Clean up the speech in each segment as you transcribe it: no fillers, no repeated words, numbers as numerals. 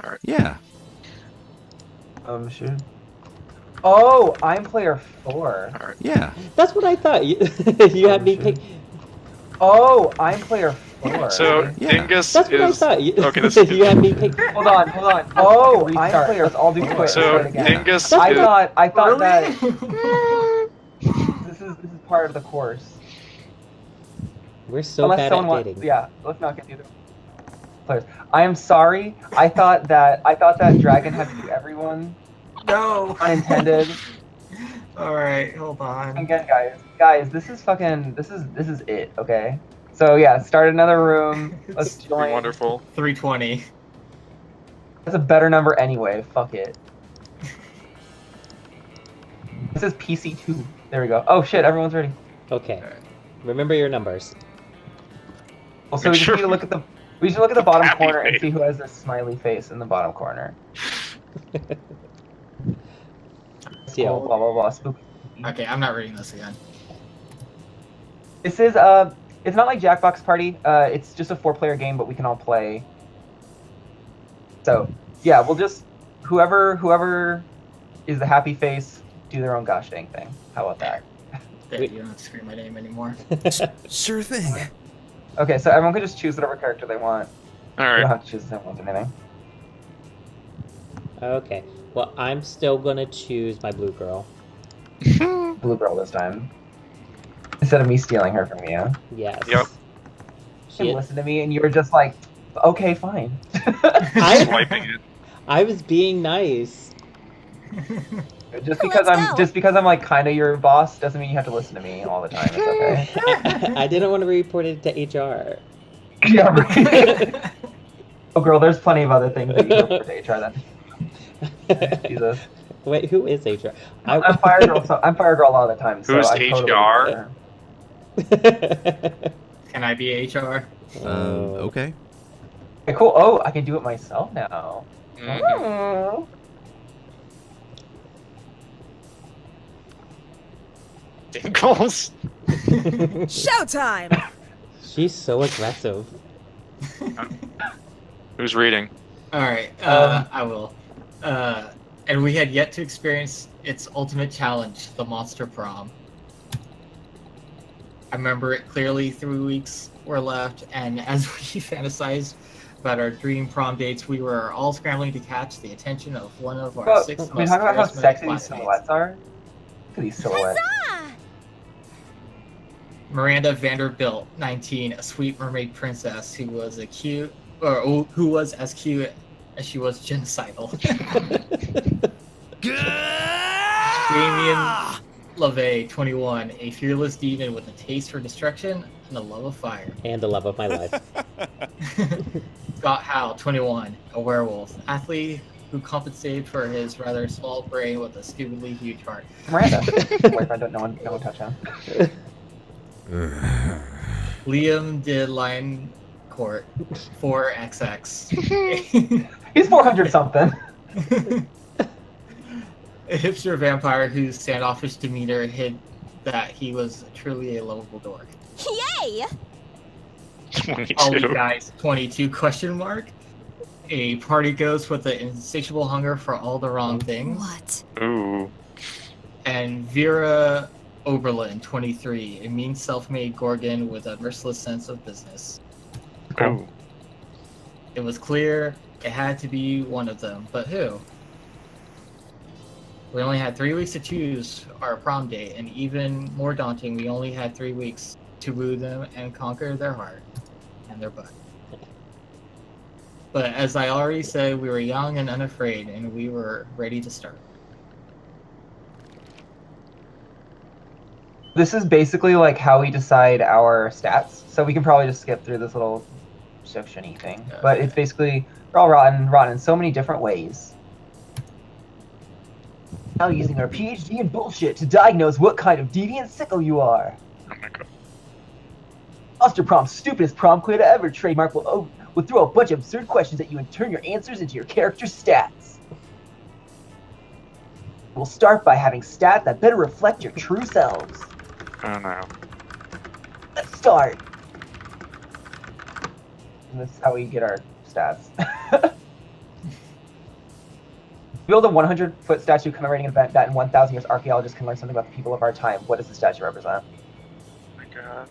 Alright. Yeah. Sure. Oh, I'm player 4. Alright. Yeah. That's what I thought. You had me sure. pick. Oh, I'm player 4. So, Yeah. Dingus That's what I is... thought. Okay, this You had me pick. Hold on. Oh, I'm player. Let's all do quit. So, Start again. Dingus I is... thought Really? that this is part of the course. We're so Unless bad someone at dating. yeah, let's not get the other players. I am sorry. I thought that Dragon had to do everyone. No. Unintended. All right, hold on. Again, guys, this is it. Okay. So yeah, start another room. Let's Be join. wonderful. 320. That's a better number anyway. Fuck it. This is PC2. There we go. Oh shit, everyone's ready. Okay. Remember your numbers. Well, so Make we just sure need to look at the bottom happy corner and face. see who has this smiley face in the bottom corner. Yeah. Blah blah blah. Spooky. Okay, I'm not reading this again. This is it's not like Jackbox Party. It's just a 4-player game, but we can all play. So yeah, we'll just whoever is the happy face do their own gosh dang thing. How about that? There, you don't have to scream my name anymore. Sure thing. Okay, so everyone can just choose whatever character they want. You don't Alright. have to choose the same one or anything. Okay. Well, I'm still gonna choose my blue girl. Blue girl this time. Instead of me stealing her from you. Yes. Yep. You She, listened to me and you were just like, okay, fine. Swiping it. I was being nice. just because I'm like kind of your boss doesn't mean you have to listen to me all the time. It's okay. I didn't want to report it to HR. Yeah, right. Oh, girl, there's plenty of other things that you can report to HR then. Jesus. Wait, who is HR? I'm fire girl. So I'm fire girl all the time. So Who's I totally HR? Can I be HR? Okay. Okay, cool. Oh, I can do it myself now. Mhm. Oh. Dingles. Showtime! She's so aggressive. Who's reading? All right, I will. And we had yet to experience its ultimate challenge, the Monster Prom. I remember it clearly. 3 weeks were left, and as we fantasized about our dream prom dates, we were all scrambling to catch the attention of one of our Well, 6 can we most talk about how charismatic sexy these classmates. silhouettes are? Look at these silhouettes. Miranda Vanderbilt, 19, a sweet mermaid princess who was as cute as she was genocidal. Damien LaVey, 21, a fearless demon with a taste for destruction and a love of fire. And the love of my life. Scott Howe, 21, a werewolf, athlete who compensated for his rather small brain with a stupidly huge heart. Miranda. Boyfriend, no one touch him. Liam did Lion Court, 4XX. He's 400 something. A hipster vampire whose standoffish demeanor hid that he was truly a lovable dork. Yay! 22. Ollie Guys, 22, question mark. A party ghost with an insatiable hunger for all the wrong things. What? Ooh. And Vera Oberlin, 23, a mean self-made Gorgon with a merciless sense of business. Ooh. It was clear it had to be one of them, but who? We only had 3 weeks to choose our prom date, and even more daunting, we only had 3 weeks to woo them and conquer their heart and their butt. But as I already said, we were young and unafraid, and we were ready to start. This is basically like how we decide our stats. So we can probably just skip through this little section-y thing. But it's basically, we're all rotten in so many different ways. Now using our PhD in bullshit to diagnose what kind of deviant sicko you are. Oh my god. Monster Prom's stupidest prom quiz ever. Trademark will throw a bunch of absurd questions at you and turn your answers into your character's stats. We'll start by having stats that better reflect your true selves. Oh no. Let's start. And this is how we get our stats. Build a 100-foot statue commemorating an event that in 1,000 years archaeologists can learn something about the people of our time. What does the statue represent? Oh my god.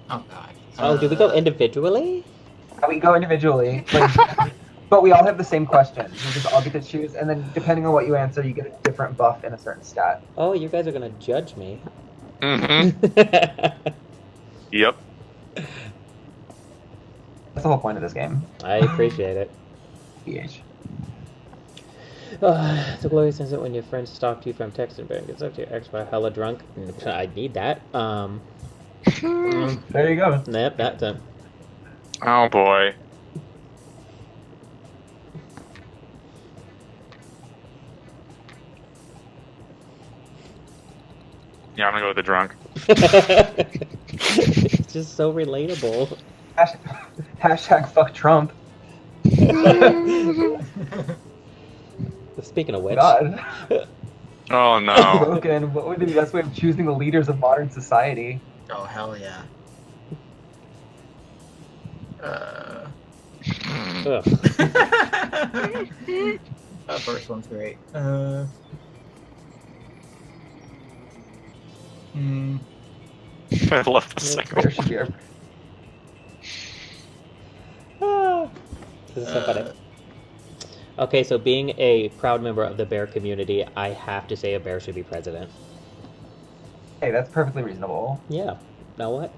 Oh god. Oh, do we go individually? We go individually, but we all have the same question. We just all get to choose, and then depending on what you answer, you get a different buff in a certain stat. Oh, you guys are gonna judge me. Mm-hmm. Yep. That's the whole point of this game. I appreciate it. PH. The glory sense it when your friend stalked you from texting and gets up to your ex while hella drunk. I need that. There you go. Yep, that's it. Oh boy. Yeah, I'm gonna go with the drunk. It's just so relatable. Hashtag fuck Trump. Speaking of which, God. Oh no. Broken. What would be the best way of choosing the leaders of modern society? Oh hell yeah. ugh. That first one's great. I love the second There should one. be a This is so funny. Okay, so being a proud member of the bear community, I have to say a bear should be president. Hey, that's perfectly reasonable. Yeah. Now what?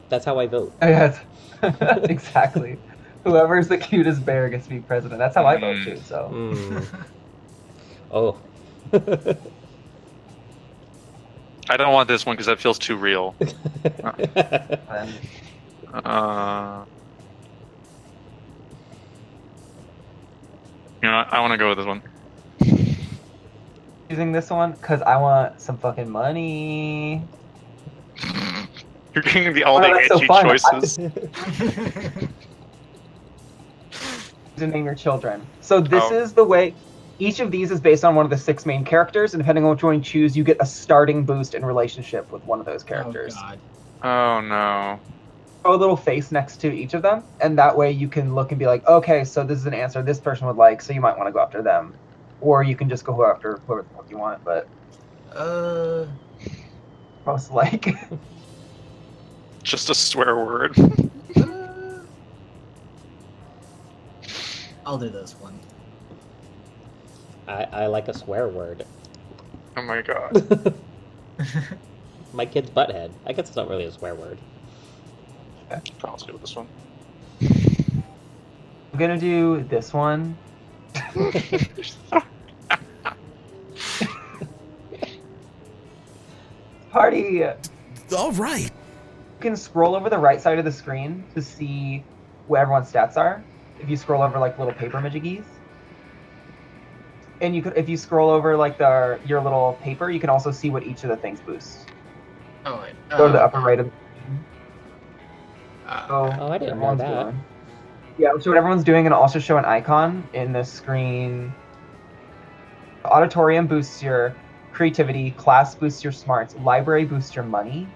That's how I vote. Yes. Exactly. Whoever's the cutest bear gets to be president. That's how I vote too, so. Mm. Oh. I don't want this one because that feels too real. And You know what? I want to go with this one. choosing this one because I want some fucking money. You're getting the all the that's so edgy fun. choices. To name your children. So this Oh. is the way. Each of these is based on one of the 6 main characters, and depending on which one you choose, you get a starting boost in relationship with one of those characters. Oh god. Oh no. Throw a little face next to each of them, and that way you can look and be like, okay, so this is an answer this person would like, so you might want to go after them. Or you can just go after whoever the fuck you want, but most like. Just a swear word. I'll do this one. I like a swear word. Oh my god. My kid's butthead. I guess it's not really a swear word. I'll go with this one. I'm gonna do this one. Party! All right. You can scroll over the right side of the screen to see what everyone's stats are. If you scroll over like little paper majiggies. And you could, if you scroll over like your little paper, you can also see what each of the things boosts. Oh wait. Go to the upper right of the screen. Oh, I didn't know everyone's that. doing. Yeah, so what everyone's doing, and also show an icon in the screen. Auditorium boosts your creativity, class boosts your smarts, library boosts your money,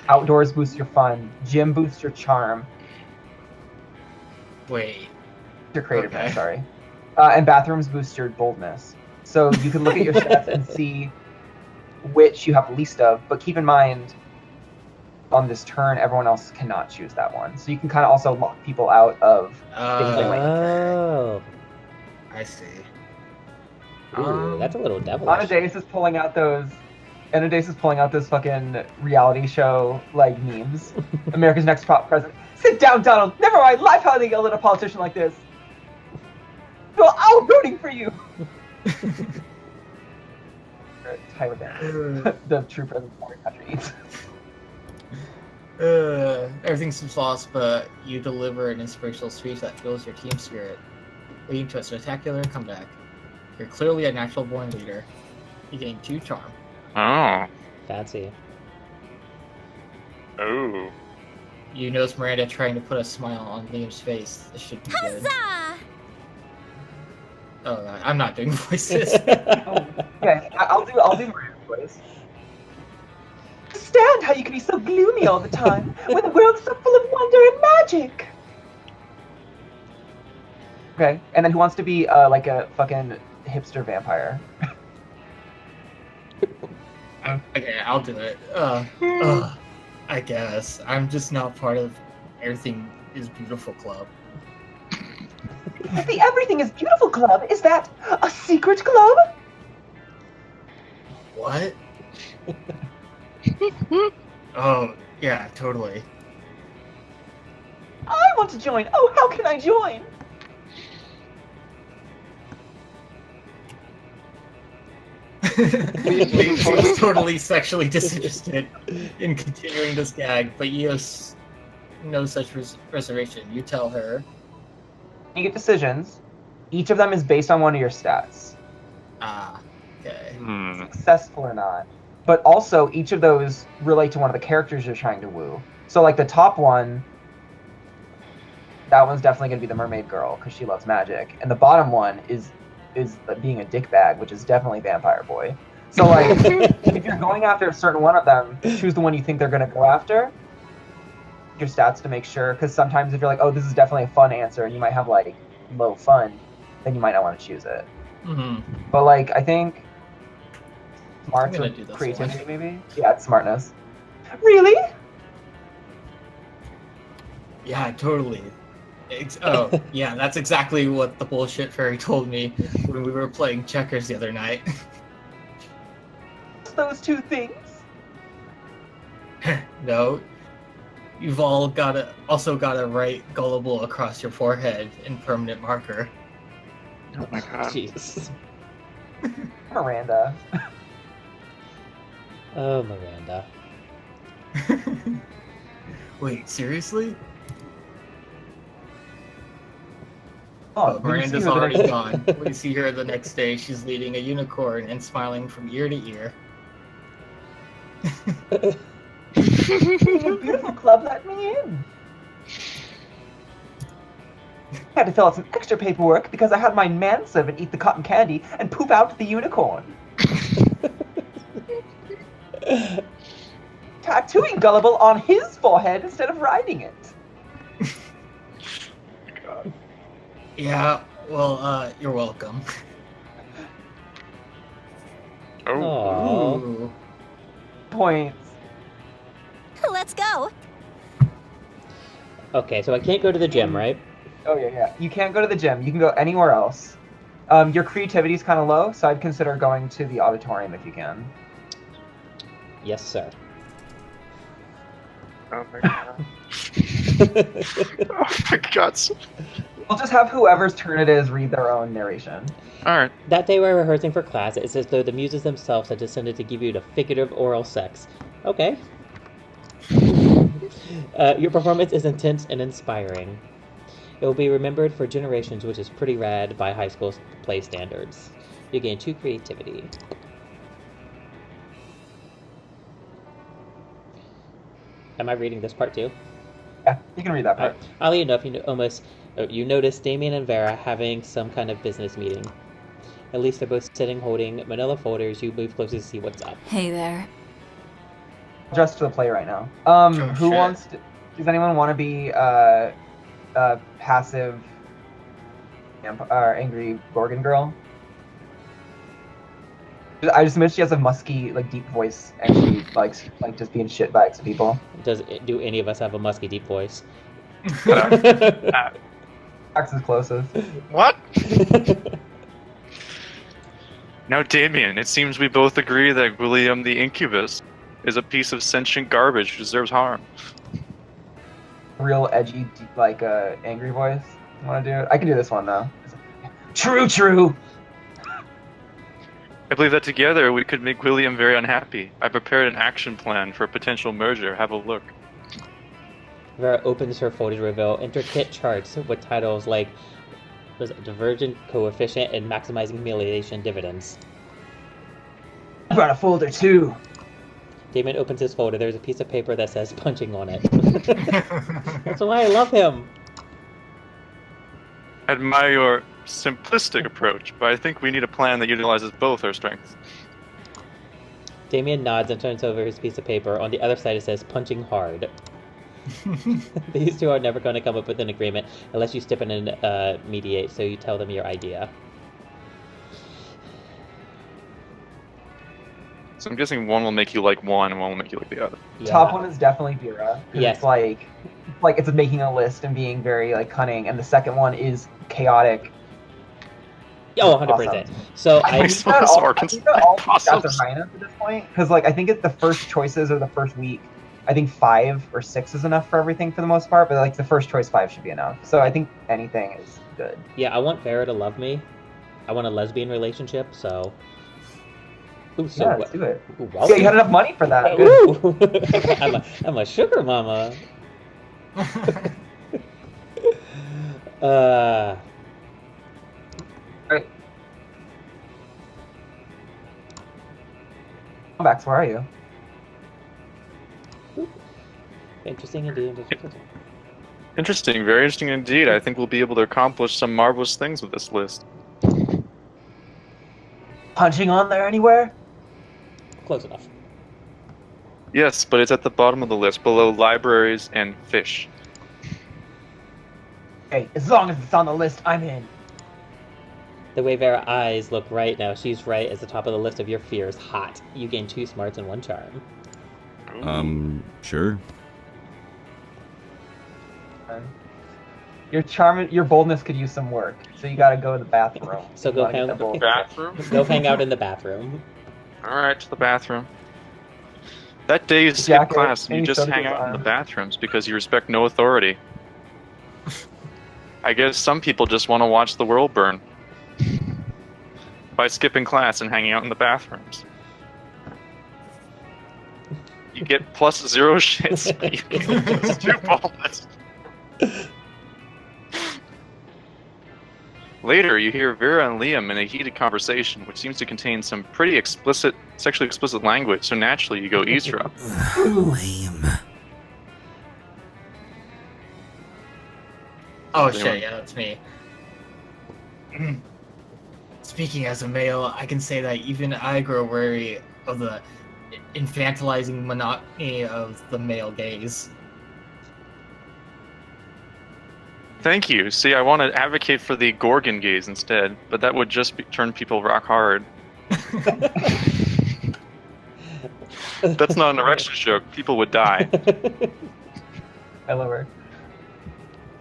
outdoors boosts your fun, gym boosts your charm, Wait. your creativeness, Okay. sorry. And bathrooms boost your boldness. So you can look at your stats and see which you have least of, but keep in mind, on this turn, everyone else cannot choose that one. So you can kind of also lock people out of things they might. Oh. I see. Ooh, that's a little devilish. Anadace is pulling out those. Anadace is pulling out those fucking reality show like memes. America's Next Top President. Sit down, Donald. Never mind. Life how they yell at a politician like this. Well, I'm rooting for you. Tyler Banks, the true president of our country needs. Everything's lost, but you deliver an inspirational speech that fuels your team spirit, leading to a spectacular comeback. You're clearly a natural-born leader. You gain 2 charm. Oh. Fancy. Oh. You notice Miranda trying to put a smile on Liam's face. This should be good. Oh, God, I'm not doing voices. Okay, I'll do Miranda's voice. Understand how you can be so gloomy all the time when the world's so full of wonder and magic. Okay, and then who wants to be like a fucking hipster vampire? Okay, I'll do it. I guess. I'm just not part of Everything is Beautiful Club. The Everything is Beautiful Club? Is that a secret club? What? Oh, yeah, totally. I want to join. Oh, how can I join? She's totally sexually disinterested in continuing this gag, but you have no such reservation. You tell her. You get decisions. Each of them is based on one of your stats, Ah, okay. successful or not. But also, each of those relate to one of the characters you're trying to woo. So, like the top one, that one's definitely going to be the mermaid girl because she loves magic, and the bottom one is being a dickbag, which is definitely vampire boy. So, like, if you're going after a certain one of them, choose the one you think they're going to go after. Your stats to make sure, because sometimes if you're like, oh, this is definitely a fun answer, and you might have like low fun, then you might not want to choose it. Mm-hmm. But like, I think smarts gonna or do this creativity, one. maybe. Yeah, it's smartness. Really? Yeah, totally. Oh, yeah, that's exactly what the bullshit fairy told me when we were playing checkers the other night. Those two things. No, you've all also gotta write gullible across your forehead in permanent marker. Oh my god. Jeez. Miranda. Oh, Miranda. Wait, seriously? Oh, Miranda's already gone. We see her the next day. She's leading a unicorn and smiling from ear to ear. Beautiful club let me in. I had to fill out some extra paperwork because I had my manservant eat the cotton candy and poop out the unicorn. Tattooing gullible on his forehead instead of writing it. God. Yeah, well, you're welcome. Oh. Aww. Ooh. Points. Let's go. Okay, so I can't go to the gym, right? Oh yeah. You can't go to the gym. You can go anywhere else. Your creativity is kind of low, so I'd consider going to the auditorium if you can. Yes, sir. Oh my god. Oh my god. We'll just have whoever's turn it is read their own narration. Alright. That day we're rehearsing for class, it's as though the muses themselves had descended to give you the figurative oral sex. Okay. Your performance is intense and inspiring. It will be remembered for generations, which is pretty rad by high school play standards. You gain 2 creativity. Am I reading this part too? Yeah, you can read that part. Oddly enough, you notice Damien and Vera having some kind of business meeting. At least they're both sitting holding manila folders. You move closer to see what's up. Hey there. Just to the play right now. Who shit. wants to? Does anyone want to be passive, angry Gorgon girl? I just imagine she has a musky, like deep voice, and she likes like just being shit by people. Do any of us have a musky deep voice? Max is closest. What? Now, Damien, it seems we both agree that William the Incubus is a piece of sentient garbage who deserves harm. Real edgy, deep, like angry voice. You want to do it? I can do this one though. True. I believe that together we could make William very unhappy. I prepared an action plan for a potential merger. Have a look. Vera opens her folder to reveal intricate charts with titles like divergent coefficient and maximizing humiliation dividends. I brought a folder too. Damon opens his folder. There's a piece of paper that says punching on it. That's why I love him. Admire your simplistic approach, but I think we need a plan that utilizes both our strengths. Damien nods and turns over his piece of paper. On the other side it says punching hard. These two are never going to come up with an agreement unless you step in and mediate, so you tell them your idea. So I'm guessing one will make you like one, and one will make you like the other. Yeah. Top one is definitely Vera. 'Cause Yes. It's like it's making a list and being very like cunning, and the second one is chaotic. Oh, 100%. Awesome. So I I think that all Arkansas stats are possums. high enough at this point because like I think the first choices are the first week. I think 5 or 6 is enough for everything for the most part, but like the first choice 5 should be enough. So I think anything is good. yeah, I want Vera to love me. I want a lesbian relationship, so. Ooh, so Yeah, let's do it. Ooh, Yeah, you had enough money for that. Good. Ooh. I'm a sugar mama. Right. Comebacks, where are you? Interesting indeed. Interesting, very interesting indeed. I think we'll be able to accomplish some marvelous things with this list. Punching on there anywhere? Close enough. Yes, but it's at the bottom of the list, below libraries and fish. Hey, as long as it's on the list, I'm in. The way Vera's eyes look right now, she's right at the top of the list of your fears. Hot. You gain 2 smarts and 1 charm. Sure. Your charm, your boldness could use some work, so you gotta go to the bathroom. So You go wanna get hang- that bold. Bathroom? Go hang out in the bathroom. Alright, to the bathroom. That day you skip Jacket, class and you any just soda hang goes out in the on. bathrooms because you respect no authority. I guess some people just want to watch the world burn. By skipping class and hanging out in the bathrooms. You get plus 0 shit speed. It's too boldness. Later, you hear Vera and Liam in a heated conversation, which seems to contain some pretty explicit, sexually explicit language, so naturally you go eavesdrop. Lame. Oh shit, yeah, that's me. Speaking as a male, I can say that even I grow wary of the infantilizing monotony of the male gaze. Thank you. See, I want to advocate for the Gorgon gaze instead, but that would just turn people rock hard. That's not an erection joke. People would die. I love her.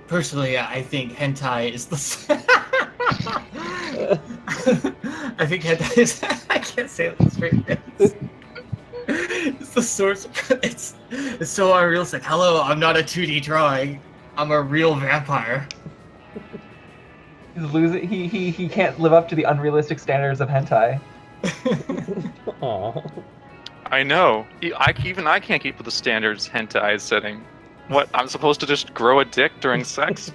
Personally, I think hentai is the. I think hentai is. I can't say it straight. It's the source. It's so unrealistic. Hello, I'm not a 2D drawing. I'm a real vampire. He's losing. He can't live up to the unrealistic standards of hentai. Aw. I know. Even I can't keep with the standards hentai is setting. What, I'm supposed to just grow a dick during sex?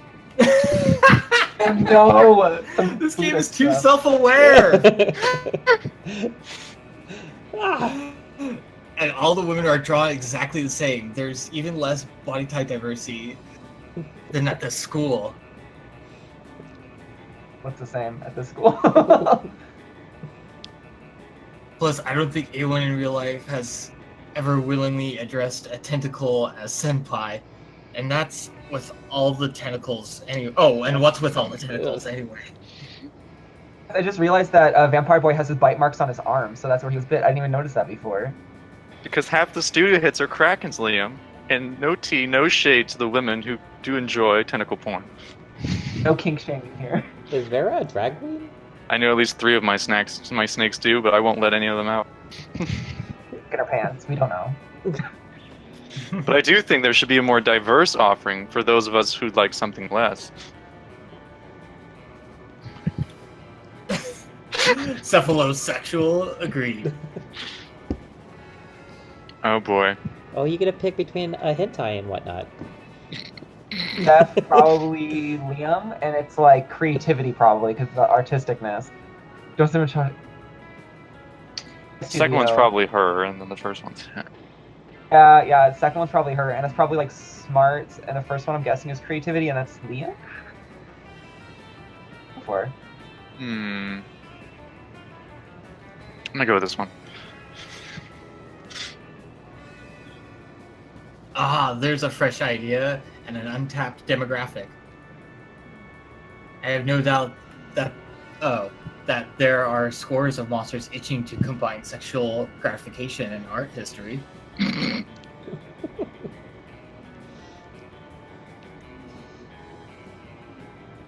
No. This game is too self-aware. Ah. And all the women are drawn exactly the same. There's even less body type diversity than at the school. What's the same at this school? Plus, I don't think anyone in real life has ever willingly addressed a tentacle as senpai. And that's with all the tentacles anyway. Oh, and what's with all the tentacles anyway? I just realized that Vampire Boy has his bite marks on his arm, so that's where he was bit. I didn't even notice that before. Because half the studio hits are Krakens, Liam. And no tea, no shade to the women who do enjoy tentacle porn. No kink shaming here. Is Vera a drag queen? I know at least 3 of my snakes do, but I won't let any of them out. Get our pants. We don't know. But I do think there should be a more diverse offering for those of us who'd like something less. Cephalosexual, agreed. Oh boy. Oh, you get to pick between a hentai and whatnot. That's probably Liam, and it's like creativity probably because the artisticness. Don't so much. The second one's probably her, and then the first one's him. Yeah. The second one's probably her, and it's probably like smarts, and the first one I'm guessing is creativity, and that's Liam. Before. I'm gonna go with this one. there's a fresh idea and an untapped demographic. I have no doubt that there are scores of monsters itching to combine sexual gratification and art history.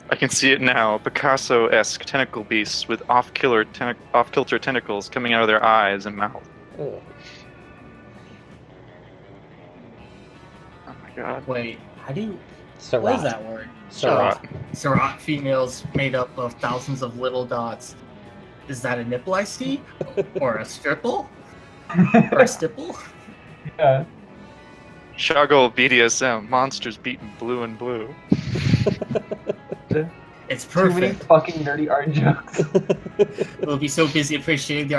I can see it now. Picasso-esque tentacle beasts with off-kilter tentacles coming out of their eyes and mouth. Ugh. Oh my god. Wait, how do you... Surratt. What is that word? Surratt. Surratt females made up of thousands of little dots. Is that a nipple I see? Or a stripple? Or a stipple? Yeah. Shuggle BDSM, monsters beaten blue and blue. It's Too many perfect. fucking nerdy art jokes. They'll be so busy appreciating the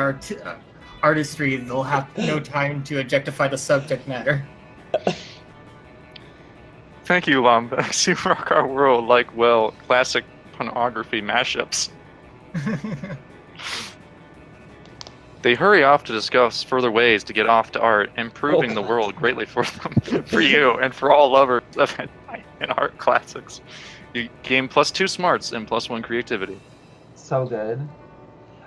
artistry, they'll have no time to objectify the subject matter. Thank you, Lombax. You rock our world like, well, classic pornography mashups. They hurry off to discuss further ways to get off to art, improving the world greatly for them, for you, and for all lovers of hentai and art classics. You gain +2 smarts and +1 creativity. So good.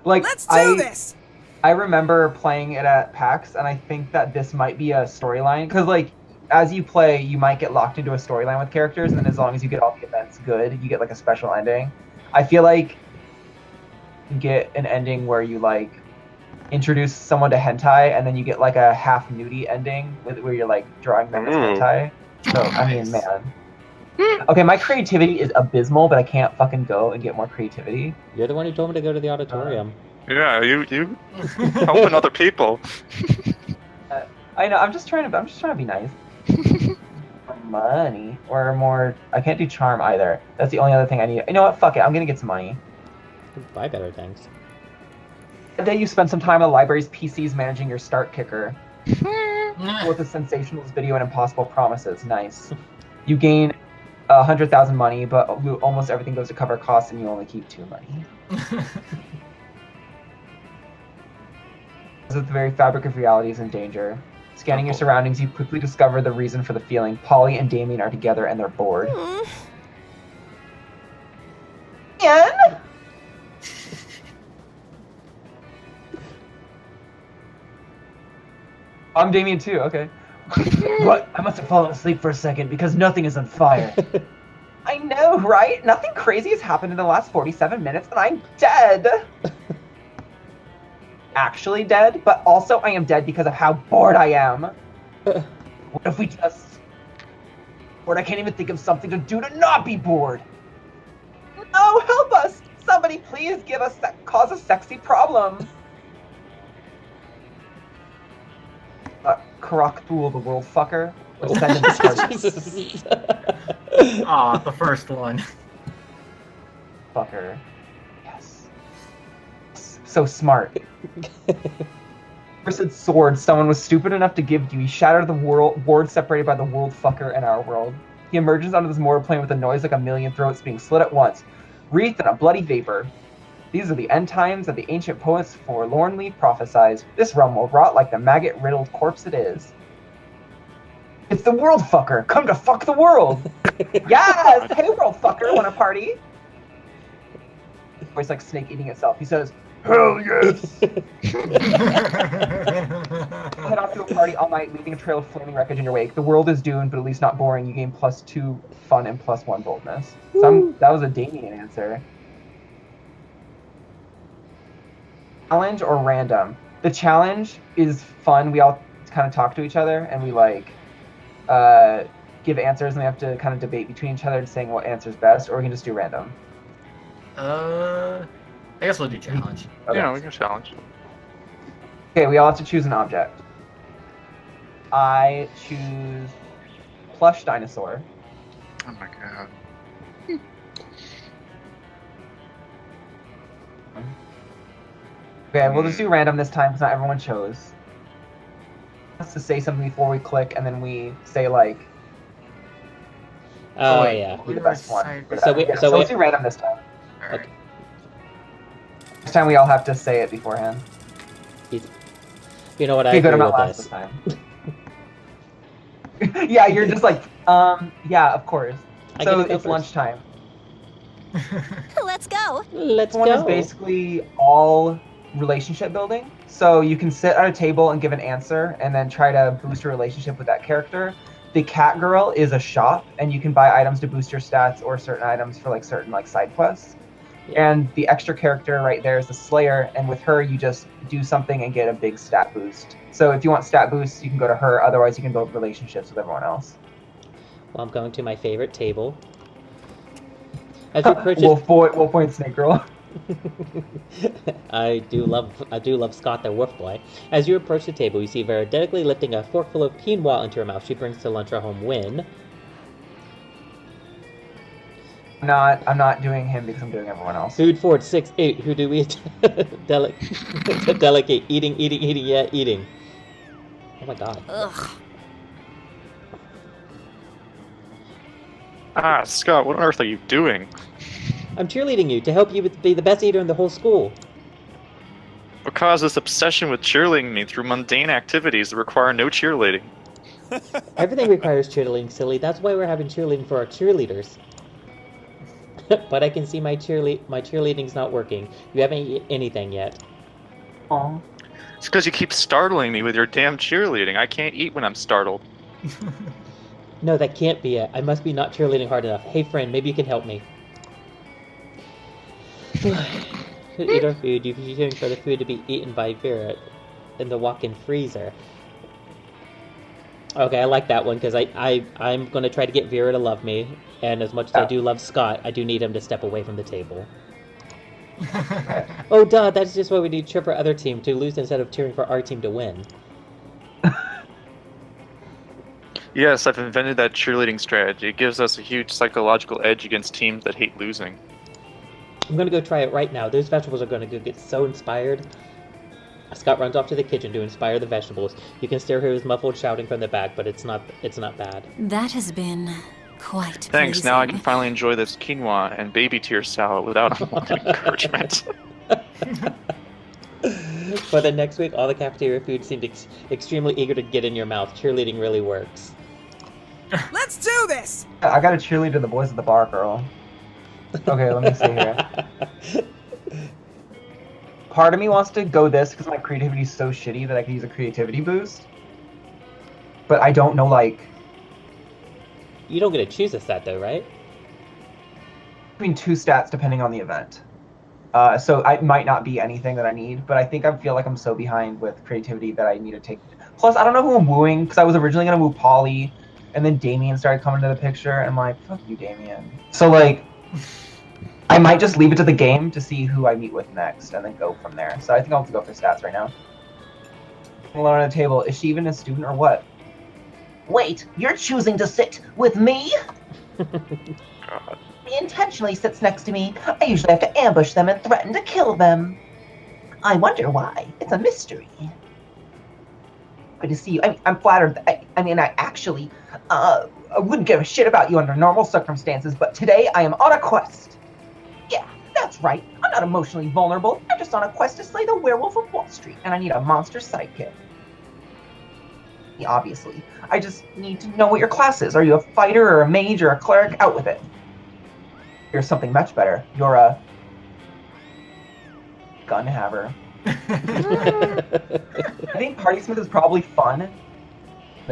Like, Let's do this! I remember playing it at PAX, and I think that this might be a storyline. Because, like, as you play, you might get locked into a storyline with characters, and then as long as you get all the events good, you get, like, a special ending. I feel like you get an ending where you, like, introduce someone to hentai, and then you get, like, a half nudie ending where you're, like, drawing them as hentai. So, I mean, man. Okay, my creativity is abysmal, but I can't fucking go and get more creativity. You're the one who told me to go to the auditorium. Yeah, you helping other people. I know. I'm just trying to be nice. More money or more. I can't do charm either. That's the only other thing I need. You know what? Fuck it. I'm gonna get some money. Buy better things. That day you spend some time on the library's PCs managing your start kicker. With a sensationalist video and impossible promises. Nice. You gain 100,000 money, but almost everything goes to cover costs, and you only keep 2 money. The very fabric of reality is in danger. Scanning your surroundings, you quickly discover the reason for the feeling. Polly and Damien are together and they're bored. Ian? I'm Damien too, okay. What? I must have fallen asleep for a second because nothing is on fire. I know, right? Nothing crazy has happened in the last 47 minutes and I'm dead. Actually dead, but also I am dead because of how bored I am. What if we just... Bored, I can't even think of something to do to not be bored. No, help us! Somebody please give us cause a sexy problem. Karakthul, the world fucker. Let's send him this card. The first one. Fucker. Yes. So smart. Cursed sword someone was stupid enough to give you. He shattered the ward separated by the world fucker and our world. He emerges onto this mortal plane with a noise like a million throats being slit at once, wreathed in a bloody vapor. These are the end times that the ancient poets forlornly prophesied. This realm will rot like the maggot-riddled corpse it is. It's the world fucker! Come to fuck the world! Yes! Hey, world fucker, wanna party? Voice like snake eating itself. He says, hell yes! Head off to a party all night, leaving a trail of flaming wreckage in your wake. The world is doomed, but at least not boring. You gain +2 fun and +1 boldness. So that was a Damien answer. Challenge or random? The challenge is fun. We all kind of talk to each other and we like give answers and we have to kind of debate between each other and saying what answer is best, or we can just do random. I guess we'll do challenge. Okay. Yeah, we can challenge. Okay, we all have to choose an object. I choose plush dinosaur. Oh my god. Okay, we'll just do random this time because not everyone chose. Has to say something before we click, and then we say like. Oh, wait. yeah. Be the best one. So let's do random this time. Alright. This time we all have to say it beforehand. You know what? I Okay, good. agree I'm not with last this this. time. Yeah, you're just like, yeah, of course. I So get to go it's first. lunchtime. Let's go. Let's This one is go. basically all relationship building. So you can sit at a table and give an answer and then try to boost your relationship with that character. The cat girl is a shop and you can buy items to boost your stats or certain items for like certain like side quests. Yeah. And the extra character right there is the Slayer, and with her you just do something and get a big stat boost. So if you want stat boosts, you can go to her, otherwise you can build relationships with everyone else. Well, I'm going to my favorite table. As you purchase, Wolf Point Snake Girl. I do love Scott the Wolf Boy. As you approach the table, you see Vera delicately lifting a forkful of quinoa into her mouth. She brings to lunch her home win. I'm not doing him because I'm doing everyone else. Food Ford 6-8. Who do we delegate? Eating, yeah, eating. Oh my god. Ugh. Ah, Scott, what on earth are you doing? I'm cheerleading you to help you be the best eater in the whole school. What caused this obsession with cheerleading me through mundane activities that require no cheerleading? Everything requires cheerleading, silly. That's why we're having cheerleading for our cheerleaders. But I can see my cheerleading's not working. You haven't eaten anything yet. Aw. It's because you keep startling me with your damn cheerleading. I can't eat when I'm startled. No, that can't be it. I must be not cheerleading hard enough. Hey, friend, maybe you can help me. Could eat our food. You'd be cheering for the food to be eaten by Vera in the walk-in freezer. Okay, I like that one because I'm going to try to get Vera to love me. And as much as I do love Scott, I do need him to step away from the table. Oh, duh, that's just why we need to cheer for other team to lose instead of cheering for our team to win. Yes, I've invented that cheerleading strategy. It gives us a huge psychological edge against teams that hate losing. I'm going to go try it right now. Those vegetables are going to go get so inspired. Scott runs off to the kitchen to inspire the vegetables. You can still hear his muffled shouting from the back, but it's not bad. That has been quite Thanks, now I can pleasing. finally enjoy this quinoa and baby tear salad without unwanted encouragement. For the next week, all the cafeteria food seemed extremely eager to get in your mouth. Cheerleading really works. Let's do this! I gotta cheerlead to the boys at the bar, girl. Okay, let me see here. Part of me wants to go this because my creativity is so shitty that I could use a creativity boost. But I don't know, like, You don't get to choose a stat, though, right? between two stats depending on the event. So it might not be anything that I need, but I think I feel like I'm so behind with creativity that I need to take. Plus, I don't know who I'm wooing because I was originally gonna woo Polly, and then Damien started coming into the picture, and I'm like, fuck you, Damien. So like, I might just leave it to the game to see who I meet with next, and then go from there. So I think I'll have to go for stats right now. Alone on the table. Is she even a student or what? Wait, you're choosing to sit with me? God. He intentionally sits next to me. I usually have to ambush them and threaten to kill them. I wonder why. It's a mystery. Good to see you. I'm flattered. I actually wouldn't give a shit about you under normal circumstances, but today I am on a quest. Yeah, that's right. I'm not emotionally vulnerable. I'm just on a quest to slay the werewolf of Wall Street, and I need a monster sidekick. Yeah, obviously. I just need to know what your class is. Are you a fighter or a mage or a cleric? Out with it. You're something much better. You're a gun haver. I think Party Smith is probably fun.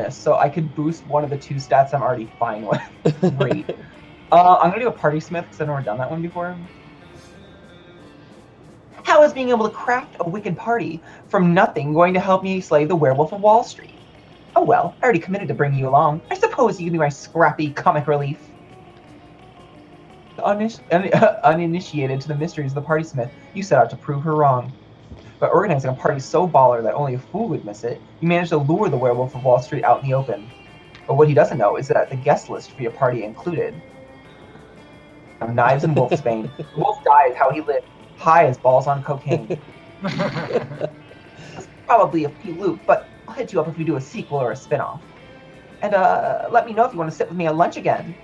So I could boost one of the two stats I'm already fine with. Great. I'm gonna do a Party Smith because I've never done that one before. How is being able to craft a wicked party from nothing going to help me slay the werewolf of Wall Street? Oh well, I already committed to bring you along. I suppose you can be my scrappy comic relief. Uninitiated to the mysteries of the Party Smith, you set out to prove her wrong. By organizing a party so baller that only a fool would miss it, you managed to lure the werewolf of Wall Street out in the open. But what he doesn't know is that the guest list for your party included knives and wolfsbane. The wolf died how he lived, high as balls on cocaine. That's probably a few loot, but I'll hit you up if we do a sequel or a spin-off. And let me know if you want to sit with me at lunch again.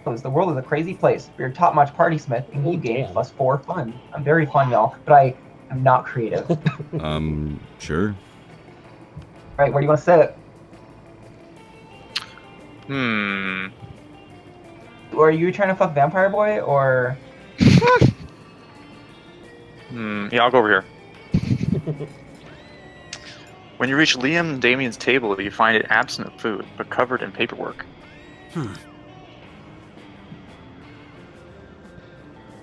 The world is a crazy place. You're a top-notch Party Smith, and you game +4 fun. I'm very fun, y'all, but I am not creative. Sure. Right, where do you want to sit? Hmm. Or are you trying to fuck Vampire Boy, or... Yeah, I'll go over here. When you reach Liam and Damien's table, you find it absent of food, but covered in paperwork.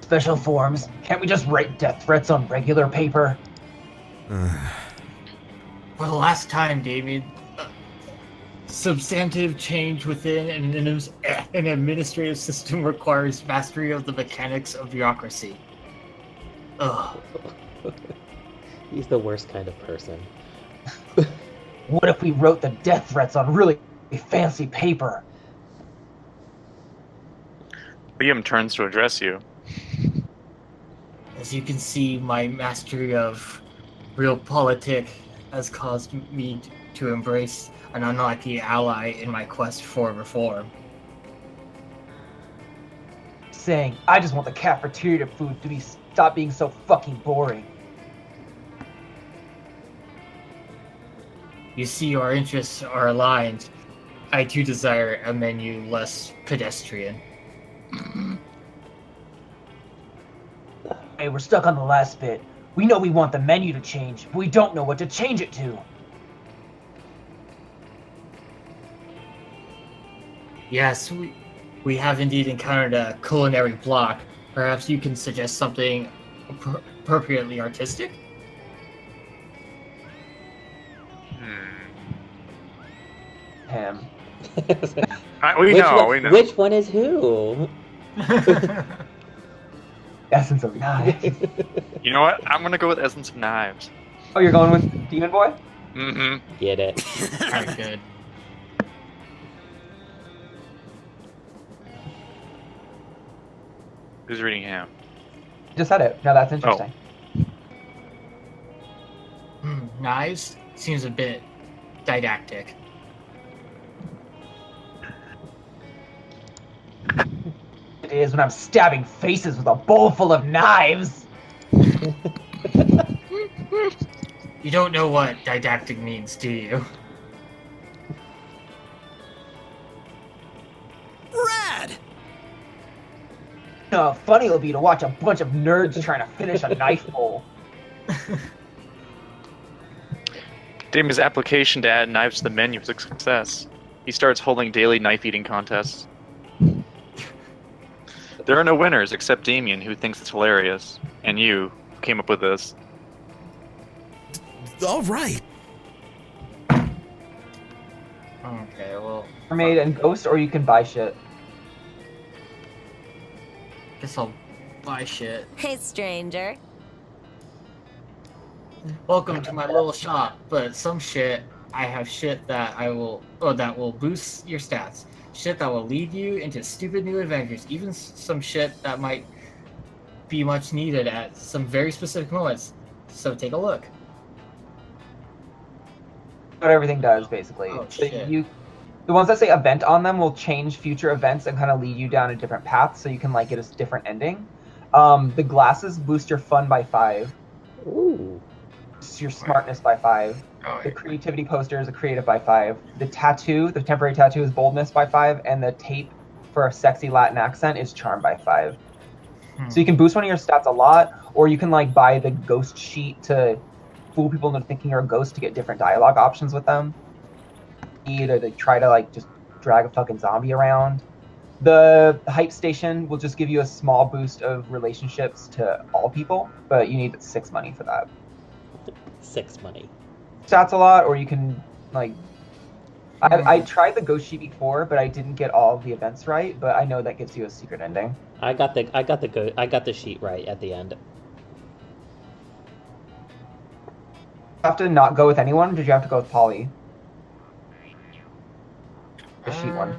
Special forms? Can't we just write death threats on regular paper? For the last time, Damien, substantive change within an administrative system requires mastery of the mechanics of bureaucracy. Ugh. He's the worst kind of person. What if we wrote the death threats on really fancy paper? Liam turns to address you. As you can see, my mastery of realpolitik has caused me to embrace an unlucky ally in my quest for reform. Saying, I just want the cafeteria food to stop being so fucking boring. You see, our interests are aligned. I too desire a menu less pedestrian. Hey, we're stuck on the last bit. We know we want the menu to change, but we don't know what to change it to. Yes, we have indeed encountered a culinary block. Perhaps you can suggest something appropriately artistic? Him. We know. Which one is who? Essence of Knives. You know what? I'm gonna go with Essence of Knives. Oh, you're going with Demon Boy? Mm-hmm. Get it. Very good. Who's reading him? Just said it. No, that's interesting. Knives? Seems a bit didactic. It is when I'm stabbing faces with a bowl full of knives. You don't know what didactic means, do you? Rad! How funny it'll be to watch a bunch of nerds trying to finish a knife bowl. Damien's application to add knives to the menu was a success. He starts holding daily knife-eating contests. There are no winners except Damien, who thinks it's hilarious, and you, who came up with this. All right. Okay, well, Mermaid and Ghost, or you can buy shit. guess I'll buy shit. Hey, stranger. Welcome to my little shop, but some shit, I have shit that that will boost your stats. Shit that will lead you into stupid new adventures. Even some shit that might be much needed at some very specific moments. So take a look. What everything does, basically. Oh, So shit. the ones that say event on them will change future events and kind of lead you down a different path, so you can like get a different ending. The glasses boost your fun by 5. Ooh. Boost your smartness by 5. Oh, The creativity poster is a creative by 5. The tattoo, the temporary tattoo, is boldness by 5, and the tape for a sexy Latin accent is charm by 5. So you can boost one of your stats a lot, or you can like buy the ghost sheet to fool people into thinking you're a ghost to get different dialogue options with them. Either to try to like just drag a fucking zombie around. The hype station will just give you a small boost of relationships to all people, but you need 6 money for that. 6 money. Stats a lot, or you can like I tried the ghost sheet before, but I didn't get all of the events right, but I know that gives you a secret ending. I got the sheet right at the end. You have to not go with anyone, or did you have to go with Polly? The sheet one.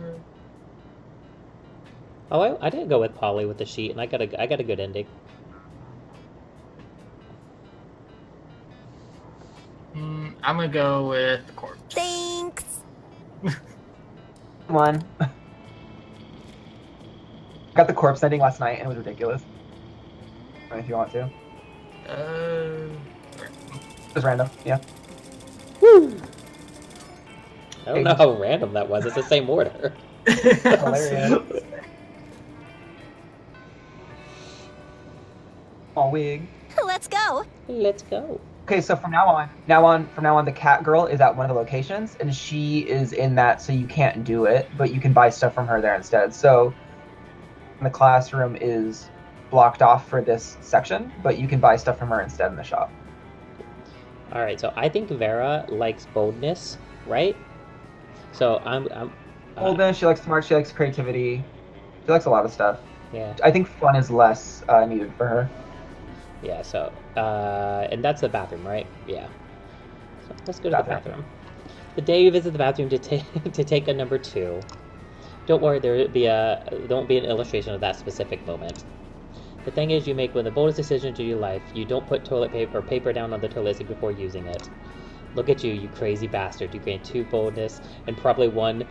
Oh, I didn't go with Polly with the sheet, and I got a good ending. I'm gonna go with the corpse. Thanks. One. Got the corpse ending last night, and it was ridiculous. If you want to. Just random, yeah. I don't know how random that was. It's the same order. Hilarious. Oh, wig. Let's go. Let's go. Okay, so from now on, the cat girl is at one of the locations, and she is in that, so you can't do it, but you can buy stuff from her there instead. So the classroom is blocked off for this section, but you can buy stuff from her instead in the shop. All right, so I think Vera likes boldness, right? So I'm Boldness, she likes smart, she likes creativity, she likes a lot of stuff. yeah. I think fun is less needed for her. Yeah, so, and that's the bathroom, right? Yeah. So let's go to the Bathroom. bathroom. The day you visit the bathroom to take a number 2. Don't worry, there won't be an illustration of that specific moment. The thing is, you make one of the boldest decisions of your life. You don't put toilet paper or paper down on the toilet seat before using it. Look at you, you crazy bastard. You gained 2 boldness and probably 1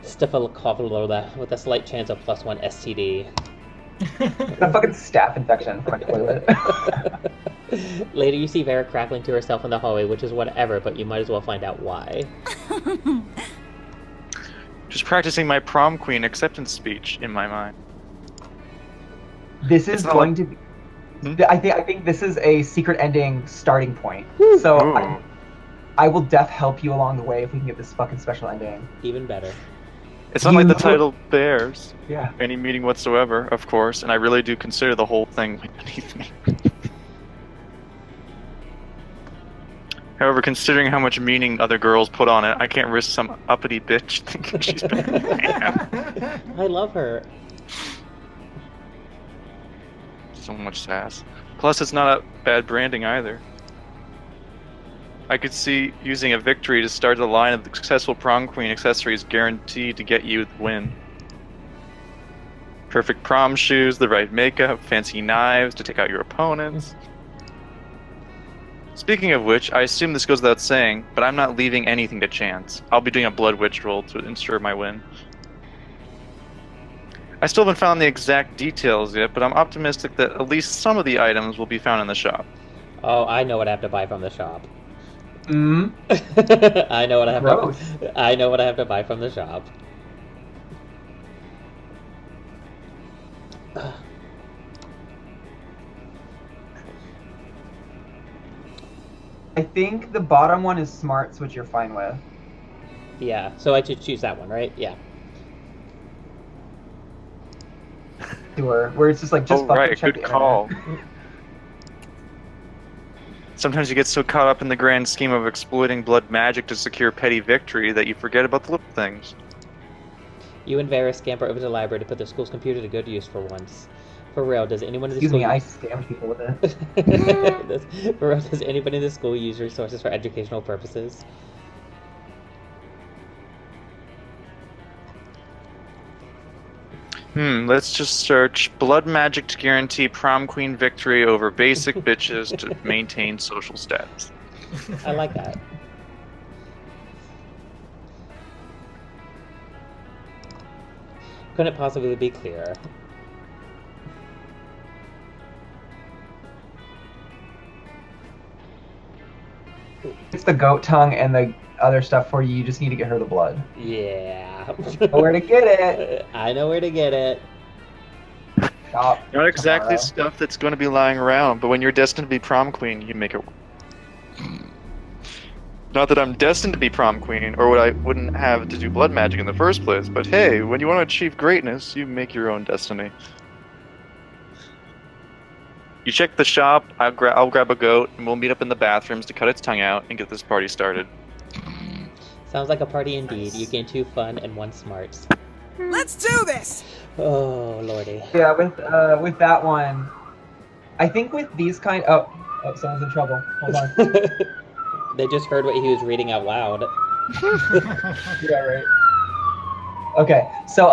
staphylococcus with a slight chance of +1 STD. A fucking staph infection from a toilet. Later, you see Vera crackling to herself in the hallway, which is whatever, but you might as well find out why. Just practicing my prom queen acceptance speech in my mind. This is It's not going like- to be. I think this is a secret ending starting point. So Ooh. I will help you along the way if we can get this fucking special ending. Even better. It's not like the You- title bears Yeah. any meaning whatsoever, of course, and I really do consider the whole thing beneath me. However, considering how much meaning other girls put on it, I can't risk some uppity bitch thinking she's better than I am. I love her. So much sass. Plus, it's not a bad branding either. I could see using a victory to start the line of successful prom queen accessories guaranteed to get you the win. Perfect prom shoes, the right makeup, fancy knives to take out your opponents. Speaking of which, I assume this goes without saying, but I'm not leaving anything to chance. I'll be doing a blood witch roll to ensure my win. I still haven't found the exact details yet, but I'm optimistic that at least some of the items will be found in the shop. Oh, I know what I have to buy from the shop. Mm. I know what I have Gross. I know what I have to buy from the shop. I think the bottom one is smarts, which you're fine with. Yeah, so I should choose that one, right? Yeah. Sure. Where it's just like just Oh, fucking right, check good the call. internet. Sometimes you get so caught up in the grand scheme of exploiting blood magic to secure petty victory that you forget about the little things. You and Vera scamper over to the library to put the school's computer to good use for once. For real, does anyone in the Excuse school me, I scam people with it. For real, does anybody in the school use resources for educational purposes? Let's just search blood magic to guarantee prom queen victory over basic bitches to maintain social status. I like that. Couldn't possibly be clearer. It's the goat tongue and the other stuff for you. You just need to get her the blood. Yeah. Know where to get it. I know where to get it. Shop Not exactly tomorrow. stuff that's going to be lying around, but when you're destined to be prom queen, you make it. Not that I'm destined to be prom queen, or I wouldn't have to do blood magic in the first place, but hey, when you want to achieve greatness, you make your own destiny. You check the shop, I'll grab a goat, and we'll meet up in the bathrooms to cut its tongue out and get this party started. Sounds like a party indeed. You gain 2 fun and 1 smarts. Let's do this! Oh, lordy. Yeah, with that one, I think with these kind. Oh, someone's in trouble. Hold on. They just heard what he was reading out loud. Yeah, right. Okay, so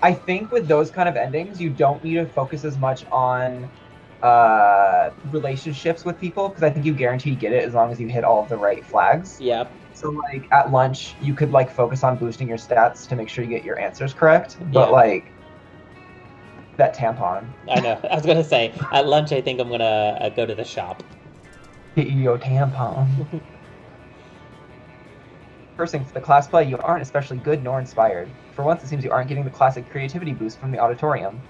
I think with those kind of endings, you don't need to focus as much on relationships with people, because I think you guarantee get it as long as you hit all of the right flags. Yep. So like at lunch, you could like focus on boosting your stats to make sure you get your answers correct. But Yeah. like that tampon, I know. I was gonna say, at lunch I think I'm gonna go to the shop. get you your tampon. First thing, for the class play, you aren't especially good nor inspired. For once, it seems you aren't getting the classic creativity boost from the auditorium.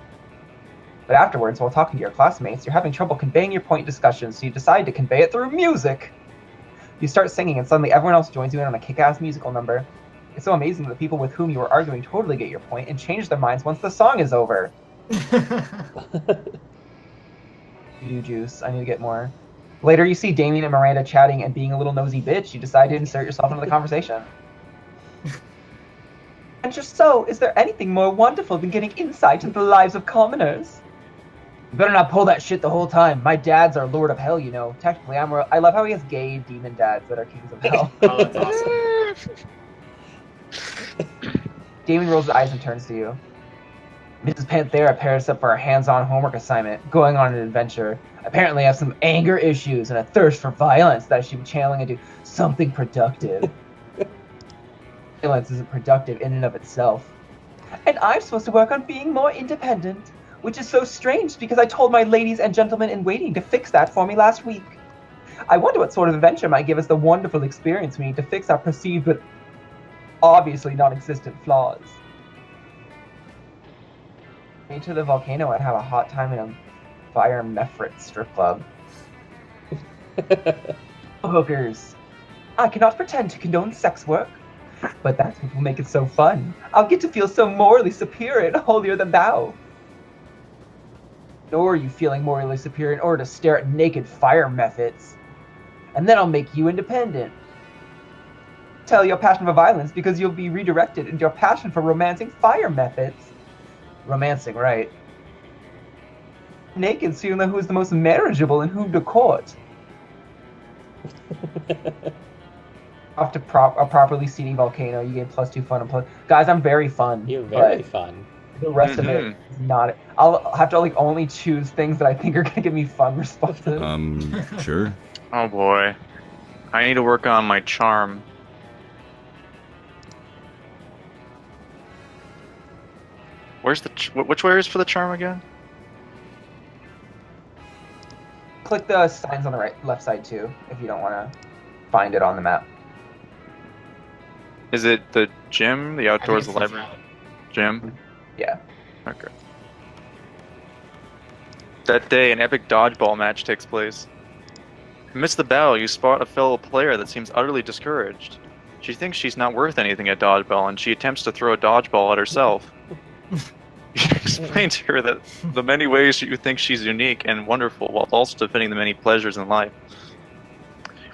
But afterwards, while talking to your classmates, you're having trouble conveying your point in discussions, so you decide to convey it through music! You start singing, and suddenly everyone else joins you in on a kick-ass musical number. It's so amazing that the people with whom you were arguing totally get your point and change their minds once the song is over. You juice. I need to get more. Later, you see Damien and Miranda chatting, and being a little nosy bitch, you decide to insert yourself into the conversation. And just so, is there anything more wonderful than getting insight into the lives of commoners? You better not pull that shit the whole time. My dad's our lord of hell, you know. Technically, I love how he has gay demon dads that are kings of hell. Oh, that's awesome. Damien rolls his eyes and turns to you. Mrs. Panthera pairs us up for a hands-on homework assignment, going on an adventure. Apparently I have some anger issues and a thirst for violence that I should be channeling into something productive. Violence isn't productive in and of itself. And I'm supposed to work on being more independent, which is so strange because I told my ladies and gentlemen in waiting to fix that for me last week. I wonder what sort of adventure might give us the wonderful experience we need to fix our perceived but obviously non-existent flaws. To the volcano, I'd have a hot time in a fire mephrit strip club. Hookers. I cannot pretend to condone sex work, but that's what will make it so fun. I'll get to feel so morally superior and holier than thou. Nor are you feeling morally superior in order to stare at naked fire methods. And then I'll make you independent. Tell your passion for violence because you'll be redirected into your passion for romancing fire methods. Romancing, right? Naked, so you'll know who's the most marriageable and whom to court. Off to a properly seedy volcano, you gain +2 fun and plus. Guys, I'm very fun. You're very fun. The rest of it is not. I'll have to like only choose things that I think are gonna give me fun responses. Sure. Oh boy, I need to work on my charm. Where's the which way is for the charm again? Click the signs on the left side too, if you don't want to find it on the map. Is it the gym, the outdoors, the library? Gym? Yeah. Okay. That day, an epic dodgeball match takes place. Amidst the battle, you spot a fellow player that seems utterly discouraged. She thinks she's not worth anything at dodgeball, and she attempts to throw a dodgeball at herself. You explain to her that the many ways you think she's unique and wonderful, while also defending the many pleasures in life.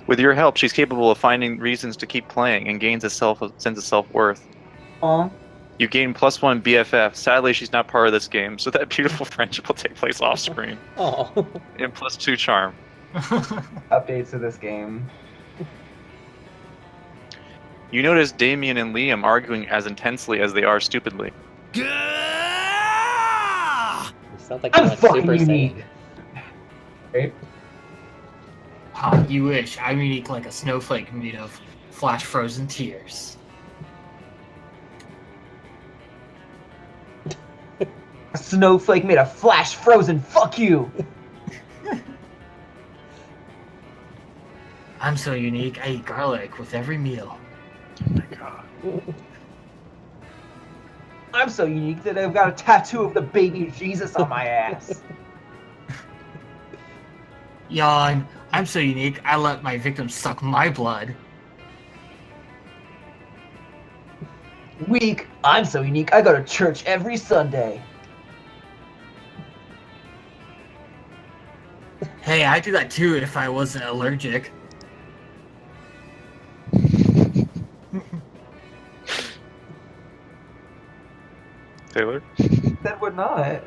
With your help, she's capable of finding reasons to keep playing and gains a sense of self-worth. Aww. You gain +1 BFF. Sadly, she's not part of this game, so that beautiful friendship will take place off-screen. Oh. And +2 charm. Updates to this game. You notice Damien and Liam arguing as intensely as they are stupidly. You sound like you I'm want fucking Super unique. Saiyan. Right? Ah, you wish. I'm unique like a snowflake made of flash frozen tears. A snowflake made of flash frozen. Fuck you. I'm so unique, I eat garlic with every meal. Oh my god. I'm so unique that I've got a tattoo of the baby Jesus on my ass. Yawn. I'm so unique, I let my victims suck my blood. Weak. I'm so unique. I go to church every Sunday. Hey, I do that too if I wasn't allergic. Taylor? That would not.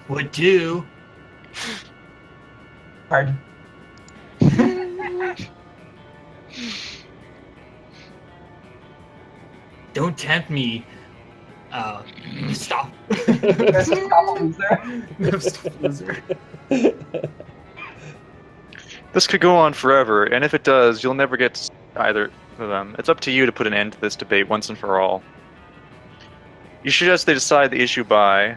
Would do. Pardon. Don't tempt me. Stop. Stop, loser. Stop, loser. This could go on forever, and if it does, you'll never get to see either of them. It's up to you to put an end to this debate once and for all. You suggest they decide the issue by...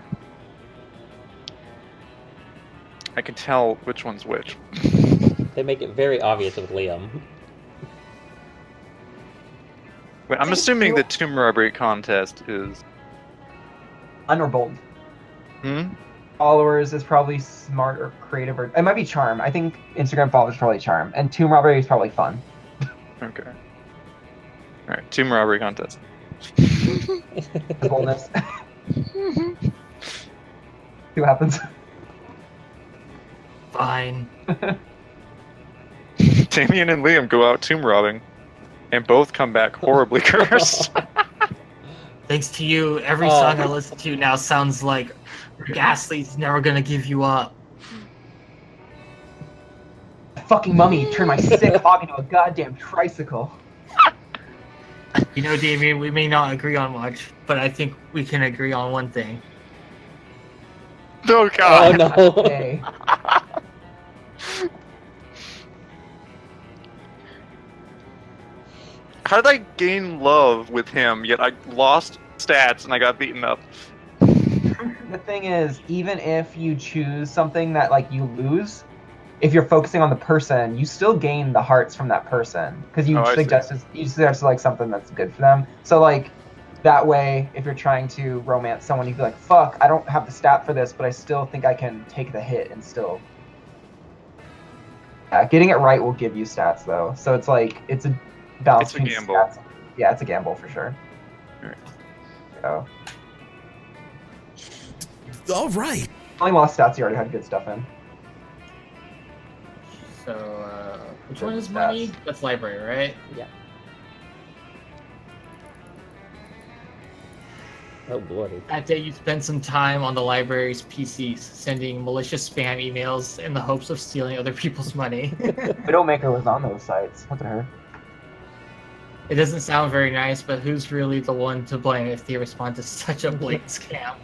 I can tell which one's which. They make it very obvious with Liam. But I'm assuming the tomb robbery contest is. Fun or bold? Hmm? Followers is probably smart or creative, or it might be charm. I think Instagram followers is probably charm, and tomb robbery is probably fun. Okay. Alright, tomb robbery contest. The boldness. See what happens. Fine. Damien and Liam go out tomb robbing, and both come back horribly cursed. Thanks to you, every Oh. song I listen to now sounds like Ghastly's never gonna give you up. Fucking mummy turned my sick hog into a goddamn tricycle. You know, Damien, we may not agree on much, but I think we can agree on one thing. Oh Oh god! no. Okay. How did I gain love with him, yet I lost stats and I got beaten up? The thing is, even if you choose something that like you lose, if you're focusing on the person, you still gain the hearts from that person because you Oh, I see. suggest like something that's good for them. So like that way, if you're trying to romance someone, you'd be like, "Fuck, I don't have the stat for this, but I still think I can take the hit and still." Yeah, getting it right will give you stats though. So it's like it's a balance It's a between gamble. stats. Yeah, it's a gamble for sure. Alright. So All right. only lost stats you already had good stuff in. So, which one is money? That's library, right? Yeah. Oh lordy. That day you spent some time on the library's PCs, sending malicious spam emails in the hopes of stealing other people's money. Widowmaker was on those sites. Look at her. It doesn't sound very nice, but who's really the one to blame if they respond to such a blatant scam?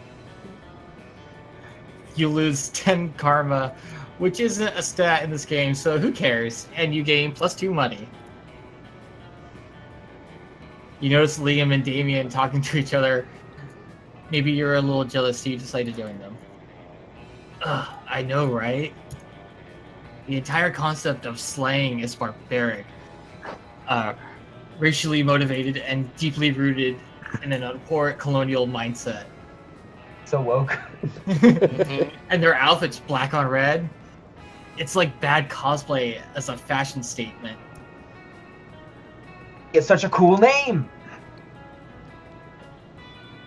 You lose 10 karma, which isn't a stat in this game, so who cares? And you gain +2 money. You notice Liam and Damien talking to each other. Maybe you're a little jealous, so you decide to join them. Ugh, I know, right? The entire concept of slaying is barbaric. Racially motivated and deeply rooted in an abhorrent colonial mindset. So woke. And their outfits black on red. It's like bad cosplay as a fashion statement. It's such a cool name.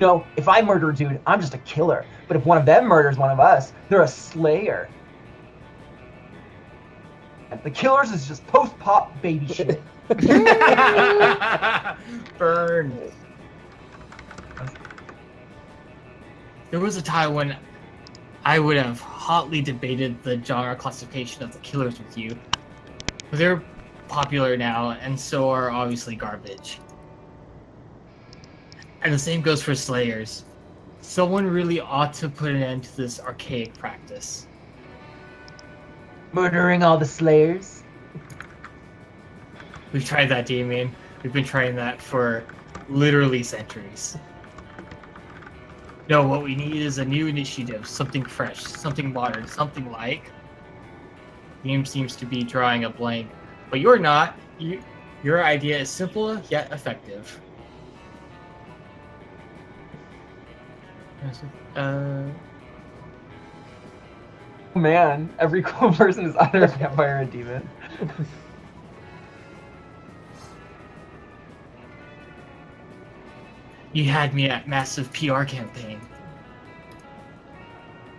No, if I murder a dude, I'm just a killer. But if one of them murders one of us, they're a slayer. And the killers is just post-pop baby shit. Burn. There was a time when I would have hotly debated the genre classification of the killers with you. But they're popular now, and so are obviously garbage. And the same goes for slayers. Someone really ought to put an end to this archaic practice. Murdering all the slayers? We've tried that, Damien. We've been trying that for literally centuries. No, what we need is a new initiative, something fresh, something modern, something like... Game seems to be drawing a blank, but you're not. Your idea is simple yet effective. Man, every cool person is either a vampire or a demon. You had me at massive PR campaign.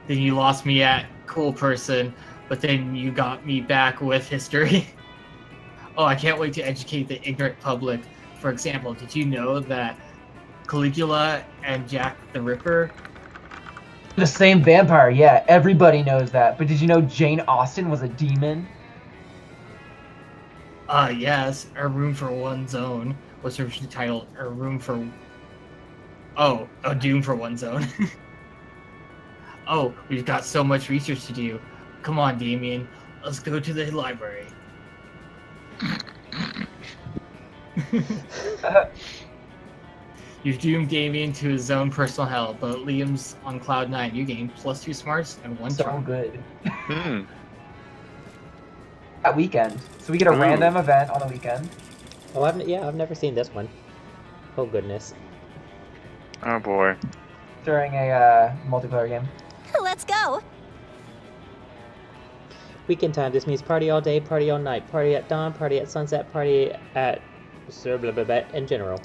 Then you lost me at cool person, but then you got me back with history. Oh, I can't wait to educate the ignorant public. For example, did you know that Caligula and Jack the Ripper? The same vampire, yeah, everybody knows that. But did you know Jane Austen was a demon? Yes, A Room for One's Own was originally titled A Room for... Oh, A Doom for One's Own. Oh, we've got so much research to do. Come on, Damien, let's go to the library. You've doomed Damien to his own personal hell, but Liam's on cloud 9. You gain +2 smarts and 1 So charm. good. Hmm. That weekend. So we get a Ooh. random event on the weekend. Oh, I've never seen this one. Oh goodness. Oh boy. During a multiplayer game. Let's go. Weekend time. This means party all day, party all night, party at dawn, party at sunset, party at blah blah blah in general.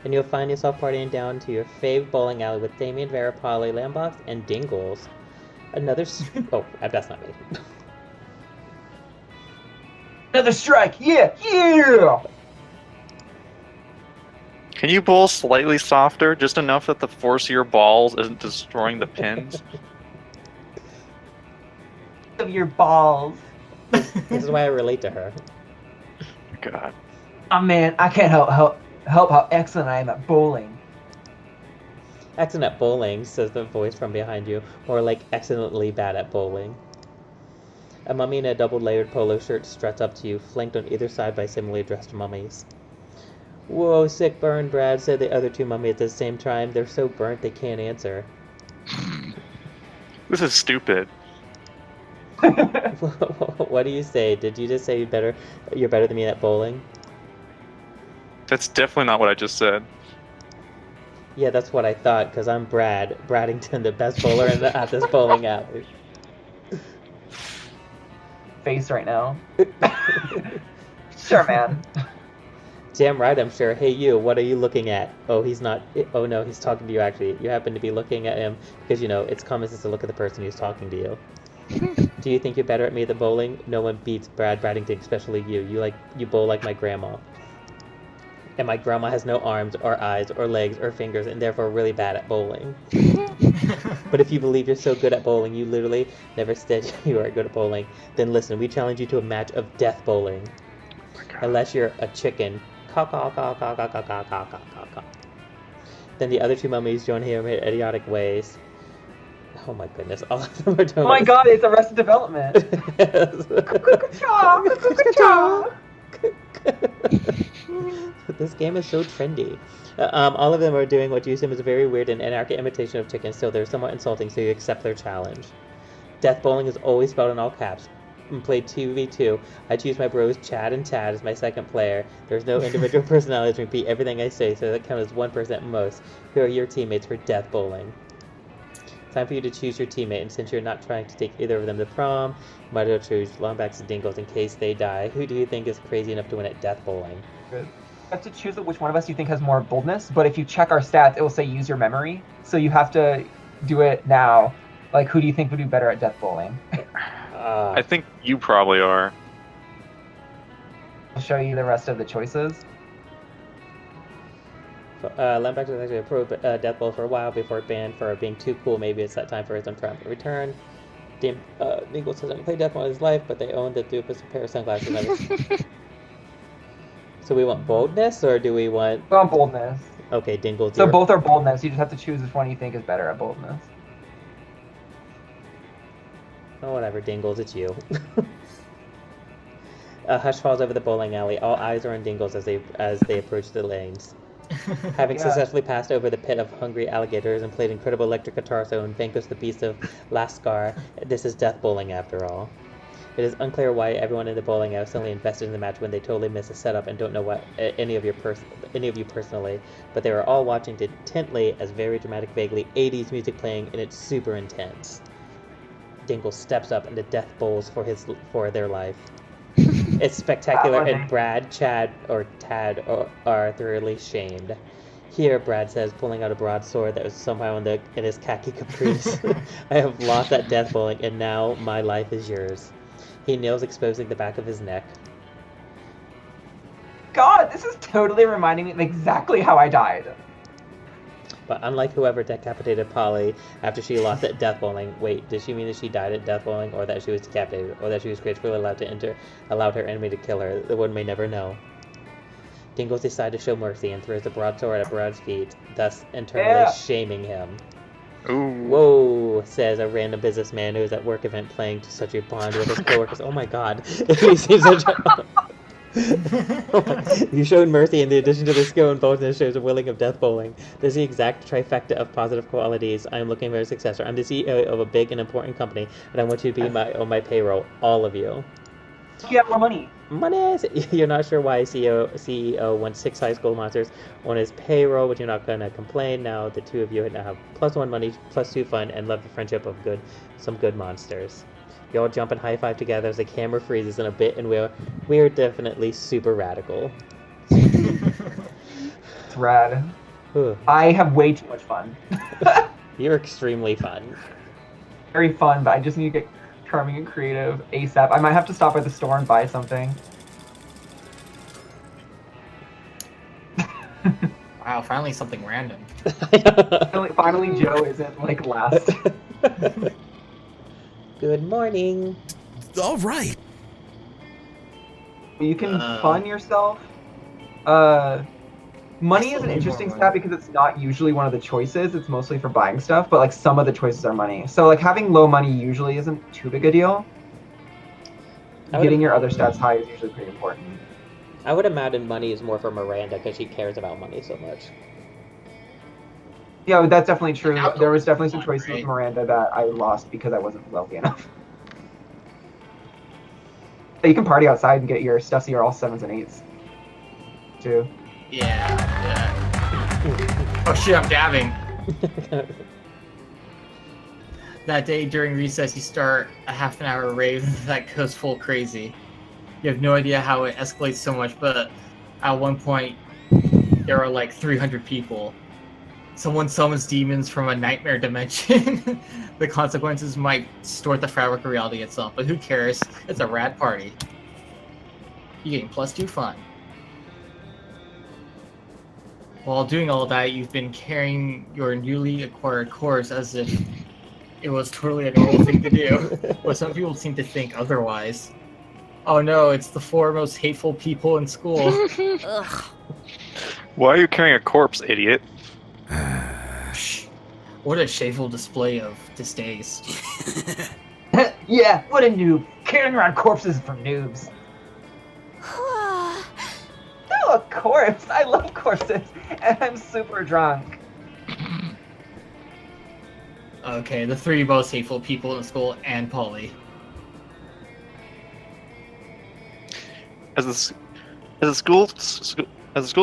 And you'll find yourself partying down to your fave bowling alley with Damien, Vera, Polly, Lambox, and Dingles. Another oh, that's not me. Another strike! Yeah! Yeah! Can you bowl slightly softer, just enough that the force of your balls isn't destroying the pins? Of your balls. This is why I relate to her. God. Oh man, I can't help how excellent I am at bowling. Excellent at bowling, says the voice from behind you, or like excellently bad at bowling. A mummy in a double-layered polo shirt struts up to you, flanked on either side by similarly dressed mummies. Whoa, sick burn, Brad, said the other two mummies at the same time. They're so burnt they can't answer. This is stupid. What do you say? Did you just say you're better than me at bowling? That's definitely not what I just said. Yeah, that's what I thought, because I'm Brad Braddington, the best bowler at this bowling alley. Face right now. Sure, man. Damn right, I'm sure. Hey, you, what are you looking at? Oh, he's not. Oh, no, he's talking to you, actually. You happen to be looking at him because, you know, it's common sense to look at the person who's talking to you. Do you think you're better at me than bowling? No one beats Brad Braddington, especially you. You bowl like my grandma. And my grandma has no arms or eyes or legs or fingers and therefore really bad at bowling. But if you believe you're so good at bowling, you literally never said you are good at bowling, then listen, we challenge you to a match of death bowling. Unless you're a chicken. Caw, caw, caw, caw, caw, caw, caw, caw, caw, caw, caw. Then the other two mummies join him in idiotic ways. Oh my goodness, all of them are doing Oh my god, it's Arrested Development. This game is so trendy. All of them are doing what you assume is a very weird and anarchic imitation of chickens, so they're somewhat insulting, so you accept their challenge. Death bowling is always spelled in all caps. Played 2v2. I choose my bros Chad and Tad as my second player. There's no individual personality to repeat everything I say, so that counts as 1% at most. Who are your teammates for death bowling? Time for you to choose your teammate, and since you're not trying to take either of them to prom, you might as well choose Longbacks and Dingles in case they die. Who do you think is crazy enough to win at death bowling? Good. You have to choose which one of us you think has more boldness, but if you check our stats, it will say use your memory, so you have to do it now. Like, who do you think would do better at death bowling? I think you probably are. I'll show you the rest of the choices. Lambeck was actually a pro death bowl for a while before banned for being too cool. Maybe it's that time for his own triumphant return. Dingles hasn't played death bowl in his life, but they own the dubious pair of sunglasses. So we want boldness, or do we want... We want boldness. Okay, Dingles. So both are boldness. You just have to choose which one you think is better at boldness. Oh, whatever, Dingles, it's you. A hush falls over the bowling alley. All eyes are on Dingles as they approach the lanes. Having successfully passed over the pit of hungry alligators and played incredible electric guitar solo and vanquished the beast of Lascar, this is death bowling after all. It is unclear why everyone in the bowling alley is suddenly invested in the match when they totally miss a setup and don't know what any of you personally, but they were all watching intently as very dramatic, vaguely 80s music playing, and it's super intense. Dingle steps up and the death bowls for their life. It's spectacular, and Brad, Chad, or Tad are thoroughly shamed. Here, Brad says, pulling out a broadsword that was somehow in his khaki capris. I have lost at death bowling, and now my life is yours. He kneels, exposing the back of his neck. God, this is totally reminding me of exactly how I died. But unlike whoever decapitated Polly after she lost at death bowling, wait, did she mean that she died at death bowling, or that she was decapitated, or that she was gracefully allowed her enemy to kill her? The one may never know. Dingles decides to show mercy and throws the broadsword at Brad's feet, thus internally shaming him. Ooh. Whoa, says a random businessman who is at work event playing to such a bond with his coworkers. Oh my god. He seems such a... You showed mercy, in the addition to the skill and boldness shows a willing of death bowling. This is the exact trifecta of positive qualities. I am looking for a successor. I'm the CEO of a big and important company, and I want you to be on my payroll, all of you. Yeah, more money. Money! You're not sure why CEO wants 6 high school monsters on his payroll, but you're not gonna complain. Now the two of you now have +1 money, +2 fun, and love the friendship of some good monsters. You all jump and high five together as the camera freezes in a bit, and we're definitely super radical. It's rad. Whew. I have way too much fun. You're extremely fun. Very fun, but I just need to get charming and creative ASAP. I might have to stop at the store and buy something. Wow, finally something random. Finally, Joe isn't like last. Good morning. All right. You can fund yourself. Money is an interesting stat because it's not usually one of the choices. It's mostly for buying stuff, but like some of the choices are money. So like having low money usually isn't too big a deal. Getting your other stats high is usually pretty important. I would imagine money is more for Miranda because she cares about money so much. Yeah, that's definitely true. Alcohol There was definitely is some fun, choices right? with Miranda that I lost because I wasn't wealthy enough. You can party outside and get your stuff so you're all 7s and 8s. Too. Yeah. Oh shit, I'm dabbing. That day during recess, you start a half an hour rave that goes full crazy. You have no idea how it escalates so much, but at one point, there are like 300 people. Someone summons demons from a nightmare dimension. The consequences might distort the fabric of reality itself, but who cares? It's a rad party. You're getting +2 fun. While doing all that, you've been carrying your newly acquired corpse as if it was totally a normal thing to do, but some people seem to think otherwise. Oh no, it's the 4 most hateful people in school. Ugh. Why are you carrying a corpse, idiot? What a shameful display of distaste. Yeah, what a noob. Carrying around corpses for noobs. Oh, a corpse. I love corpses. And I'm super drunk. Okay, the 3 most hateful people in school and Polly. As a school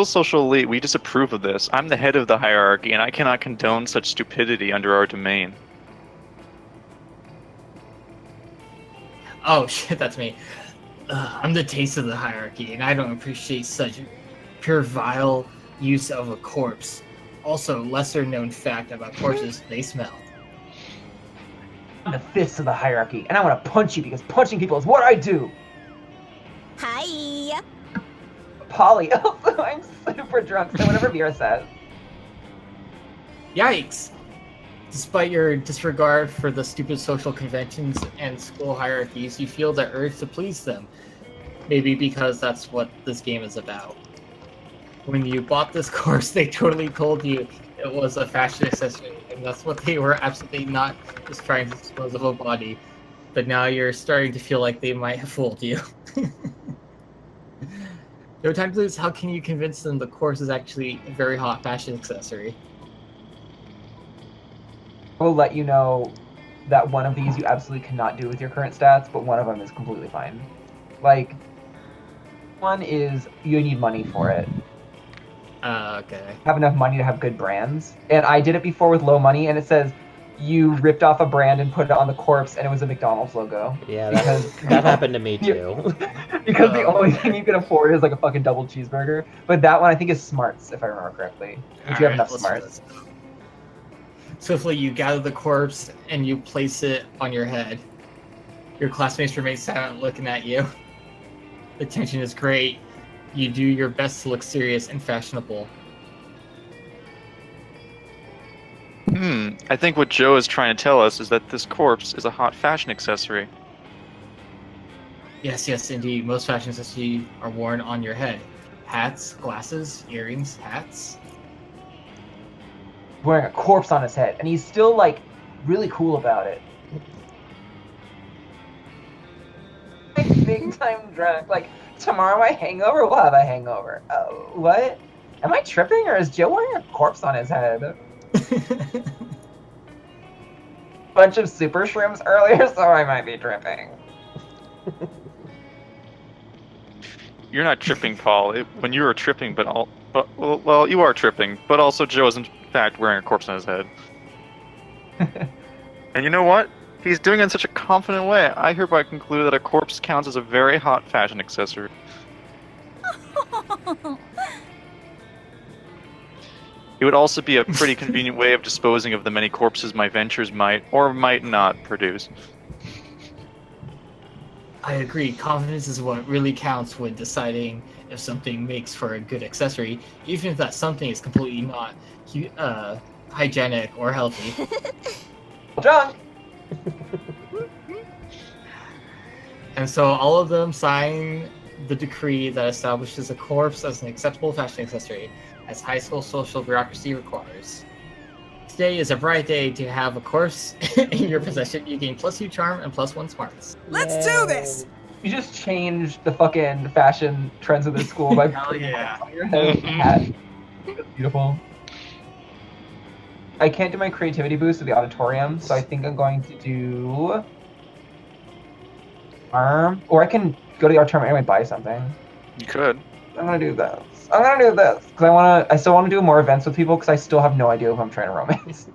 social elite, we disapprove of this. I'm the head of the hierarchy, and I cannot condone such stupidity under our domain. Oh shit, that's me. I'm the taste of the hierarchy, and I don't appreciate such pure vile use of a corpse. Also, lesser known fact about corpses, they smell. I'm the fist of the hierarchy, and I want to punch you because punching people is what I do. Hi. Polly, also, I'm super drunk, so whatever Vera says. Yikes! Despite your disregard for the stupid social conventions and school hierarchies, you feel the urge to please them. Maybe because that's what this game is about. When you bought this course, they totally told you it was a fashion accessory, and that's what they were absolutely not just trying to dispose of a body. But now you're starting to feel like they might have fooled you. No time to lose. How can you convince them the course is actually a very hot fashion accessory? I will let you know that one of these you absolutely cannot do with your current stats, but one of them is completely fine. Like, one is you need money for it. Okay. Have enough money to have good brands. And I did it before with low money, and it says you ripped off a brand and put it on the corpse, and it was a McDonald's logo. Yeah, that happened to me too. Because the only thing you can afford is like a fucking double cheeseburger. But that one I think is smarts, if I remember correctly. If you have enough let's smarts. do this. Swiftly, you gather the corpse and you place it on your head. Your classmates remain silent, looking at you. The tension is great. You do your best to look serious and fashionable. I think what Joe is trying to tell us is that this corpse is a hot fashion accessory. Yes, indeed. Most fashion accessories are worn on your head. Hats, glasses, earrings, hats. Wearing a corpse on his head, and he's still like really cool about it. Like big time drunk. Like tomorrow my hangover will have a hangover. Oh, what? Am I tripping, or is Joe wearing a corpse on his head? Bunch of super shrooms earlier, so I might be tripping. You're not tripping, Paul. When you were tripping, well, you are tripping, but also Joe is in fact wearing a corpse on his head. And you know what? He's doing it in such a confident way. I hereby conclude that a corpse counts as a very hot fashion accessory. It would also be a pretty convenient way of disposing of the many corpses my ventures might or might not produce. I agree. Confidence is what really counts when deciding if something makes for a good accessory, even if that something is completely not hygienic or healthy. John. And so all of them sign the decree that establishes a corpse as an acceptable fashion accessory, as high school social bureaucracy requires. Today is a bright day to have a corpse in your possession. You gain +2 charm and +1 smarts. Let's do this! You just changed the fucking fashion trends of this school by Hell putting yeah. lights on your head with a hat. That's beautiful. I can't do my creativity boost with the auditorium, so I think I'm going to do or I can go to the auditorium anyway and buy something. You could. I'm gonna do this. Because I still want to do more events with people because I still have no idea who I'm trying to romance.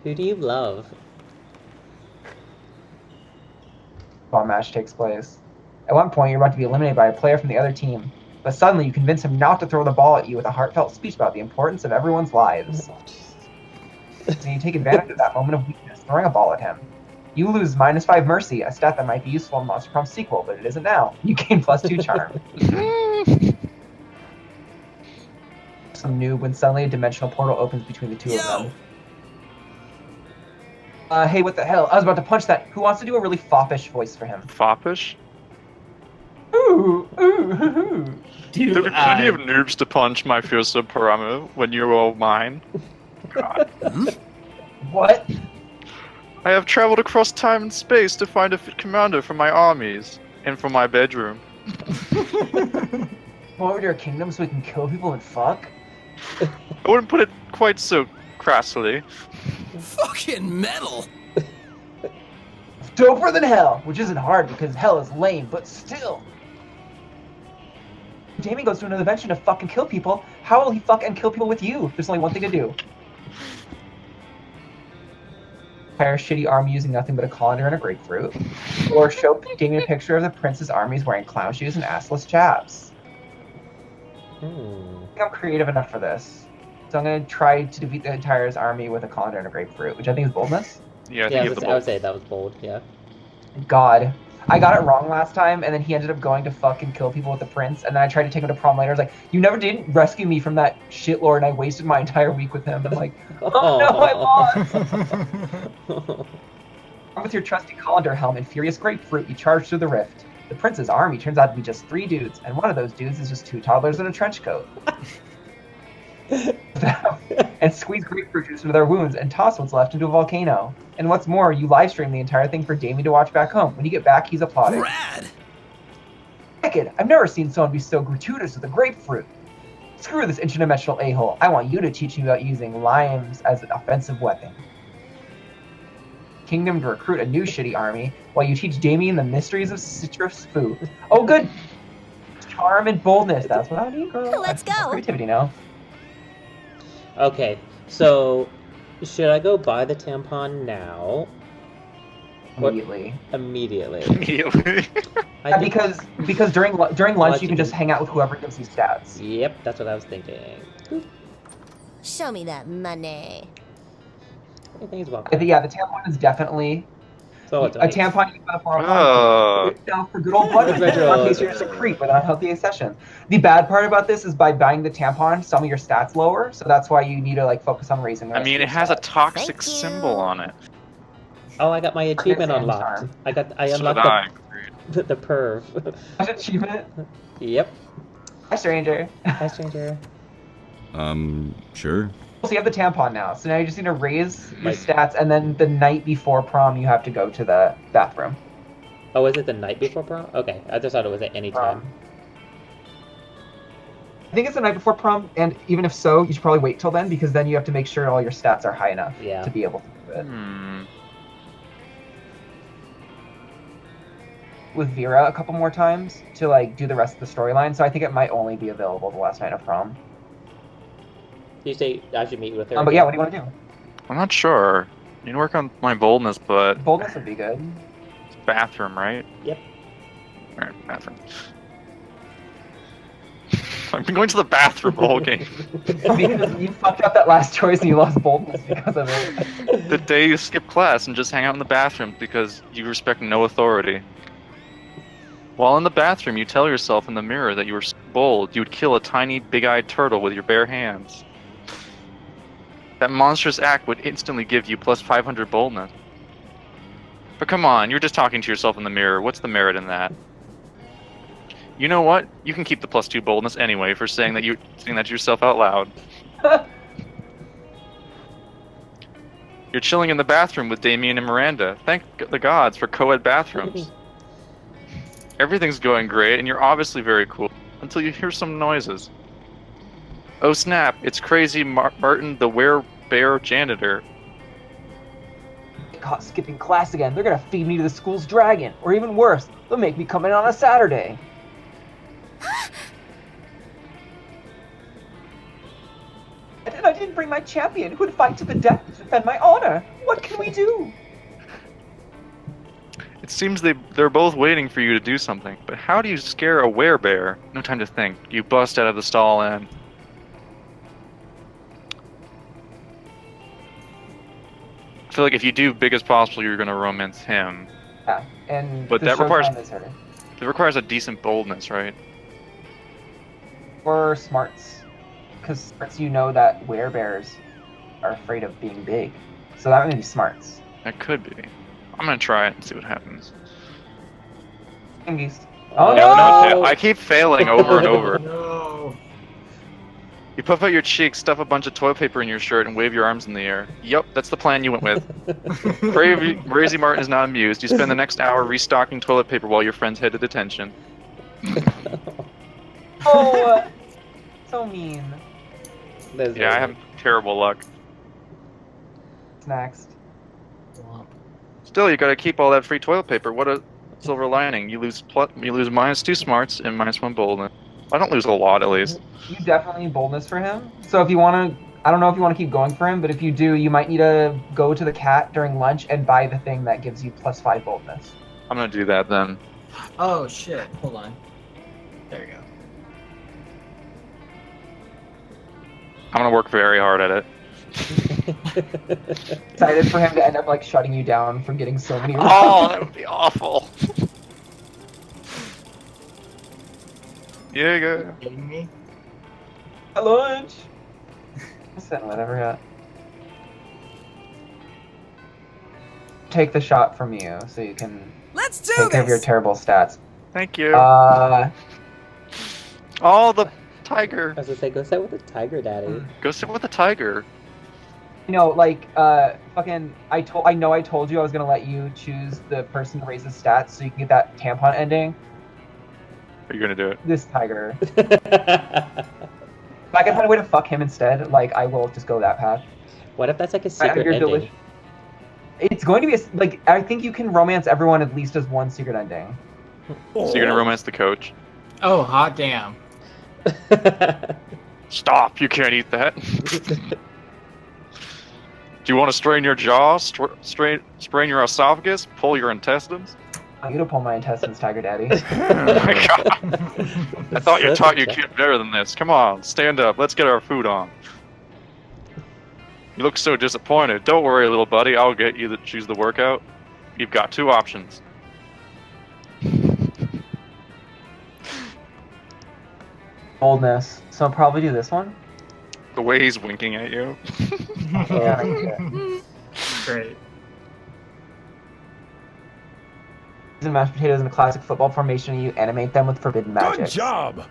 Who do you love? While a match takes place. At one point, you're about to be eliminated by a player from the other team, but suddenly you convince him not to throw the ball at you with a heartfelt speech about the importance of everyone's lives. So you take advantage of that moment of weakness, throwing a ball at him. You lose -5 mercy, a stat that might be useful in Monster Prom sequel, but it isn't now. You gain +2 charm. Some noob when suddenly a dimensional portal opens between the two of them. Hey, what the hell? I was about to punch that. Who wants to do a really foppish voice for him? Foppish? Ooh, ooh, ooh. Dude, There'll be plenty of noobs to punch my fearsome parameter when you're all mine. God. What? I have traveled across time and space to find a fit commander for my armies and for my bedroom. Come over to your kingdom so we can kill people and fuck? I wouldn't put it quite so crassly. Fucking metal. Doper than hell, which isn't hard because hell is lame, but still. Jamie goes to another dimension to fucking kill people. How will he fuck and kill people with you? There's only one thing to do. Hire a shitty army using nothing but a colander and a grapefruit. Or show Damien a picture of the prince's armies wearing clown shoes and assless chaps. I think I'm creative enough for this. So I'm going to try to defeat the entire army with a colander and a grapefruit, which I think is boldness. Yeah, I think Yeah, you have the I would bolt. say that was bold, yeah. God. I got it wrong last time, and then he ended up going to fucking kill people with the prince, and then I tried to take him to prom later. I was like, you never didn't rescue me from that shitlord, and I wasted my entire week with him. I'm like, oh no, I lost! With your trusty colander helm and furious grapefruit, you charge through the rift. The prince's army turns out to be just 3 dudes, and one of those dudes is just 2 toddlers in a trench coat. And squeeze grapefruit juice into their wounds and toss what's left into a volcano. And what's more, you live stream the entire thing for Damien to watch back home. When you get back, he's applauding. Rad. Wicked! I've never seen someone be so gratuitous with a grapefruit. Screw this interdimensional a-hole. I want you to teach me about using limes as an offensive weapon. Kingdom to recruit a new shitty army, while you teach Damien the mysteries of citrus food. Oh, good! Charm and boldness. That's what I need, girl. Let's go. Creativity now. Okay, so should I go buy the tampon now? What- Immediately. Immediately. Immediately. I Yeah, think- because during lunch Lunch you you can just can- hang out with whoever gives you stats. Yep, that's what I was thinking. Show me that money. Hey, thanks, Bob. I think, yeah, the tampon is definitely So it's a tampon you put for Oh. for good old budget. Retro. In case you're just a creep with an unhealthy session. The bad part about this is by buying the tampon, some of your stats lower, so that's why you need to like focus on raising. The I rest mean, of it your has a stats. toxic Thank you. symbol on it. Oh, I got my achievement Sand unlocked. charm. I So did I. unlocked the perv. That's achievement. Yep. Hi, stranger. Hi, stranger. Sure. So you have the tampon now, so now you just need to raise your Like- stats, and then the night before prom, you have to go to the bathroom. Oh, is it the night before prom? Okay, I just thought it was at any time. I think it's the night before prom, and even if so, you should probably wait till then, because then you have to make sure all your stats are high enough Yeah. to be able to do it. with Vera a couple more times to like do the rest of the storyline, so I think it might only be available the last night of Prom. You say I should meet with her? But yeah, what do you want to do? I'm not sure. You need to work on my boldness, but Boldness would be good. it's bathroom, right? Yep. Alright, bathroom. I've been going to the bathroom the whole game. Because you fucked up that last choice and you lost boldness because of it. The day you skip class and just hang out in the bathroom because you respect no authority. While in the bathroom, you tell yourself in the mirror that you were so bold, you would kill a tiny, big-eyed turtle with your bare hands. That monstrous act would instantly give you plus 500 boldness. But come on, you're just talking to yourself in the mirror. What's the merit in that? You know what? You can keep the plus 2 boldness anyway for saying that to yourself out loud. You're chilling in the bathroom with Damien and Miranda. Thank the gods for co-ed bathrooms. Everything's going great, and you're obviously very cool until you hear some noises. Oh snap! It's crazy Martin, the werebear janitor. Caught skipping class again. They're gonna feed me to the school's dragon, or even worse, they'll make me come in on a Saturday. And I didn't bring my champion who'd fight to the death to defend my honor. What can we do? It seems they're both waiting for you to do something, but how do you scare a werebear? No time to think. You bust out of the stall and... I feel like if you do big as possible, you're gonna romance him. Yeah, and But the that requires- showtime is her. It requires a decent boldness, right? Or smarts. Because smarts, you know that werebears are afraid of being big. So that would be smarts. That could be. I'm gonna try it and see what happens. Thingies. Oh, Oh Yeah, no! I keep failing over and over. No. You puff out your cheeks, stuff a bunch of toilet paper in your shirt, and wave your arms in the air. Yup, that's the plan you went with. Crazy Martin is not amused. You spend the next hour restocking toilet paper while your friends head to detention. Oh! So mean. Yeah, I have terrible luck. What's next? Still, you gotta keep all that free toilet paper. What a silver lining. You lose minus 2 smarts and minus 1 boldness. I don't lose a lot, at least. You definitely need boldness for him. So if you want to, I don't know if you want to keep going for him, but if you do, you might need to go to the cat during lunch and buy the thing that gives you plus 5 boldness. I'm gonna do that then. Oh shit! Hold on. There you go. I'm gonna work very hard at it. Excited for him to end up like shutting you down from getting so many. Oh, that would be awful. Yeah, go. Kidding me? At lunch. Listen, whatever. Yeah. Take the shot from you so you can Let's do take care of your this. terrible stats. Thank you. Uh, Oh, the tiger. I was gonna say, go sit with the tiger, daddy. Go sit with the tiger. you know, like, fucking, I know I told you I was gonna let you choose the person to raise his stats so you can get that tampon ending. Are you gonna do it? This tiger. If I can find a way to fuck him instead, like, I will just go that path. What if that's like a secret you're ending? delicious. It's going to be, like, I think you can romance everyone at least as one secret ending. So you're gonna romance the coach? Oh, hot damn. Stop! You can't eat that. Do you want to strain your jaw, sprain your esophagus, pull your intestines? I'm gonna pull my intestines, Tiger Daddy. Oh my god! I thought you taught your kid better than this. Come on, stand up. Let's get our food on. You look so disappointed. Don't worry, little buddy. I'll get you to choose the workout. You've got two options. Boldness. So I'll probably do this one. The way he's winking at you. Yeah, yeah. Great. And mashed potatoes in a classic football formation, and you animate them with forbidden magic. Good job.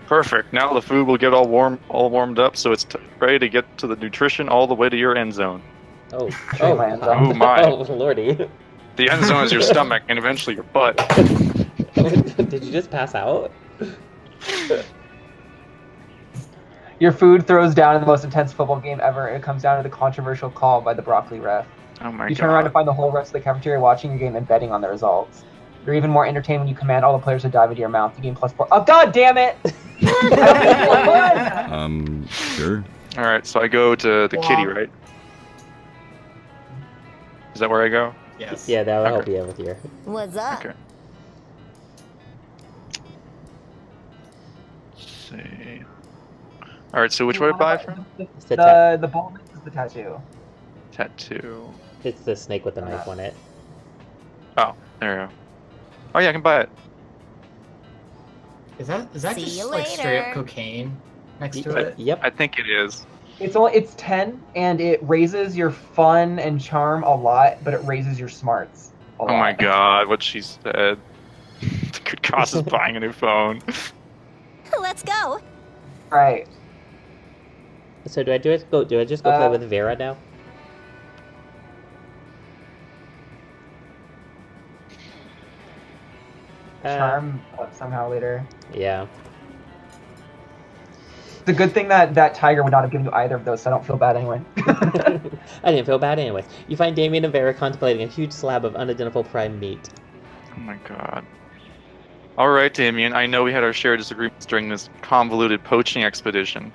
Perfect. Now the food will get all warmed up, so it's ready to get to the nutrition all the way to your end zone. Oh, Show you my end zone. Oh my. Oh, lordy. The end zone is your stomach and eventually your butt. Did you just pass out? Your food throws down in the most intense football game ever, and it comes down to the controversial call by the broccoli ref. Oh my You god. turn around to find the whole rest of the cafeteria watching your game and betting on the results. You're even more entertained when you command all the players to dive into your mouth. You gain +4. Oh, god damn it! Sure. Alright, so I go to the kitty, right? Is that where I go? Yes. Yeah, that will Okay. help you with your. What's up? Okay. Let's see. Alright, so which way I buy from? It's the The boldness is the tattoo. Tattoo. It's the snake with the knife on it. Oh, there you go. Oh yeah, I can buy it. Is that See just you like straight later. up cocaine next to Y- it? Yep. I think it is. It's 10, and it raises your fun and charm a lot, but it raises your smarts a lot. Oh my god, what she said. The good cause is buying a new phone. Let's go. Right. So do I just go play with Vera now? Charm somehow later. Yeah. It's a good thing that Tiger would not have given you either of those, so I don't feel bad anyway. I didn't feel bad anyways. You find Damien and Vera contemplating a huge slab of unidentifiable prime meat. Oh my god. Alright, Damien, I know we had our shared disagreements during this convoluted poaching expedition.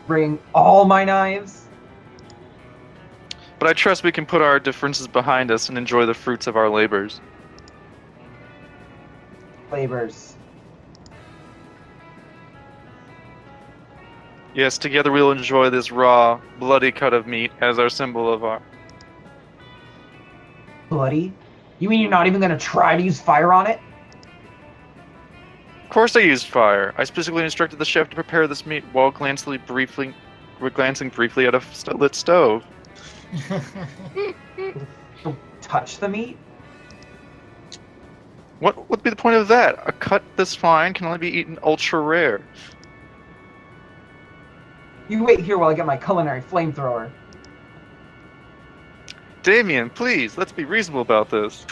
Bring all my knives. But I trust we can put our differences behind us and enjoy the fruits of our labors. Flavors. Yes, together we'll enjoy this raw, bloody cut of meat as our symbol of our... Bloody? You mean you're not even gonna try to use fire on it? Of course I used fire. I specifically instructed the chef to prepare this meat while glancing briefly at a lit stove. Don't touch the meat? What would be the point of that? A cut this fine can only be eaten ultra rare. You wait here while I get my culinary flamethrower. Damien, please, let's be reasonable about this.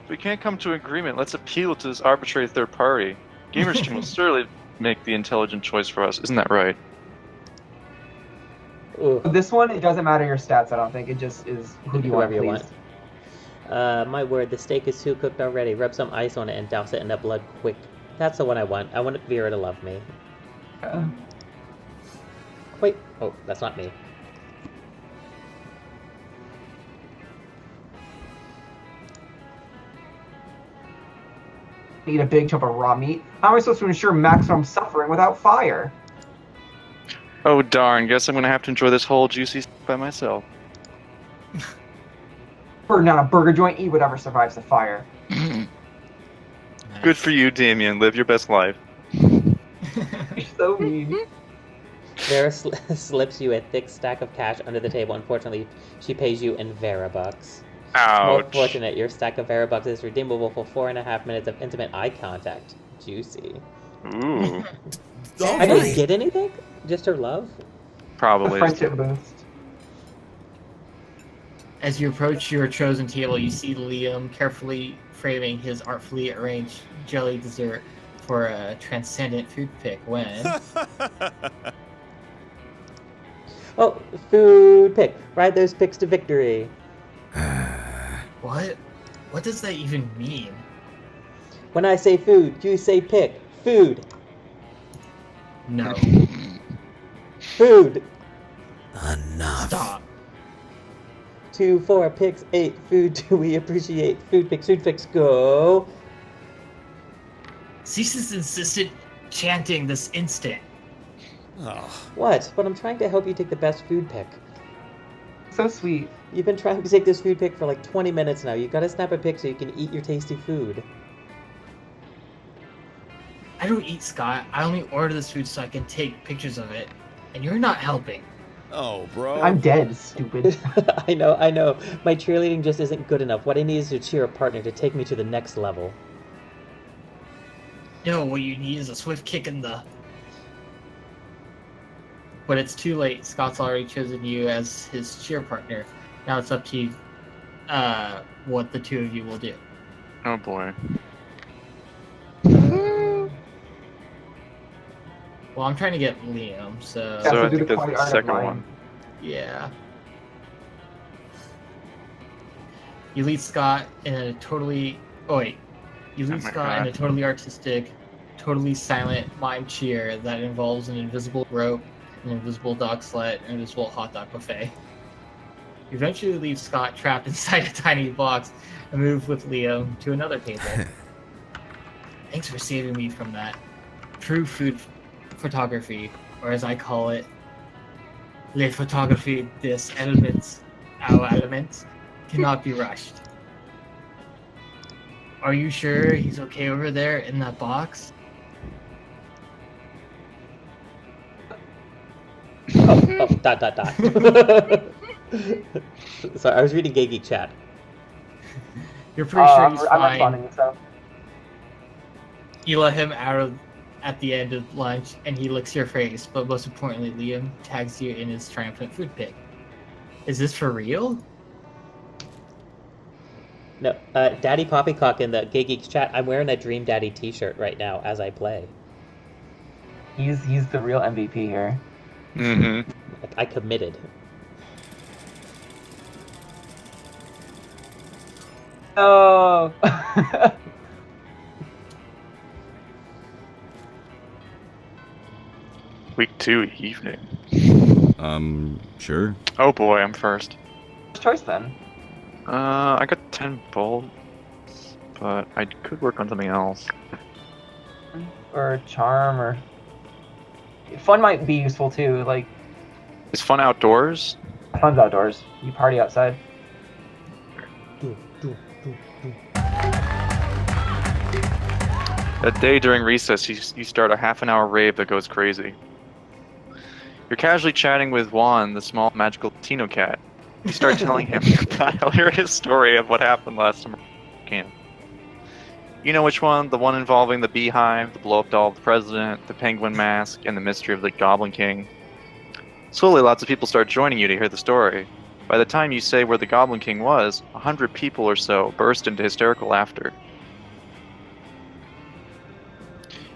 If we can't come to an agreement, let's appeal to this arbitrary third party. GaymerStream will certainly make the intelligent choice for us, isn't that right? Ooh, This one, it doesn't matter your stats, I don't think. It just is who do you want, whoever you please. want. My word, the steak is too cooked already. Rub some ice on it and douse it in that blood quick. That's the one I want. I want Vera to love me. Wait. Oh, that's not me. Eat a big chunk of raw meat. How am I supposed to ensure maximum suffering without fire? Oh darn, guess I'm gonna have to enjoy this whole juicy by myself. Burn down a burger joint, eat whatever survives the fire. Good for you, Damien. Live your best life. You're so mean. Vera slips you a thick stack of cash under the table. Unfortunately, she pays you in Vera bucks. More Ouch. fortunate, your stack of Vera bucks is redeemable for 4.5 minutes of intimate eye contact. Juicy. Ooh, I didn't get anything? Just her love? The probably. friendship boost. As you approach your chosen table, you see Liam carefully framing his artfully arranged jelly dessert for a transcendent food pick when... Oh, food pick. Ride those picks to victory. What? What does that even mean? When I say food, you say pick. Food. No. Food. Enough. Stop. 2, 4 picks, 8 food. Do we appreciate food picks, go. Cease this insistent chanting this instant. Oh. What? But I'm trying to help you take the best food pick. So sweet. You've been trying to take this food pick for like 20 minutes now. You gotta snap a pic so you can eat your tasty food. I don't eat, Scott. I only order this food so I can take pictures of it. And you're not helping. Oh, bro. I'm dead, stupid. I know. My cheerleading just isn't good enough. What I need is to cheer a partner to take me to the next level. No, what you need is a swift kick in the... But it's too late. Scott's already chosen you as his cheer partner. Now it's up to you what the two of you will do. Oh boy. Well, I'm trying to get Liam, so... Yeah, So so I do think the that's the 20 art of second mine. one. Yeah. You lead Scott in a totally... Oh, wait. You lead Oh my Scott in a God. totally artistic, totally silent mime cheer that involves an invisible rope, an invisible dog sled, and an invisible hot dog buffet. You eventually leave Scott trapped inside a tiny box and move with Liam to another table. Thanks for saving me from that. True food photography, or as I call it, le photography des elements, our elements, cannot be rushed. Are you sure he's okay over there in that box? Oh, dot. Sorry, I was reading Gay Geek chat. You're pretty sure he's I'm fine. responding, so. You let him out at the end of lunch, and he licks your face, but most importantly, Liam tags you in his triumphant food pic. Is this for real? No, Daddy Poppycock in the Gay Geeks chat. I'm wearing a Dream Daddy T-shirt right now as I play. He's the real MVP here. Mm-hmm. I committed. No. Week 2 evening. Sure. Oh boy, I'm first. Choice then. I got 10 bolts, but I could work on something else. Or charm, or fun might be useful too. Like Is fun outdoors? fun's outdoors. You party outside. That day during recess, you start a half-an-hour rave that goes crazy. You're casually chatting with Juan, the small magical Tino cat. You start telling him that hilarious story of what happened last summer camp. You know which one? The one involving the beehive, the blow-up doll of the president, the penguin mask, and the mystery of the Goblin King. Slowly, lots of people start joining you to hear the story. By the time you say where the Goblin King was, 100 people or so burst into hysterical laughter.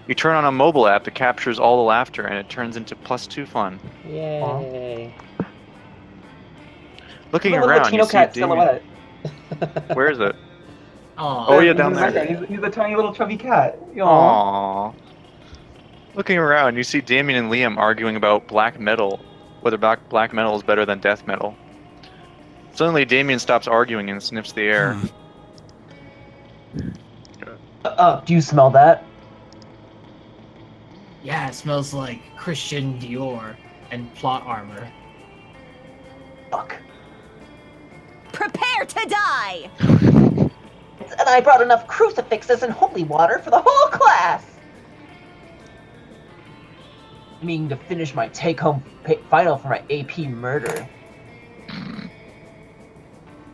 You turn on a mobile app that captures all the laughter, and it turns into +2 fun. Yay! Looking Look at the around, Latino you see cat Damien. silhouette. Where is it? Aw. Oh, yeah, He's down a there. second. He's a tiny little chubby cat. Aw. Aww. Looking around, you see Damien and Liam arguing about black metal, whether black metal is better than death metal. Suddenly, Damien stops arguing and sniffs the air. Do you smell that? Yeah, it smells like Christian Dior and plot armor. Fuck. Prepare to die! And I brought enough crucifixes and holy water for the whole class. Meaning to finish my take-home final for my AP murder.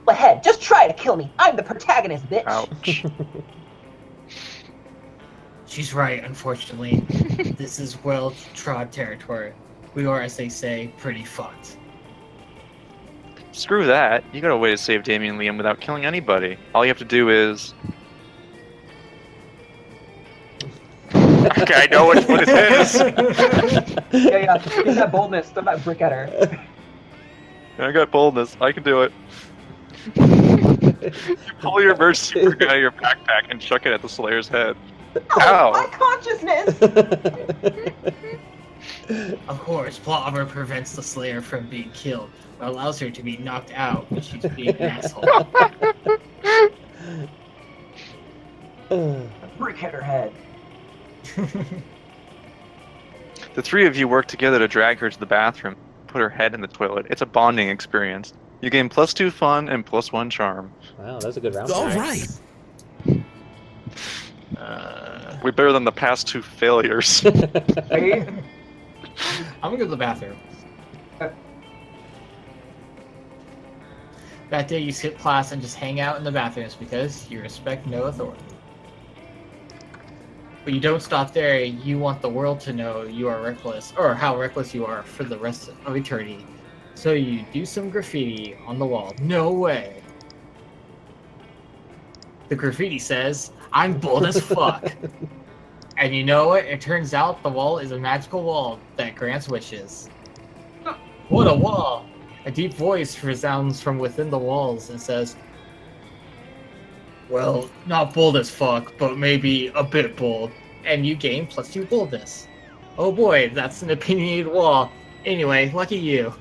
Go ahead, just try to kill me. I'm the protagonist, bitch. Ouch. She's right, unfortunately. This is well-trod territory. We are, as they say, pretty fucked. Screw that. You got a way to save Damien and Liam without killing anybody. All you have to do is... Okay, I know which one it is. Yeah. Get that boldness. Throw that brick at her. I got boldness. I can do it. You pull your emergency brick out of your backpack and chuck it at the Slayer's head. Oh, my Ow! consciousness! Of course, plot armor prevents the Slayer from being killed, but allows her to be knocked out when she's being an asshole. Brick hit her head. The three of you work together to drag her to the bathroom, put her head in the toilet. It's a bonding experience. You gain +2 fun and +1 charm. Wow, that was a good round. All right. We're better than the past 2 failures. Right? I'm gonna go to the bathroom. That day you skip class and just hang out in the bathrooms because you respect no authority. But you don't stop there, you want the world to know you are reckless, or how reckless you are for the rest of eternity. So you do some graffiti on the wall. No way! The graffiti says, I'm bold as fuck. And you know what? It turns out the wall is a magical wall that grants wishes. What a wall! A deep voice resounds from within the walls and says, well, not bold as fuck, but maybe a bit bold. And you gain +2 boldness. Oh boy, that's an opinionated wall. Anyway, lucky you.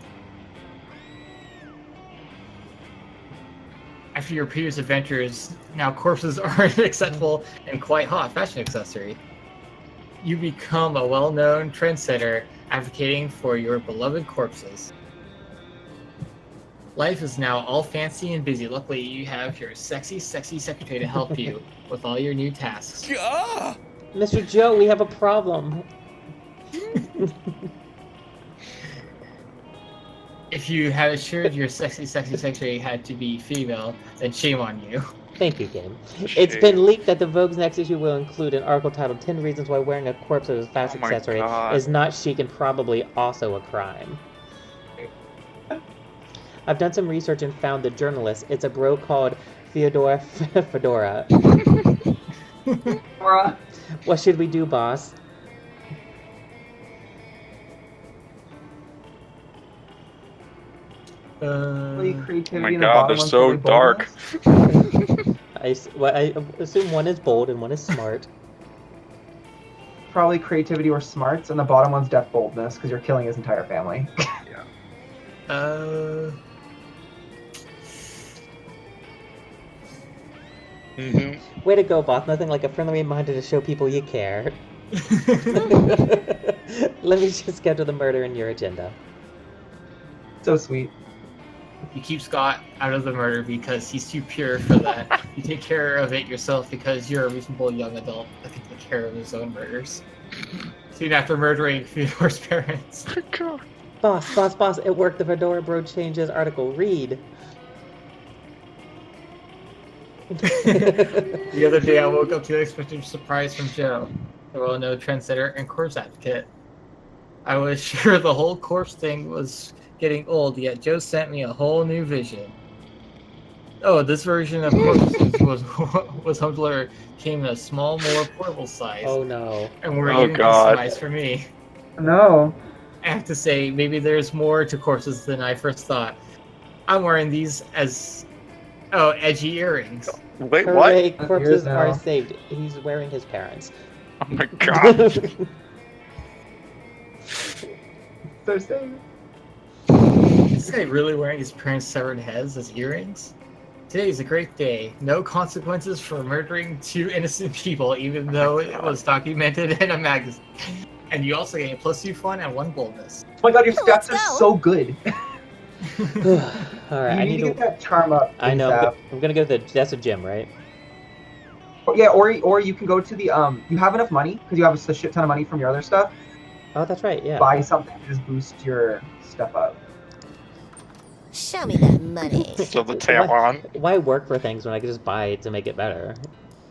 After your previous adventures, now corpses are an acceptable and quite hot fashion accessory. You become a well-known trendsetter advocating for your beloved corpses. Life is now all fancy and busy. Luckily, you have your sexy secretary to help you with all your new tasks. Ah! Mr. Joe, we have a problem. If you had assured your sexy secretary had to be female, then shame on you. Thank you, Game. It's been leaked that the Vogue's next issue will include an article titled 10 Reasons Why Wearing a Corpse as a Fashion Oh my Accessory God. is Not Chic and Probably Also a Crime. I've done some research and found the journalist. It's a bro called Fyodor Fedora. Laura, What should we do, boss? really Oh creativity my in the god, bottom they're one's so really dark. boldness. I assume one is bold and one is smart. Probably creativity or smarts, and the bottom one's death boldness, because you're killing his entire family. Way to go, boss. Nothing like a friendly reminder to show people you care. Let me just schedule the murder in your agenda. So sweet. You keep Scott out of the murder because he's too pure for that. You take care of it yourself because you're a reasonable young adult that can take care of his own murders. Soon after murdering Fyodor's parents. Boss, it worked. The Fedora Bro changed his article. Read. The other day I woke up to an unexpected surprise from Joe, the well-known trendsetter and corpse advocate. I was sure the whole corpse thing was getting old, yet Joe sent me a whole new vision. Oh, this version of corpses was humbler, came in a small, more portable size. Oh no. And were Oh, even God. customized for me. No. I have to say, maybe there's more to corpses than I first thought. I'm wearing these as, edgy earrings. Wait, Hooray, what? corpses Here's now. are saved. He's wearing his parents. Oh my god. So safe. Is this guy really wearing his parents' severed heads as earrings? Today is a great day. No consequences for murdering 2 innocent people, even though it was documented in a magazine. And you also gain +2 fun and 1 boldness. Oh my god, your Let's stats are go. so good. Alright, I You need to need get that charm up. I know. ASAP. I'm gonna go to the. That's a gym, right? Yeah, or you can go to the you have enough money because you have a shit ton of money from your other stuff. Oh, that's right. Yeah. Buy something to just boost your stuff up. Show me that money. So the tampon. Why work for things when I can just buy it to make it better?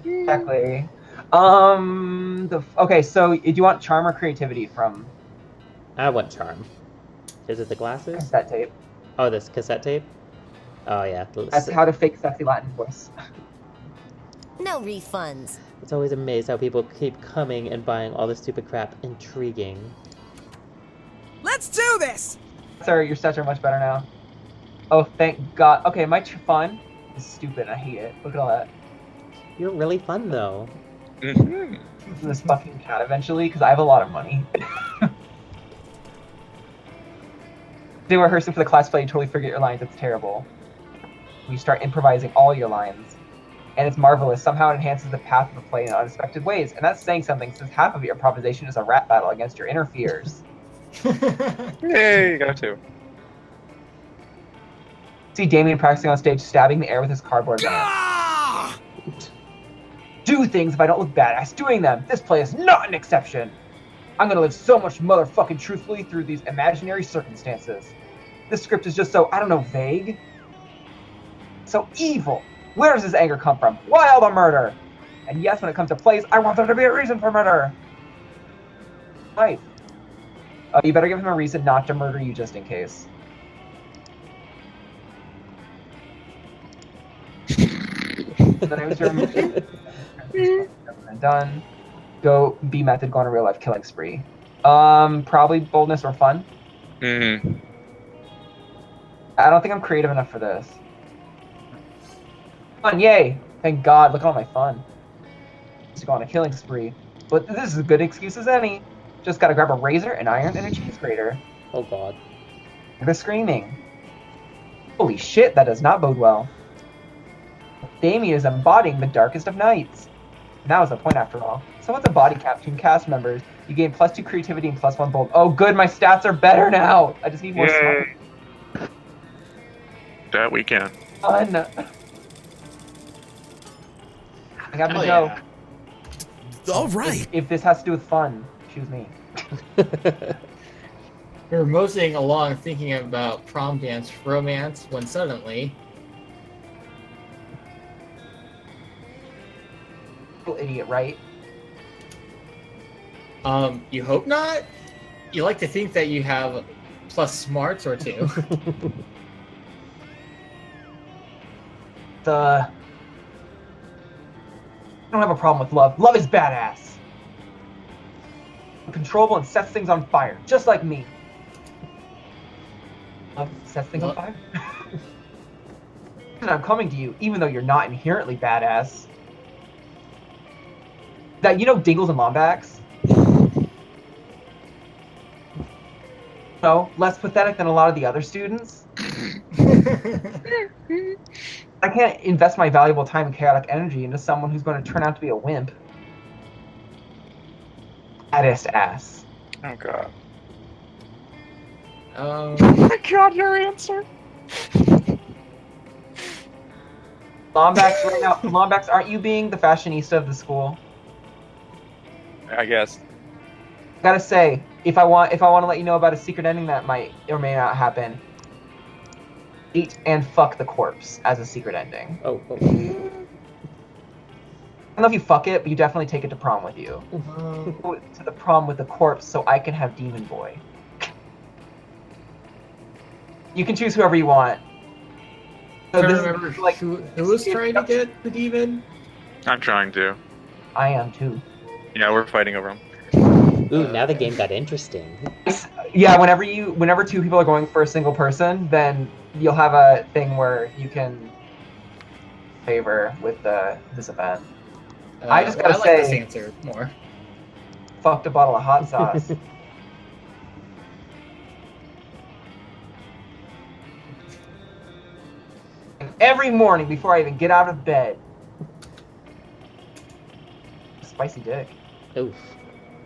Exactly. Okay, so do you want charm or creativity from I want charm. Is it the glasses? cassette tape? Oh, this cassette tape. Oh yeah. That's how to fake sexy Latin voice. No refunds. It's always amazed how people keep coming and buying all this stupid crap. Intriguing. Let's do this! Sorry, your stats are much better now. Oh, thank God. Okay, my fun is stupid. I hate it. Look at all that. You're really fun though. Mhm. This fucking cat eventually, because I have a lot of money. They were rehearsing for the class play, you totally forget your lines. It's terrible. You start improvising all your lines. And it's marvelous. Somehow it enhances the path of the play in unexpected ways. And that's saying something, since half of your improvisation is a rap battle against your inner fears. Yay, you got 2. See Damien practicing on stage, stabbing the air with his cardboard band. Ah! Do things if I don't look badass doing them. This play is not an exception. I'm gonna live so much motherfucking truthfully through these imaginary circumstances. This script is just so, I don't know, vague. So evil. Where does this anger come from? Why all the murder? And yes, when it comes to plays, I want there to be a reason for murder. Life. You better give him a reason not to murder you just in case. Then I was done. Go B method, go on a real life killing spree. Probably boldness or fun. Mm-hmm. I don't think I'm creative enough for this. Fun, yay! Thank God, look at all my fun. Just go on a killing spree. But this is as good excuse as any. Just gotta grab a razor, an iron, and a cheese grater. Oh god. The screaming. Holy shit, that does not bode well. Damien is embodying the darkest of nights. Now is the point after all. So what's a body cap between cast members? You gain +2 creativity and +1 bold. Oh good, my stats are better now! I just need more smart. That we can. Fun! I gotta Hell go. yeah. All right. If this has to do with fun, choose me. We're moseying along thinking about prom dance romance when suddenly... Little idiot, right? You hope not? You like to think that you have plus smarts or two. I don't have a problem with love. Love is badass. Controllable and sets things on fire, just like me. Love sets things on fire? And I'm coming to you, even though you're not inherently badass. That you know Dingles and Lombax? No, less pathetic than a lot of the other students. I can't invest my valuable time and chaotic energy into someone who's going to turn out to be a wimp. Baddest ass. Oh god. Um, Oh my god, your answer. Lombax right now. Lombax, aren't you being the fashionista of the school? I guess. Gotta say, if I want to let you know about a secret ending that might or may not happen, eat and fuck the corpse as a secret ending. Oh. I don't know if you fuck it, but you definitely take it to prom with you. Go to the prom with the corpse so I can have Demon Boy. You can choose whoever you want. So I this remember is like who was trying to get the demon? I'm trying to. I am too. Yeah, we're fighting over him. Ooh, now the game got interesting. Yeah, whenever two people are going for a single person, then you'll have a thing where you can favor with this event. I just gotta I like say- this answer more. Fucked a bottle of hot sauce. Every morning before I even get out of bed. Spicy dick. Oof.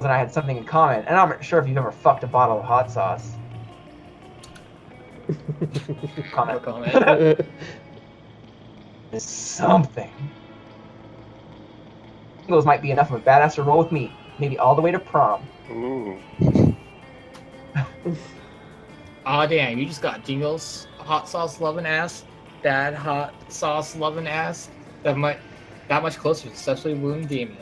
And I had something in common, and I'm not sure if you've ever fucked a bottle of hot sauce. No Comment. comment. It's something. Those might be enough of a badass to roll with me, maybe all the way to prom. Ooh. Aw damn, you just got Jingles hot sauce loving ass, Dad hot sauce loving ass. That much closer, especially Wound Damien.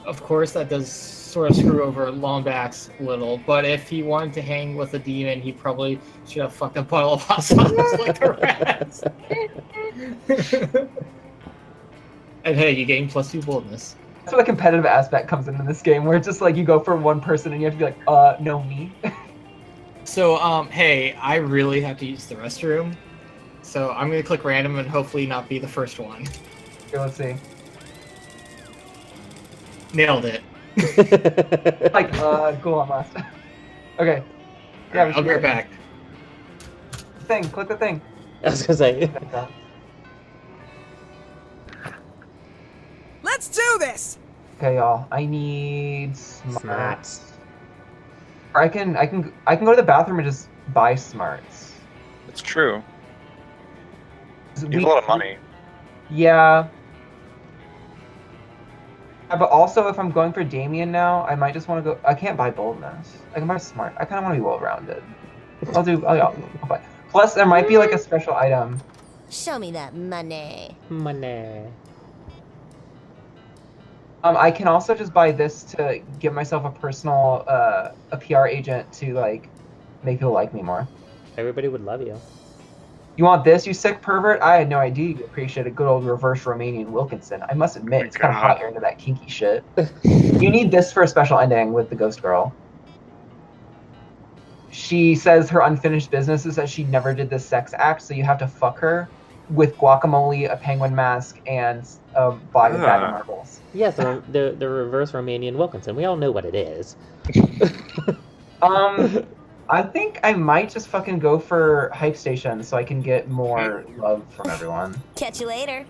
Of course, that does sort of screw over Lombax a little, but if he wanted to hang with a demon, he probably should have fucked a bottle of hot sauce like the rest. And hey, you gain +2 boldness. That's where the competitive aspect comes into this game, where it's just like you go for one person and you have to be like, no, me. So, hey, I really have to use the restroom, so I'm gonna click random and hopefully not be the first one. Here, let's see. Nailed it. Like, cool, I'm last. Okay. Yeah, I'll be right back. Thing, click the thing. I was gonna say. Let's do this! Okay, y'all. I need smarts. Smarts. Or I can go to the bathroom and just buy smarts. It's true. You We- have a lot of money. Yeah. But also, if I'm going for Damien now, I might just want to go. I can't buy boldness. I can buy smart. I kind of want to be well-rounded. I'll buy. Plus, there might be like a special item. Show me that money. Money. I can also just buy this to give myself a personal, a PR agent to like make people like me more. Everybody would love you. You want this, you sick pervert? I had no idea you appreciate a good old reverse Romanian Wilkinson. I must admit, it's kind of hot you're into that kinky shit. You need this for a special ending with the ghost girl. She says her unfinished business is that she never did this sex act, so you have to fuck her with guacamole, a penguin mask, and a bag of marbles. Yes, the reverse Romanian Wilkinson. We all know what it is. I think I might just fucking go for Hype Station so I can get more love from everyone. Catch you later.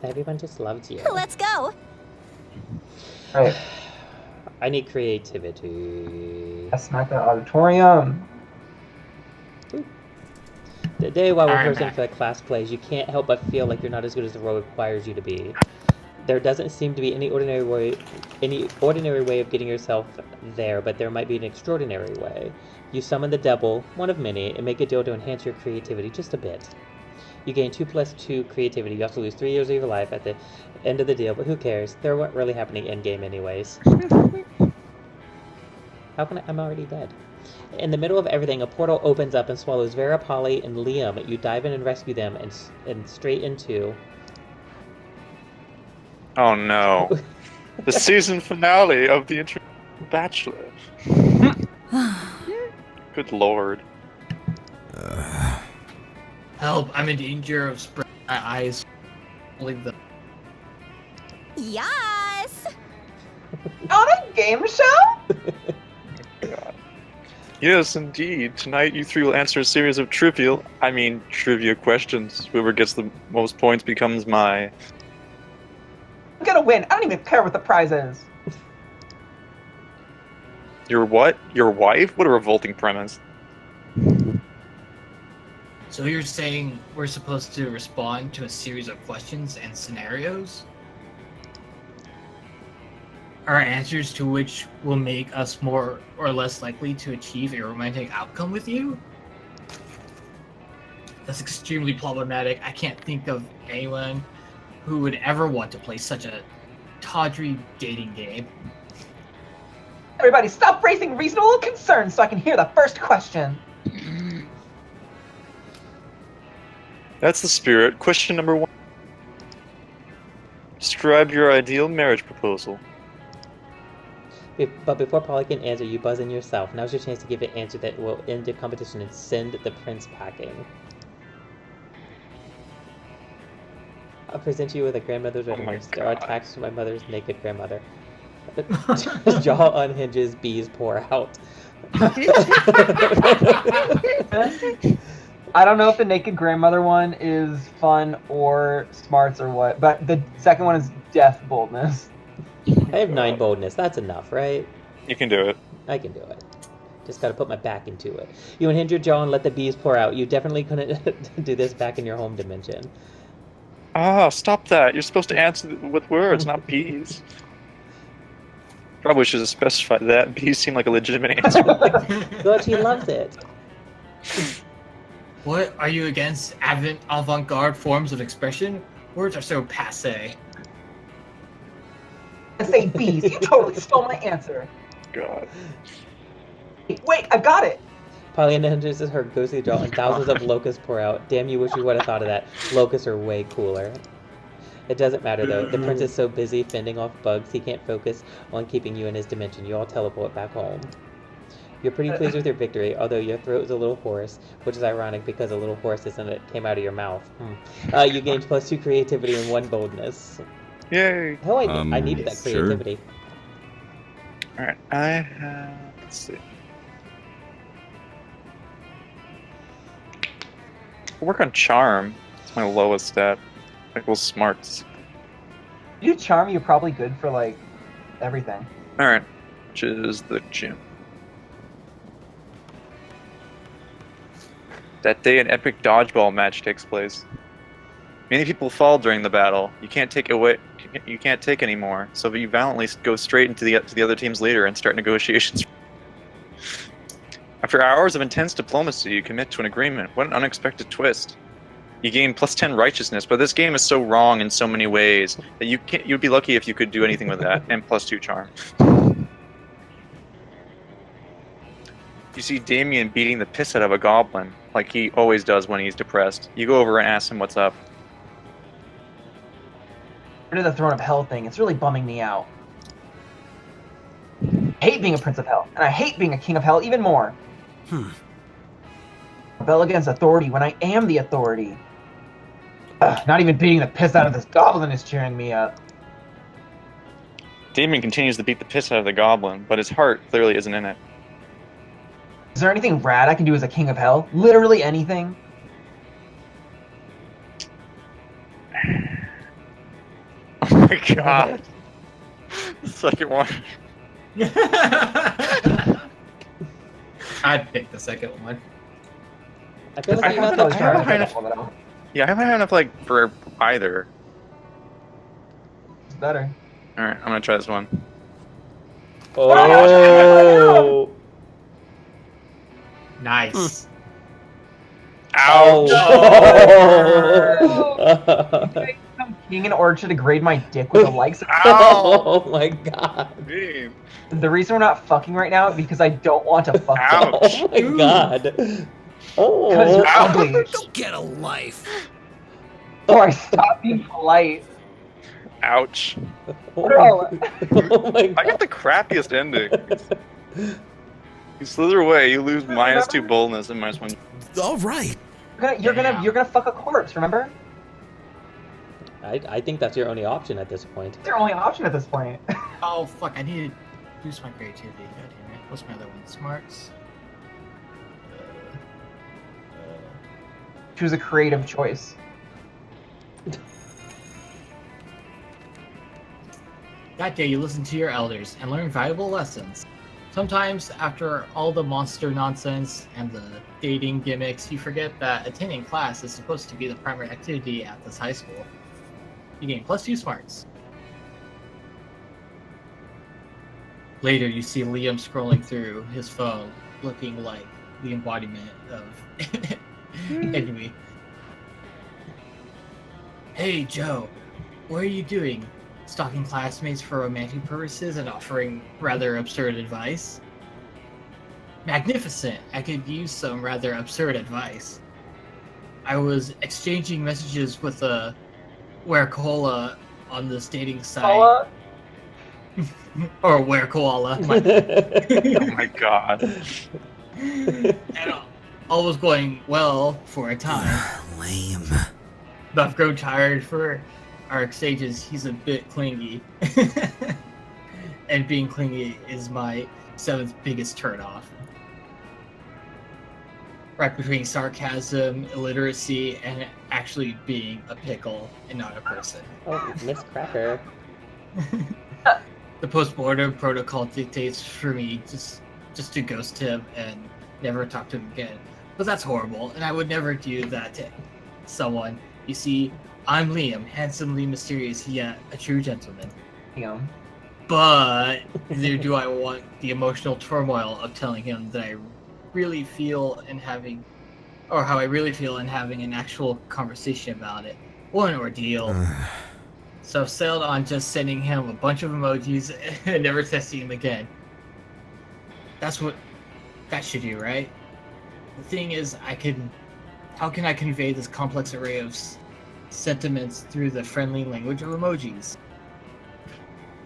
Everyone just loves you. Let's go. Right. I need creativity. I smack that auditorium. The day while Alright, rehearsing Mac. for the class plays, you can't help but feel like you're not as good as the role requires you to be. There doesn't seem to be any ordinary way of getting yourself there, but there might be an extraordinary way. You summon the devil, one of many, and make a deal to enhance your creativity just a bit. You gain 2 + 2 creativity. You also lose 3 years of your life at the end of the deal, but who cares? They weren't really happening in-game anyways. How can I'm already dead. In the middle of everything, a portal opens up and swallows Vera, Polly, and Liam. You dive in and rescue them, and straight into... Oh no. The season finale of The Bachelor. Good lord. Help! I'm in danger of spreading my eyes. Leave them. Yes. On a game show? God. Yes, indeed. Tonight you three will answer a series of trivia questions. Whoever gets the most points becomes my... I'm gonna win. I don't even care what the prize is. Your what? Your wife? What a revolting premise. So you're saying we're supposed to respond to a series of questions and scenarios? Our answers to which will make us more or less likely to achieve a romantic outcome with you? That's extremely problematic. I can't think of anyone who would ever want to play such a tawdry dating game. Everybody, stop raising reasonable concerns so I can hear the first question. That's the spirit. Question number 1. Describe your ideal marriage proposal. But before Polly can answer, you buzz in yourself. Now's your chance to give an answer that will end the competition and send the prince packing. I'll present you with a grandmother's wedding gift. There are attached to my mother's naked grandmother. The jaw unhinges, bees pour out. I don't know if the naked grandmother one is fun or smarts or what, but the second one is death boldness. I have 9 boldness. That's enough, right? You can do it. I can do it. Just gotta put my back into it. You unhinge your jaw and let the bees pour out. You definitely couldn't do this back in your home dimension. Ah, stop that. You're supposed to answer with words, not bees. Probably should have specified that. Bees seem like a legitimate answer. Good, she loves it. What? Are you against avant-garde forms of expression? Words are so passé. I say bees. You totally stole my answer. God. Wait, I got it. Polly unhinges her ghostly jaw and thousands of locusts pour out. Damn, you wish you would have thought of that. Locusts are way cooler. It doesn't matter though. The prince is so busy fending off bugs, he can't focus on keeping you in his dimension. You all teleport back home. You're pretty pleased with your victory, although your throat is a little hoarse, which is ironic because a little hoarseness and it came out of your mouth. You gained +2 creativity and 1 boldness. Yay. Oh, I needed that creativity. Sure. Alright, I have... Let's see. I'll work on charm. It's my lowest stat. Like, well, smarts. You do charm, you're probably good for, like, everything. Alright, which is the gym. That day, an epic dodgeball match takes place. Many people fall during the battle. You can't take any more. So you valiantly go straight into the other team's leader and start negotiations. After hours of intense diplomacy, you commit to an agreement. What an unexpected twist! You gain +10 righteousness, but this game is so wrong in so many ways that you'd be lucky if you could do anything with that, and +2 charm. You see Damien beating the piss out of a goblin. like he always does when he's depressed. You go over and ask him what's up. Rid of the Throne of Hell thing. It's really bumming me out. I hate being a Prince of Hell, and I hate being a King of Hell even more. Rebel against authority when I am the authority. Ugh, not even beating the piss out of this goblin is cheering me up. Damon continues to beat the piss out of the goblin, but his heart clearly isn't in it. Is there anything rad I can do as a King of Hell? Literally anything? Oh my god. The second one. I'd pick the second one. I feel like I you have got to the try high to enough- pick up though. Yeah, I haven't had enough like for either. It's better. Alright, I'm gonna try this one. Oh! Nice. Ouch! Some king in order to degrade my dick with the likes of. Ow! Oh my god. Damn. The reason we're not fucking right now is because I don't want to fuck you. Ouch. Oh my god. Because Oh. you're ugly. Go get a life. Or I stop being polite. Ouch. Bro. Oh my I god. got the crappiest ending. You slither away, you lose -2 boldness and -1. All right. You're gonna fuck a corpse, remember? I think that's your only option at this point. It's your only option at this point. Oh fuck! I need to boost my creativity. God damn it! What's my other one? Smarts. Choose a creative choice. That day, you listen to your elders and learn valuable lessons. Sometimes, after all the monster nonsense and the dating gimmicks, you forget that attending class is supposed to be the primary activity at this high school. You gain +2 smarts. Later, you see Liam scrolling through his phone, looking like the embodiment of enemy. Hey, Joe, what are you doing? Stalking classmates for romantic purposes and offering rather absurd advice? Magnificent! I could use some rather absurd advice. I was exchanging messages with a Were-Koala on this dating site. Koala? Or Were-Koala. Oh my god. And all was going well for a time. Lame. But I've grown tired for our exchanges. He's a bit clingy. And being clingy is my 7th biggest turnoff. Right between sarcasm, illiteracy, and actually being a pickle and not a person. Oh, Miss Cracker. The post-mortem protocol dictates for me just to ghost him and never talk to him again. But that's horrible, and I would never do that to someone. You see, I'm Liam, handsomely mysterious, yet a true gentleman. Liam. But neither do I want the emotional turmoil of telling him that I really feel and having, or how I really feel and having an actual conversation about it. What an ordeal. So I've settled on just sending him a bunch of emojis and never testing him again. That's what that should do, right? The thing is, how can I convey this complex array of sentiments through the friendly language of emojis?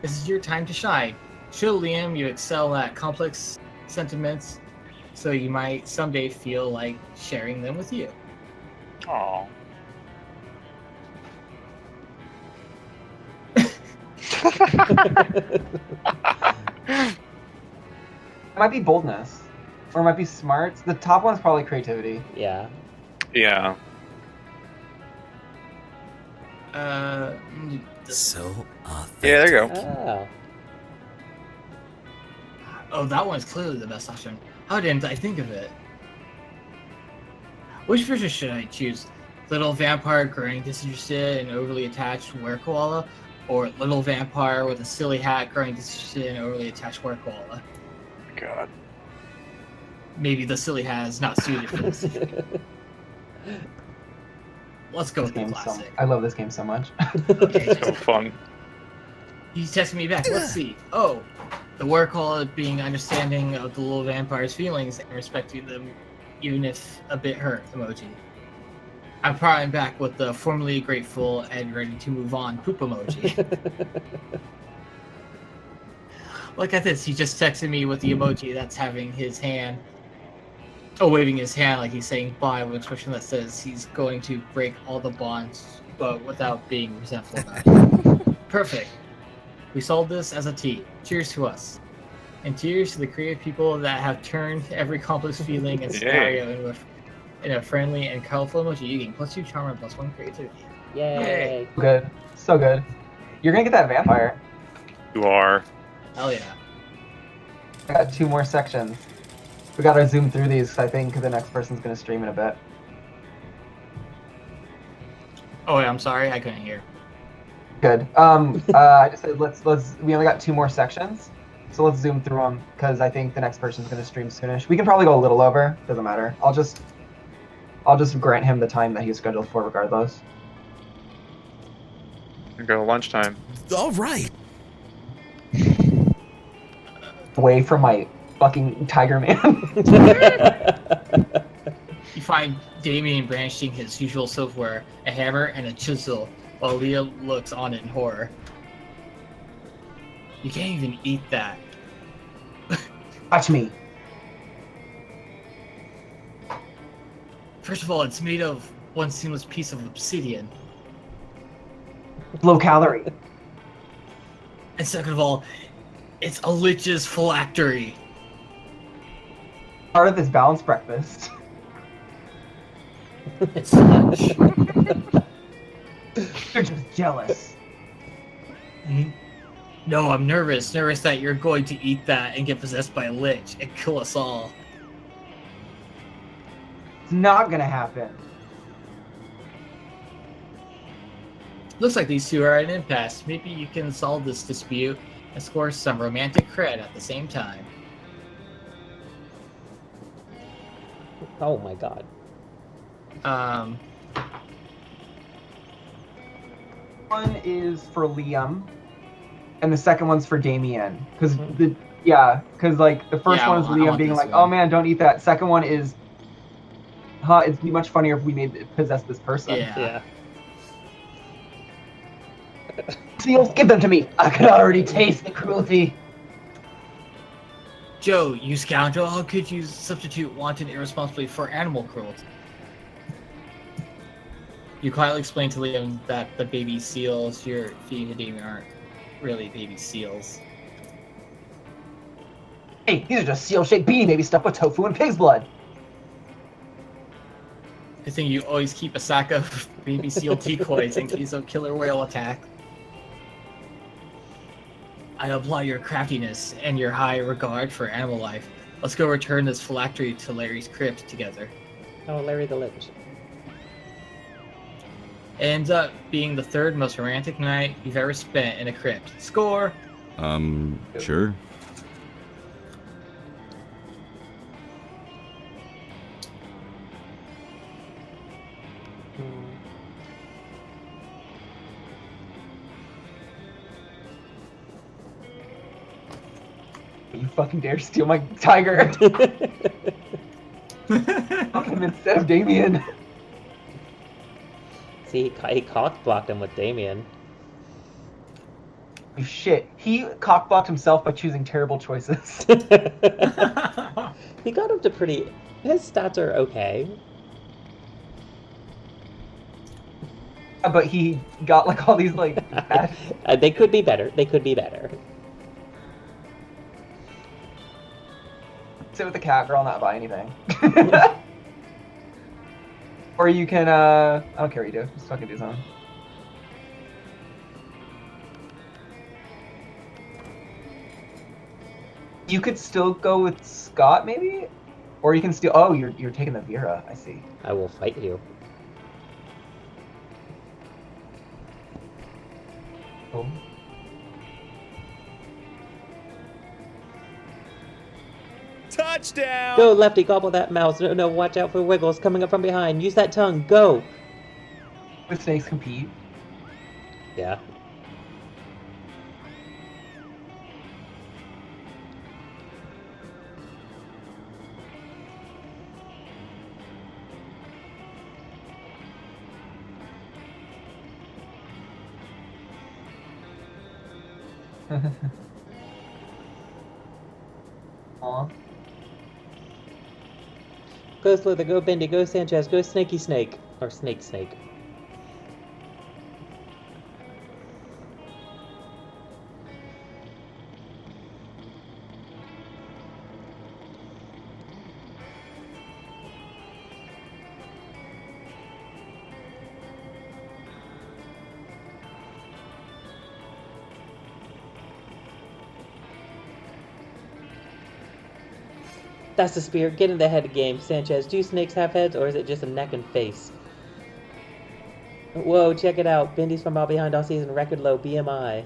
This is your time to shine. Show Liam you excel at complex sentiments, so you might someday feel like sharing them with you. Aww. It might be boldness. Or it might be smarts. The top one's probably creativity. Yeah. Yeah. So authentic. Yeah, there you go. Oh. Oh, that one's clearly the best option. How didn't I think of it? Which version should I choose? Little vampire growing disinterested and overly attached Were-Koala, or little vampire with a silly hat growing disinterested and overly attached Were-Koala? God. Maybe the silly hat is not suited for this. Let's go with the classic. I love this game so much. Okay, So fun. he's testing me back. Let's see. Oh, the Were-Koala being understanding of the little vampire's feelings and respecting them even if a bit hurt emoji. I'm probably back with the formerly grateful and ready to move on poop emoji. Look at this, he just texted me with the emoji that's having his hand, waving his hand like he's saying bye with an expression that says he's going to break all the bonds, but without being resentful about it. Perfect. We solved this as a team. Cheers to us. And cheers to the creative people that have turned every complex feeling and scenario in a friendly and colorful emoji. You gain +2 charm and +1 creativity. Yay! Good. So good. You're gonna get that vampire. You are. Hell yeah. I got 2 more sections. We gotta zoom through these 'cause I think the next person's gonna stream in a bit. Oh, wait, I'm sorry, I couldn't hear. Good. I just said let's. We only got 2 more sections, so let's zoom through them because I think the next person's gonna stream soonish. We can probably go a little over. Doesn't matter. I'll just grant him the time that he's scheduled for, regardless. Go lunchtime. All right. Away from my fucking Tiger Man. You find Damien brandishing his usual silverware, a hammer and a chisel, while Leah looks on in horror. You can't even eat that. Watch me. First of all, it's made of one seamless piece of obsidian. Low calorie. And second of all, it's a lich's phylactery. Part of this balanced breakfast. It's lunch. You're just jealous. No, I'm nervous. Nervous that you're going to eat that and get possessed by a lich and kill us all. It's not gonna happen. Looks like these two are at an impasse. Maybe you can solve this dispute and score some romantic cred at the same time. Oh my god. One is for Liam, and the second one's for Damien. Because like the first Yeah, one is I Liam want being this like, one. "Oh man, don't eat that." Second one is, it'd be much funnier if we made it possess this person. Yeah. Seals, give them to me. I can already taste the cruelty. Joe, you scoundrel, how could you substitute wanton irresponsibly for animal cruelty? You quietly explain to Liam that the baby seals you're feeding to Damien aren't really baby seals. Hey, these are just seal-shaped beanie baby stuffed with tofu and pig's blood. Good thing you always keep a sack of baby seal decoys in case of killer whale attack. I applaud your craftiness and your high regard for animal life. Let's go return this phylactery to Larry's crypt together. Oh, Larry the Lich. It ends up being the third most romantic night you've ever spent in a crypt. Score! Sure. You fucking dare steal my tiger. Fuck him instead of Damien. See, he cock-blocked him with Damien. You shit. He cockblocked himself by choosing terrible choices. He got up to pretty... His stats are okay. But he got like all these like bad... They could be better. They could be better. Sit with the cat girl, not buy anything. Or you can, I don't care what you do. Just fucking do something. You could still go with Scott, maybe? Or you can still... Oh, you're taking the Vera. I see. I will fight you. Cool. Touchdown! Go, Lefty, gobble that mouse. No, no, watch out for Wiggles coming up from behind. Use that tongue. Go! With snakes compete. Yeah. Aw. Go Slither, go Bendy, go Sanchez, go Snaky Snake. Or Snake Snake. That's the spirit. Get in the head game, Sanchez. Do snakes have heads, or is it just a neck and face? Whoa, check it out. Bendy's from all behind all season. Record low BMI.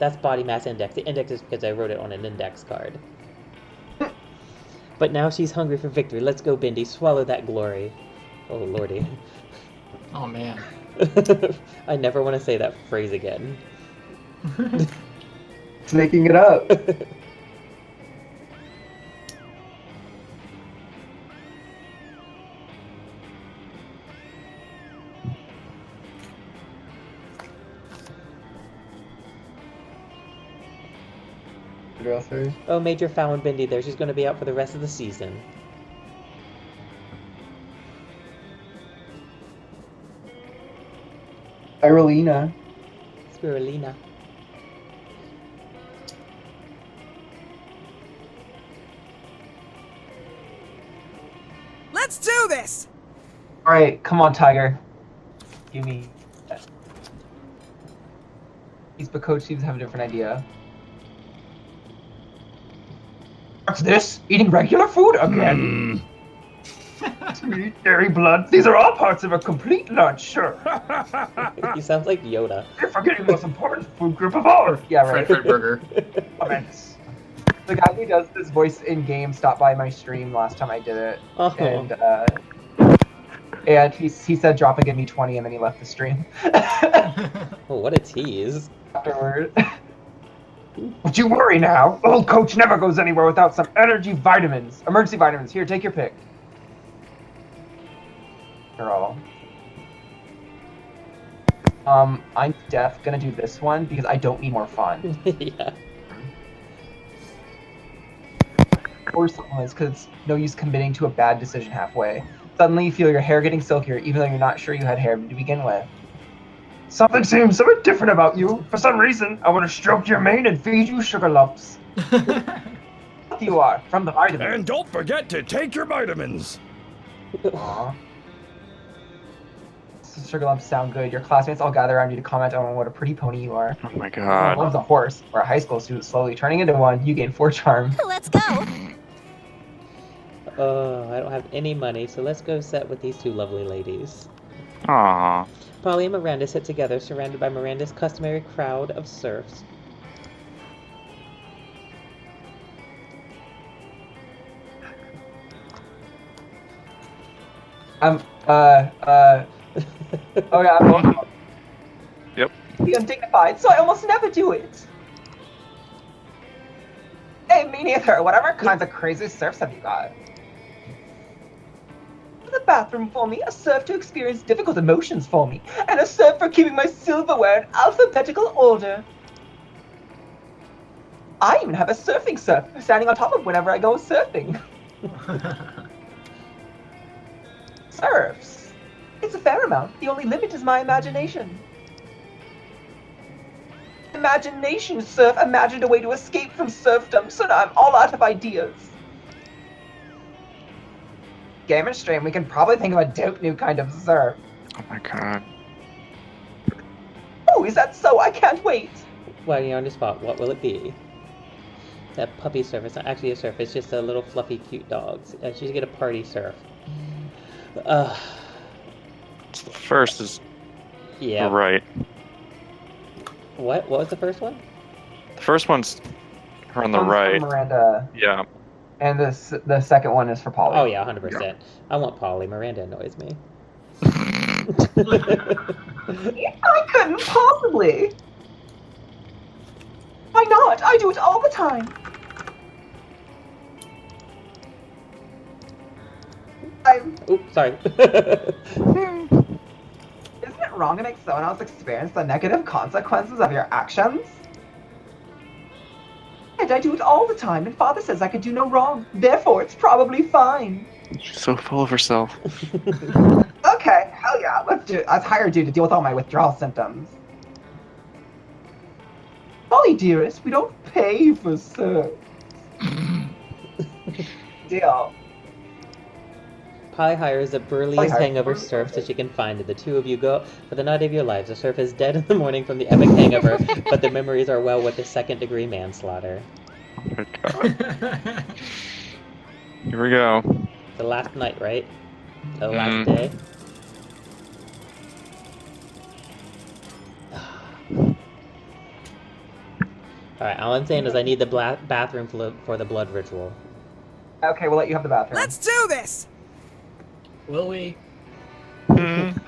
That's body mass index. The index is because I wrote it on an index card. But now she's hungry for victory. Let's go, Bendy. Swallow that glory. Oh, lordy. Oh man. I never want to say that phrase again. It's making it up. Oh, Major Fallon Bendy there. She's going to be out for the rest of the season. Spirulina. Spirulina. Let's do this! Alright, come on, Tiger. Give me that. But Coach seems to have a different idea. What's this? Eating regular food again? Meat, dairy, blood. These are all parts of a complete lunch, sure. He sounds like Yoda. You're forgetting the most important food group of all. Yeah, right. Fred Burger. Comments. The guy who does this voice in game stopped by my stream last time I did it, Oh. and he said drop and give me 20, and then he left the stream. Oh, what a tease. Afterward. Don't you worry now. Old Coach never goes anywhere without some energy vitamins. Emergency vitamins. Here, take your pick. Girl. I'm gonna do this one because I don't need more fun. Yeah. Or supplements, because it's no use committing to a bad decision halfway. Suddenly you feel your hair getting silkier, even though you're not sure you had hair to begin with. Something seems a bit different about you. For some reason, I want to stroke your mane and feed you sugar lumps. You are, from the vitamins. And don't forget to take your vitamins. Aww. Sugar lumps sound good. Your classmates all gather around you to comment on what a pretty pony you are. Oh my Everyone god. loves a horse, or a high school student slowly turning into one. You gain 4 charm. Let's go. Oh, I don't have any money, so let's go set with these two lovely ladies. Aww. Polly and Miranda sit together, surrounded by Miranda's customary crowd of serfs. Oh yeah, I'm Yep. be undignified, so I almost never do it. Hey, me neither. Whatever kinds of crazy surfs have you got? The bathroom for me, a surf to experience difficult emotions for me, and a surf for keeping my silverware in alphabetical order. I even have a surfing surf, standing on top of whenever I go surfing. Surfs. It's a fair amount. The only limit is my imagination. Imagination, surf imagined a way to escape from serfdom, so now I'm all out of ideas. GaymerStream, we can probably think of a dope new kind of surf. Oh my god. Oh, is that so? I can't wait. While you're on the spot, what will it be? That puppy surf. It's not actually a surf. It's just a little fluffy, cute dog. She should get a party surf. So the first is Yeah. right. What was the first one? The first one's her on the One's for right. Miranda, Yeah. and the second one is for Polly. Oh yeah, 100%. I want Polly. Miranda annoys me. I couldn't possibly. Why not? I do it all the time. Oops, sorry. Isn't it wrong to make someone else experience the negative consequences of your actions? said I do it all the time, and Father says I could do no wrong. Therefore, it's probably fine. She's so full of herself. Okay, hell yeah, let's do it. I've hired you to deal with all my withdrawal symptoms. Polly, dearest, we don't pay for sex. Deal. Polly hires the burliest hangover surf that she can find, and the two of you go for the night of your lives. The surf is dead in the morning from the epic hangover, but the memories are well with the second-degree manslaughter. Oh my god. Here we go. The last night, right? The last day? Alright, all I'm saying is I need the bathroom for the blood ritual. Okay, we'll let you have the bathroom. Let's do this! Will we?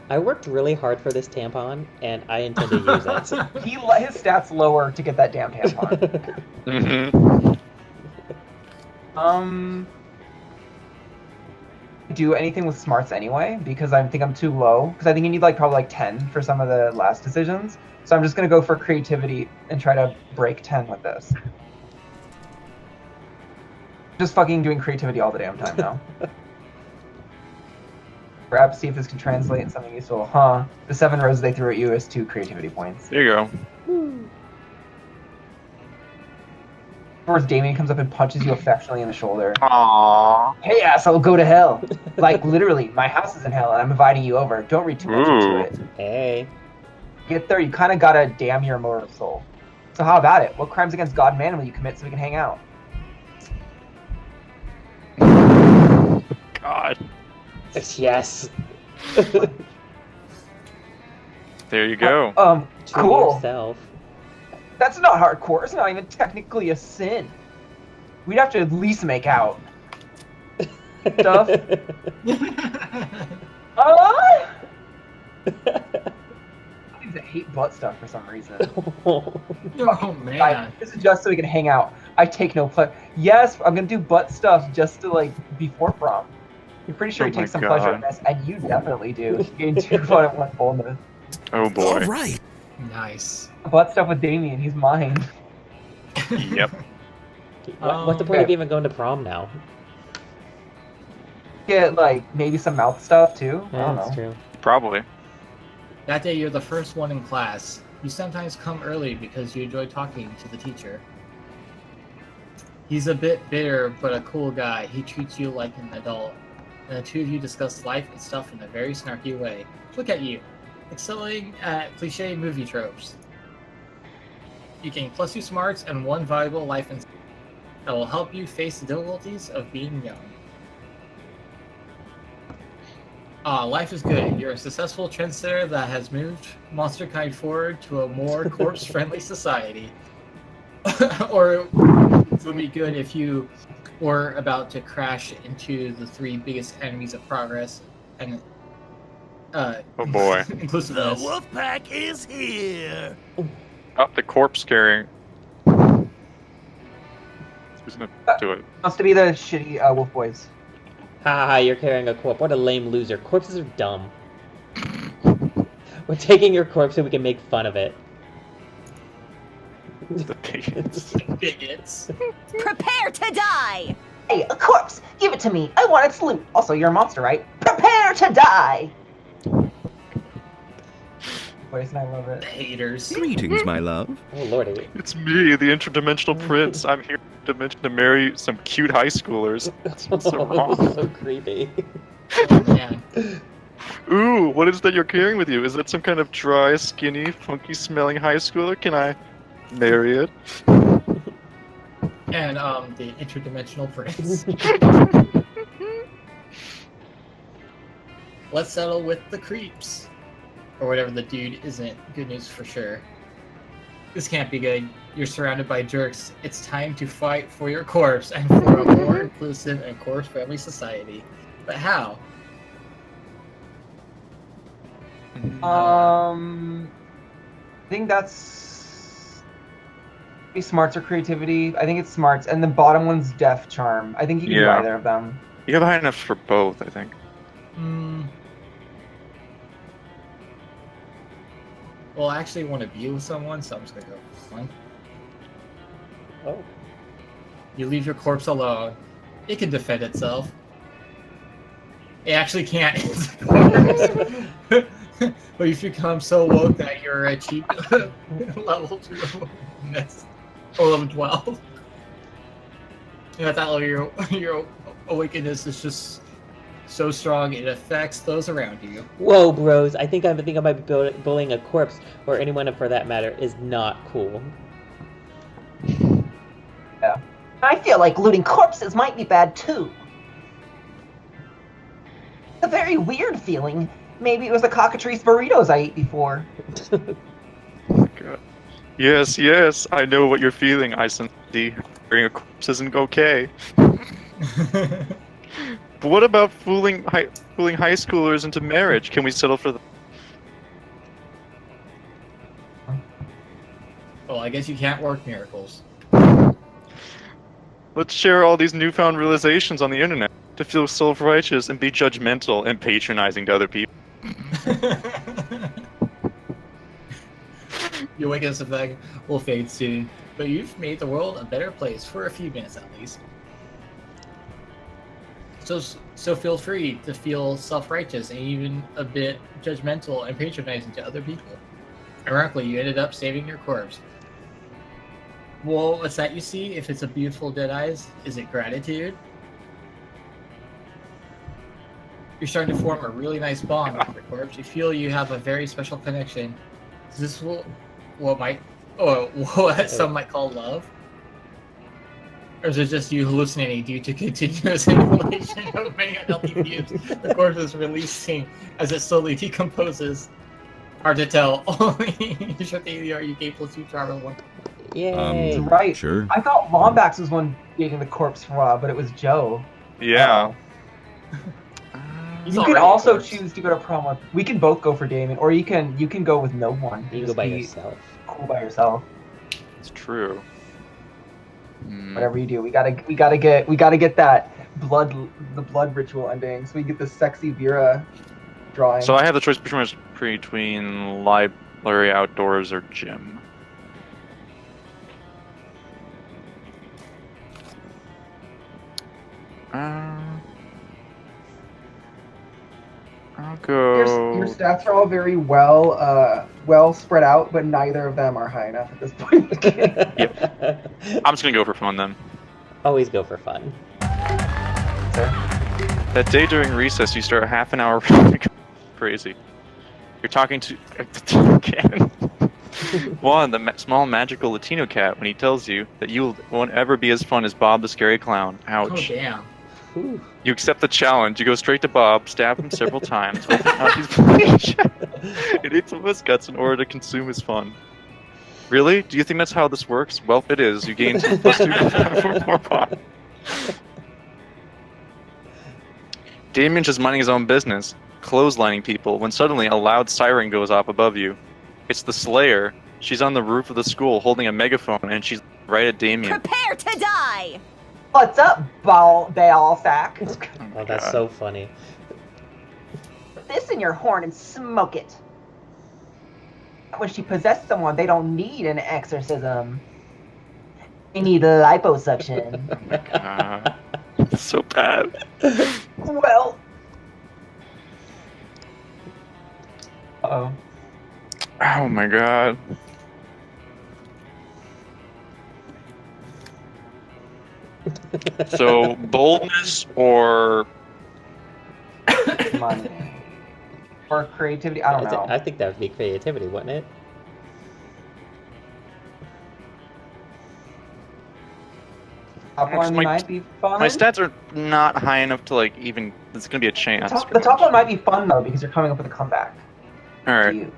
I worked really hard for this tampon, and I intend to use it. He let his stats lower to get that damn tampon. Do anything with smarts anyway, because I think I'm too low. Because I think you need probably 10 for some of the last decisions. So I'm just gonna go for creativity and try to break 10 with this. Just fucking doing creativity all the damn time now. Grab, see if this can translate into something useful. Huh. The 7 rows they threw at you is 2 creativity points. There you go. Of course, Damien comes up and punches you affectionately in the shoulder. Aww. Hey, asshole, go to hell. Literally, my house is in hell and I'm inviting you over. Don't read too much into it. Hey. Get there, you kind of gotta damn your immortal soul. So how about it? What crimes against God and man will you commit so we can hang out? God. Yes. There you go. To Cool. yourself. That's not hardcore. It's not even technically a sin. We'd have to at least make out. Stuff. I hate butt stuff for some reason. Oh man. This is just so we can hang out. I take no pleasure. Yes, I'm gonna do butt stuff just to before prom. I'm pretty sure Oh he takes my some pleasure in God. this, and you definitely do. You're getting 2 fun at one boldness. Oh boy. All right. Nice. Butt stuff with Damien, he's mine. Yep. What's the point of even going to prom now? Get maybe some mouth stuff too. I don't That's know. true. Probably. That day you're the first one in class. You sometimes come early because you enjoy talking to the teacher. He's a bit bitter, but a cool guy. He treats you like an adult. And the two of you discuss life and stuff in a very snarky way. Look at you, excelling at cliche movie tropes. You gain +2 smarts and 1 valuable life insight that will help you face the difficulties of being young. Life is good. You're a successful trendsetter that has moved monsterkind forward to a more corpse-friendly society. Or it would be good if you were about to crash into the 3 biggest enemies of progress and Oh boy. inclusiveness. wolf pack is here. Oh, the corpse carrying. Who's gonna do it? Wants to be the shitty wolf boys. Ha, you're carrying a corpse. What a lame loser. Corpses are dumb. We're taking your corpse so we can make fun of it. The bigots. Bigots. Prepare to die! Hey, a corpse! Give it to me! I want its loot! Also, you're a monster, right? Prepare to die! Boys, and I love it. Haters. Greetings, my love. Oh lordy. It's me, the interdimensional prince. I'm here to marry some cute high schoolers. That's what's so wrong. This is so creepy. Oh man. Ooh, what is that you're carrying with you? Is that some kind of dry, skinny, funky-smelling high schooler? Can I marry it? And the interdimensional prince. Let's settle with the creeps. Or whatever the dude isn't. Good news for sure. This can't be good. You're surrounded by jerks. It's time to fight for your corpse and for a more inclusive and corpse-friendly society. But how? I think that's maybe smarts or creativity. I think it's smarts, and the bottom one's death charm. I think you can do Yeah. either of them. You have high enough for both, I think. Well, I actually want to be with someone, so I'm just gonna go with one. Oh. You leave your corpse alone. It can defend itself. It actually can't. It's a corpse. But you've become so woke that you're a cheap level 2 awakeness. Or level 12. And at that level, your awakeness is just so strong it affects those around you. Whoa, bros! I think I might be bullying a corpse, or anyone for that matter, is not cool. Yeah. I feel like looting corpses might be bad too. A very weird feeling. Maybe it was the cockatrice burritos I ate before. God. Yes, yes, I know what you're feeling, Iceland. Burying a corpse isn't okay. But what about fooling high schoolers into marriage? Can we settle for that? Well, I guess you can't work miracles. Let's share all these newfound realizations on the internet to feel self-righteous and be judgmental and patronizing to other people. Your awakeness effect will fade soon, but you've made the world a better place for a few minutes at least. So feel free to feel self-righteous and even a bit judgmental and patronizing to other people. Ironically, you ended up saving your corpse. Well, what's that you see? If it's a beautiful dead eyes, is it gratitude? You're starting to form a really nice bond with your corpse. You feel you have a very special connection. Is this what some might call love? Or is it just you hallucinating due to continuous inhalation of many unhealthy fumes the corpse is releasing as it slowly decomposes? Hard to tell. Only you should think you gave +2 travel 1. Yay! Right. Sure. I thought Lombax was one dating the corpse for a while, but it was Joe. Yeah. He's You could already also corpse. choose to go to prom with. We can both go for Damien, or you can go with no one. You can go Just by be yourself. Cool by yourself. It's true. Hmm. Whatever you do, we gotta get that the blood ritual ending, so we get the sexy Vera drawing. So I have the choice between library, outdoors, or gym. I'll go. Your stats are all very well spread out, but neither of them are high enough at this point in the game. Yep. I'm just gonna go for fun then. Always go for fun. That day during recess, you start half an hour crazy. You're talking to again. One, the small magical Latino cat, when he tells you that you won't ever be as fun as Bob the Scary Clown. Oh Ouch. damn. Whew. You accept the challenge. You go straight to Bob, stab him several times, open out his flesh, and eat some of his guts in order to consume his fun. Really? Do you think that's how this works? Well, it is. You gain +2 for more fun. Damien's just minding his own business, clotheslining people, when suddenly a loud siren goes off above you. It's the Slayer. She's on the roof of the school holding a megaphone, and she's right at Damien. Prepare to die! What's up, ball sack? Oh, that's so funny. Put this in your horn and smoke it. When she possessed someone, they don't need an exorcism. They need liposuction. It's so bad. Well, Uh-oh. Oh my god. So, boldness or... Money. Or creativity? I don't know. I think that would be creativity, wouldn't it? Top one my- might be fun. My stats are not high enough to, like, even... It's gonna be a chance. The top one might be fun, though, because you're coming up with a comeback. To Alright. you.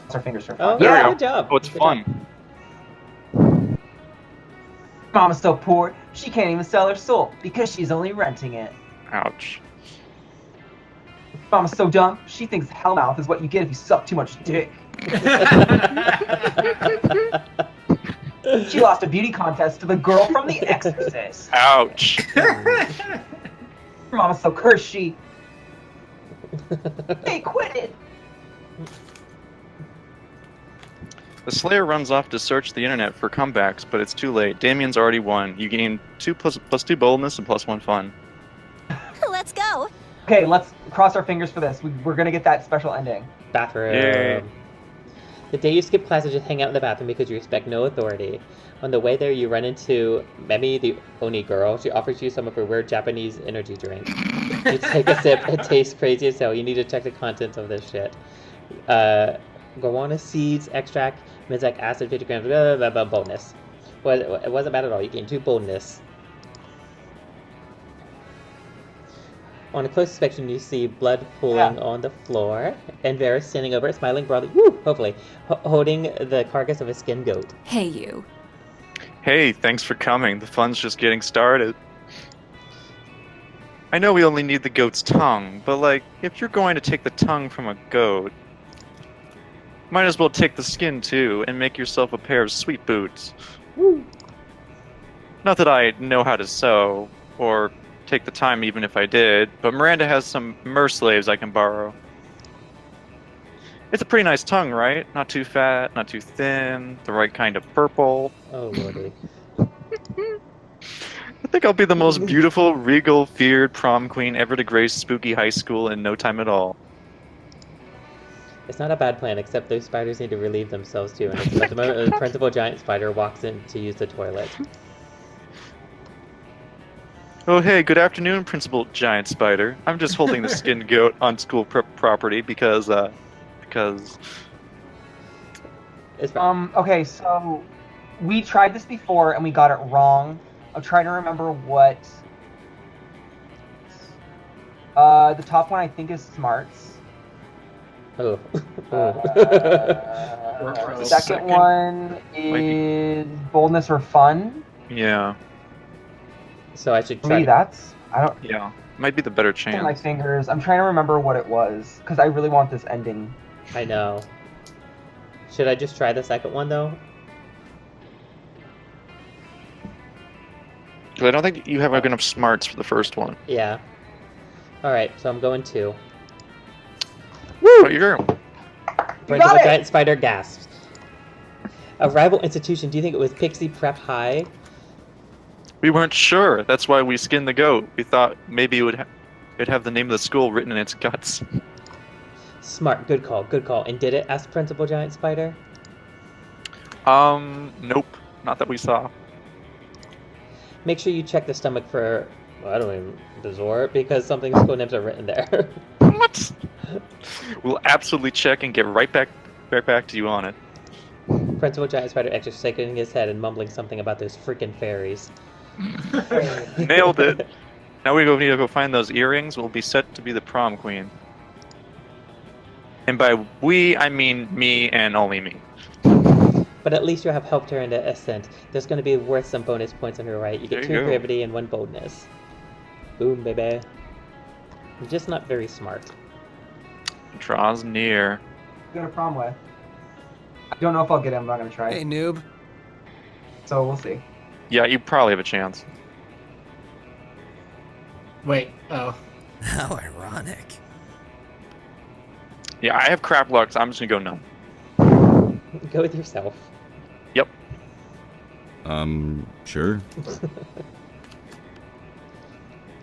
Cross our fingers for Oh, fun. There we yeah, go. good job. Oh, it's Good fun. job. Mama's so poor, she can't even sell her soul because she's only renting it. Ouch. Mama's so dumb, she thinks hellmouth is what you get if you suck too much dick. She lost a beauty contest to the girl from The Exorcist. Ouch. Mama's so cursed, she They quit it. The Slayer runs off to search the internet for comebacks, but it's too late. Damien's already won. You gain 2 plus 2 boldness and +1 fun. Let's go. Okay, let's cross our fingers for this. We're gonna get that special ending. Bathroom. Yay. The day you skip class and just hang out in the bathroom because you respect no authority. On the way there, you run into Memi, the Oni girl. She offers you some of her weird Japanese energy drink. You take a sip. It tastes crazy as hell. You need to check the contents of this shit. Guarana seeds extract, Mizak acid, 50 grams, blah, blah, blah, boldness. Well, it wasn't bad at all. You gain 2 boldness. On a close inspection, you see blood pooling on the floor, and Vera standing over it, smiling broadly, hopefully, holding the carcass of a skinned goat. Hey, you. Hey, thanks for coming. The fun's just getting started. I know we only need the goat's tongue, but like, if you're going to take the tongue from a goat, might as well take the skin too, and make yourself a pair of sweet boots. Woo. Not that I know how to sew, or take the time even if I did, but Miranda has some slaves I can borrow. It's a pretty nice tongue, right? Not too fat, not too thin, the right kind of purple. Oh, lordy. I think I'll be the most beautiful, regal, feared prom queen ever to grace spooky high school in no time at all. It's not a bad plan, except those spiders need to relieve themselves too, and it's about the moment the principal giant spider walks in to use the toilet. Oh hey, good afternoon, Principal Giant Spider. I'm just holding the skinned goat on school property because... It's fine. Okay, so we tried this before and we got it wrong. I'm trying to remember what. The top one I think is smarts. Oh. The second one is boldness or fun. Yeah. So I should Maybe try. that's. I don't. Yeah. Might be the better chance. My fingers. I'm trying to remember what it was because I really want this ending. I know. Should I just try the second one though? 'Cause I don't think you have enough smarts for the first one. Yeah. Alright, so I'm going 2. But you're... Principal Giant Spider gasps. A rival institution, do you think it was Pixie Prep High? We weren't sure. That's why we skinned the goat. We thought maybe it'd have the name of the school written in its guts. Smart, good call, good call. And did it? Asked Principal Giant Spider. Nope. Not that we saw. Make sure you check the stomach for, well, I don't even, Bezor, because something's school names are written there. What? We'll absolutely check and get right back to you on it. Principal Giant Spider extra shaking his head and mumbling something about those freaking fairies. Nailed it. Now we need to go find those earrings. We'll be set to be the prom queen. And by we, I mean me and only me. But at least you have helped her in the ascent. There's going to be worth some bonus points on her right. You get There 2 you go. gravity and 1 boldness. Boom, baby. I'm just not very smart. Draws near. Go to prom with. I don't know if I'll get him, but I'm gonna try. Hey, noob. So we'll see. Yeah, you probably have a chance. Wait, oh. How ironic. Yeah, I have crap luck, so I'm just gonna go no. Go with yourself. Yep. Sure.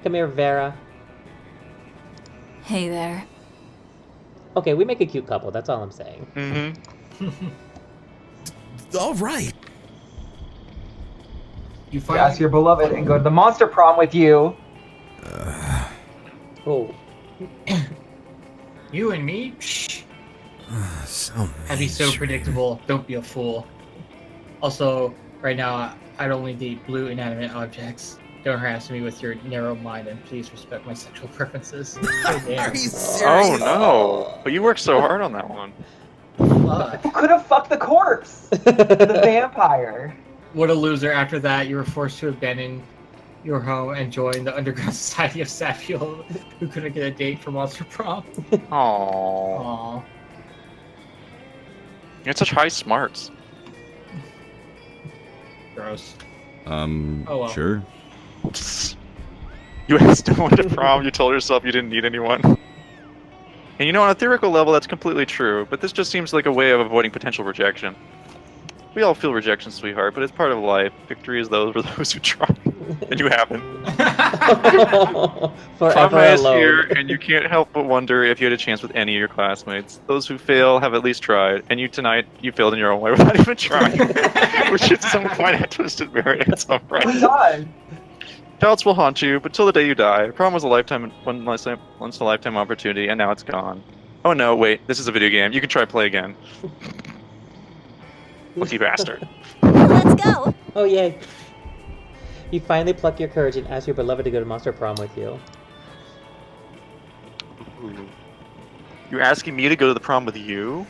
Come here, Vera. Hey there. Okay, we make a cute couple, that's all I'm saying. Mm-hmm. All right. You Ask finally your beloved and go to the monster prom with you. Oh, You and me? Shh. So That'd be so predictable. Don't be a fool. Also, right now, I'd only date blue inanimate objects. Don't harass me with your narrow mind, and please respect my sexual preferences. Are Damn. you serious? Oh no! But you worked so hard on that one. Fuck. Who could have fucked the corpse? The vampire. What a loser. After that, you were forced to abandon your home and join the underground society of sad people who couldn't get a date for Monster Prom. Aww. Aww. You had such high smarts. Gross. Um, Oh, well. sure. You asked no one to prom, you told yourself you didn't need anyone. And you know, on a theoretical level, that's completely true, but this just seems like a way of avoiding potential rejection. We all feel rejection, sweetheart, but it's part of life. Victory is those for those who try. And you haven't. Forever Prom night is alone. here, and you can't help but wonder if you had a chance with any of your classmates. Those who fail have at least tried, and you tonight, you failed in your own way without even trying. Which at some point had twisted merit at some Oh my point. god! Doubts will haunt you, but till the day you die. Prom was a once in a lifetime opportunity, and now it's gone. Oh no, wait, this is a video game. You can try play again. Lucky bastard. Let's go. Oh, yay. You finally pluck your courage and ask your beloved to go to Monster Prom with you. Ooh. You're asking me to go to the prom with you?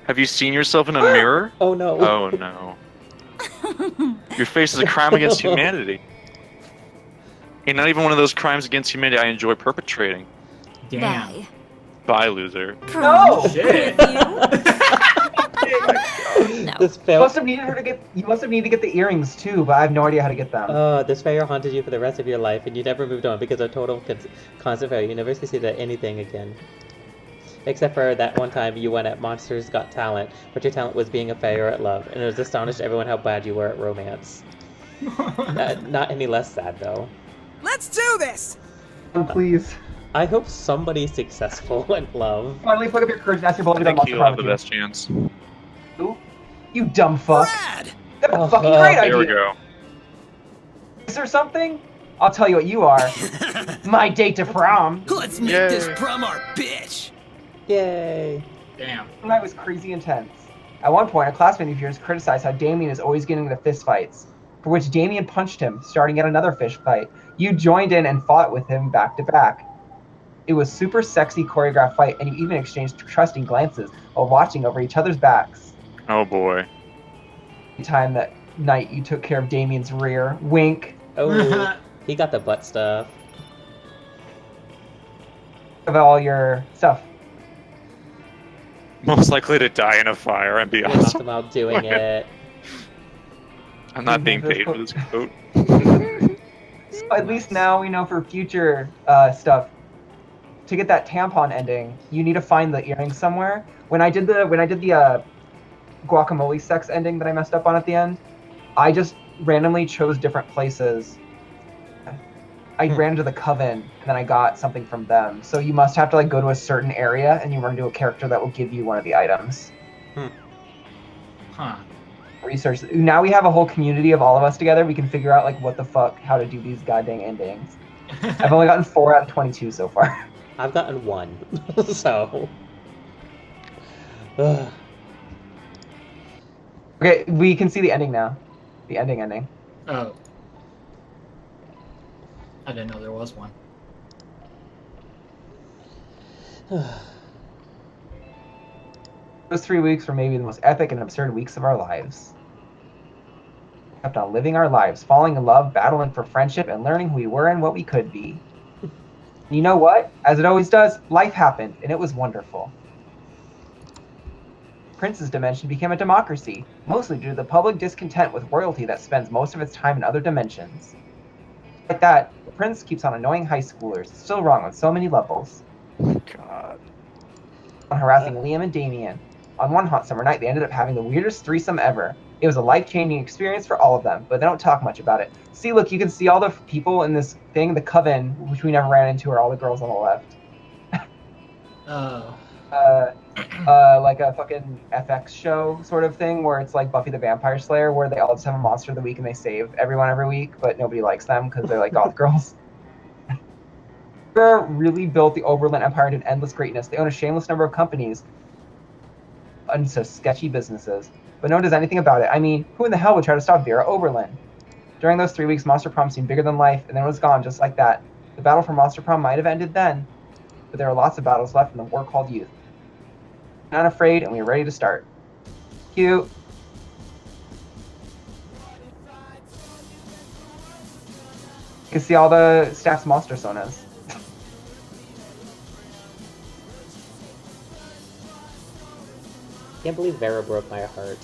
Have you seen yourself in a mirror? Oh no. Oh no. Your face is a crime against humanity. And not even one of those crimes against humanity I enjoy perpetrating. Damn. Bye. Bye, loser. No! Shit. With you? No. This You fail. must have needed to get the earrings too, but I have no idea how to get them. This failure haunted you for the rest of your life, and you never moved on because of total constant failure. You never succeeded at anything again. Except for that one time you won at Monsters Got Talent, but your talent was being a failure at love, and it was astonished everyone how bad you were at romance. Not any less sad, though. Let's do this! Please. I hope somebody's successful in love. Finally, pluck up your courage and ask your beloved I to go to think Monster you'll Prom have the with best chance. you. Who? You dumb fuck. Brad! That's a Oh, fucking great idea. There we go. Is there something? I'll tell you what you are. My date to prom. Let's make Yay. this prom our bitch. Yay! Damn. Tonight was crazy intense. At one point, a classmate of yours criticized how Damien is always getting into fist fights, for which Damien punched him, starting yet another fist fight. You joined in and fought with him back to back. It was super sexy choreographed fight, and you even exchanged trusting glances while watching over each other's backs. Oh boy. The time that night you took care of Damien's rear. Wink. Oh, he got the butt stuff. Of all your stuff. Most likely to die in a fire and be You're not awesome. about doing it. I'm not being paid for this coat. So at least now we know for future stuff. To get that tampon ending, you need to find the earrings somewhere. When I did the guacamole sex ending that I messed up on at the end, I just randomly chose different places. I ran into the coven and then I got something from them. So you must have to like go to a certain area and you run into a character that will give you one of the items. Huh. Research. Now we have a whole community of all of us together. We can figure out like what the fuck, how to do these goddamn endings. I've only gotten 4 out of 22 so far. I've gotten 1, so. Ugh. Okay, we can see the ending now. The ending. Oh. I didn't know there was one. Those 3 weeks were maybe the most epic and absurd weeks of our lives. We kept on living our lives, falling in love, battling for friendship, and learning who we were and what we could be. And you know what? As it always does, life happened, and it was wonderful. Prince's dimension became a democracy, mostly due to the public discontent with royalty that spends most of its time in other dimensions. Like that, the prince keeps on annoying high schoolers, still wrong on so many levels. God. On harassing Liam and Damien. On one hot summer night, they ended up having the weirdest threesome ever. It was a life-changing experience for all of them, but they don't talk much about it. See, look, you can see all the people in this thing, the coven, which we never ran into, are all the girls on the left. Oh. Like a fucking FX show sort of thing, where it's like Buffy the Vampire Slayer, where they all just have a monster of the week and they save everyone every week, but nobody likes them because they're like goth girls. Vera really built the Oberlin Empire into endless greatness. They own a shameless number of companies and so sketchy businesses, but no one does anything about it. I mean, who in the hell would try to stop Vera Oberlin? During those 3 weeks, Monster Prom seemed bigger than life, and then it was gone just like that. The battle for Monster Prom might have ended then, but there are lots of battles left in the war called youth. We're not afraid, and we are ready to start. Cute. You can see all the staff's monster sonas. Can't believe Vera broke my heart.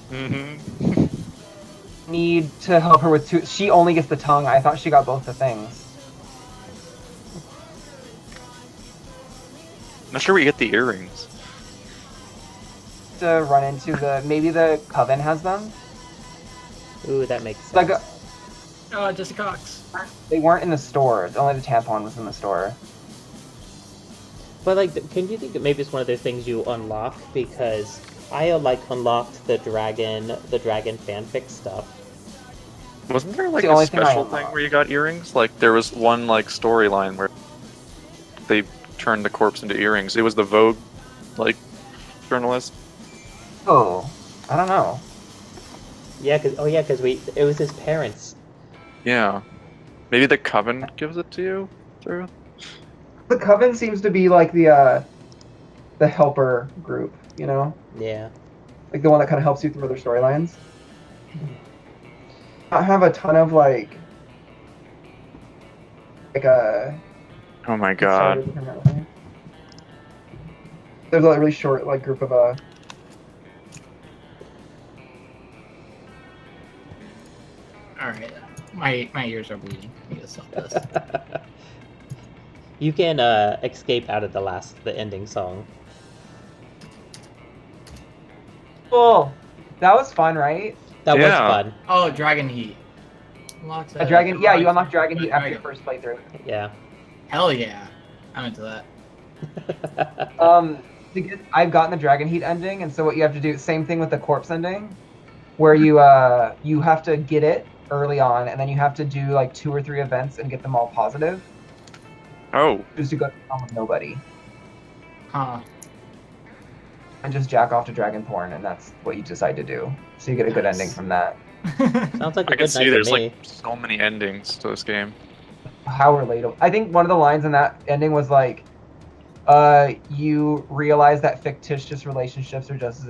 Mm-hmm. Need to help her with 2. She only gets the tongue. I thought she got both the things. Not sure where you get the earrings. to run into maybe the Coven has them. Ooh, that makes sense. Like Jesse Cox. they weren't in the store. Only the tampon was in the store. But like, can you think that maybe it's one of those things you unlock? Because I like unlocked the dragon fanfic stuff. Wasn't there like the a only thing I special thing unlocked. where you got earrings? Like there was one like storyline where they turned the corpse into earrings. It was the Vogue like journalist. Oh, I don't know. Yeah, because it was his parents. Yeah. Maybe the Coven gives it to you through. The Coven seems to be like the helper group, you know, Yeah. like the one that kind of helps you through other storylines. I have a ton of like a. Oh my god. There's a really short like group of Alright. My ears are bleeding. I guess I'll this. You can escape out of the ending song. Cool. That was fun, right? That was Yeah. fun. Oh, Dragon Heat. Unlocks A dragon. Yeah, you unlock Dragon Heat after your first playthrough. Yeah. Hell yeah. I'm into that. I've gotten the Dragon Heat ending, and so what you have to do, same thing with the corpse ending, where you have to get it early on, and then you have to do like 2 or 3 events and get them all positive. Oh. Just to go on with nobody Huh. and just jack off to dragon porn, and that's what you decide to do. So you get a good Nice. ending from that. Sounds like a I can good see night to there's me. like so many endings to this game. How relatable! I think one of the lines in that ending was like, "You realize that fictitious relationships are just as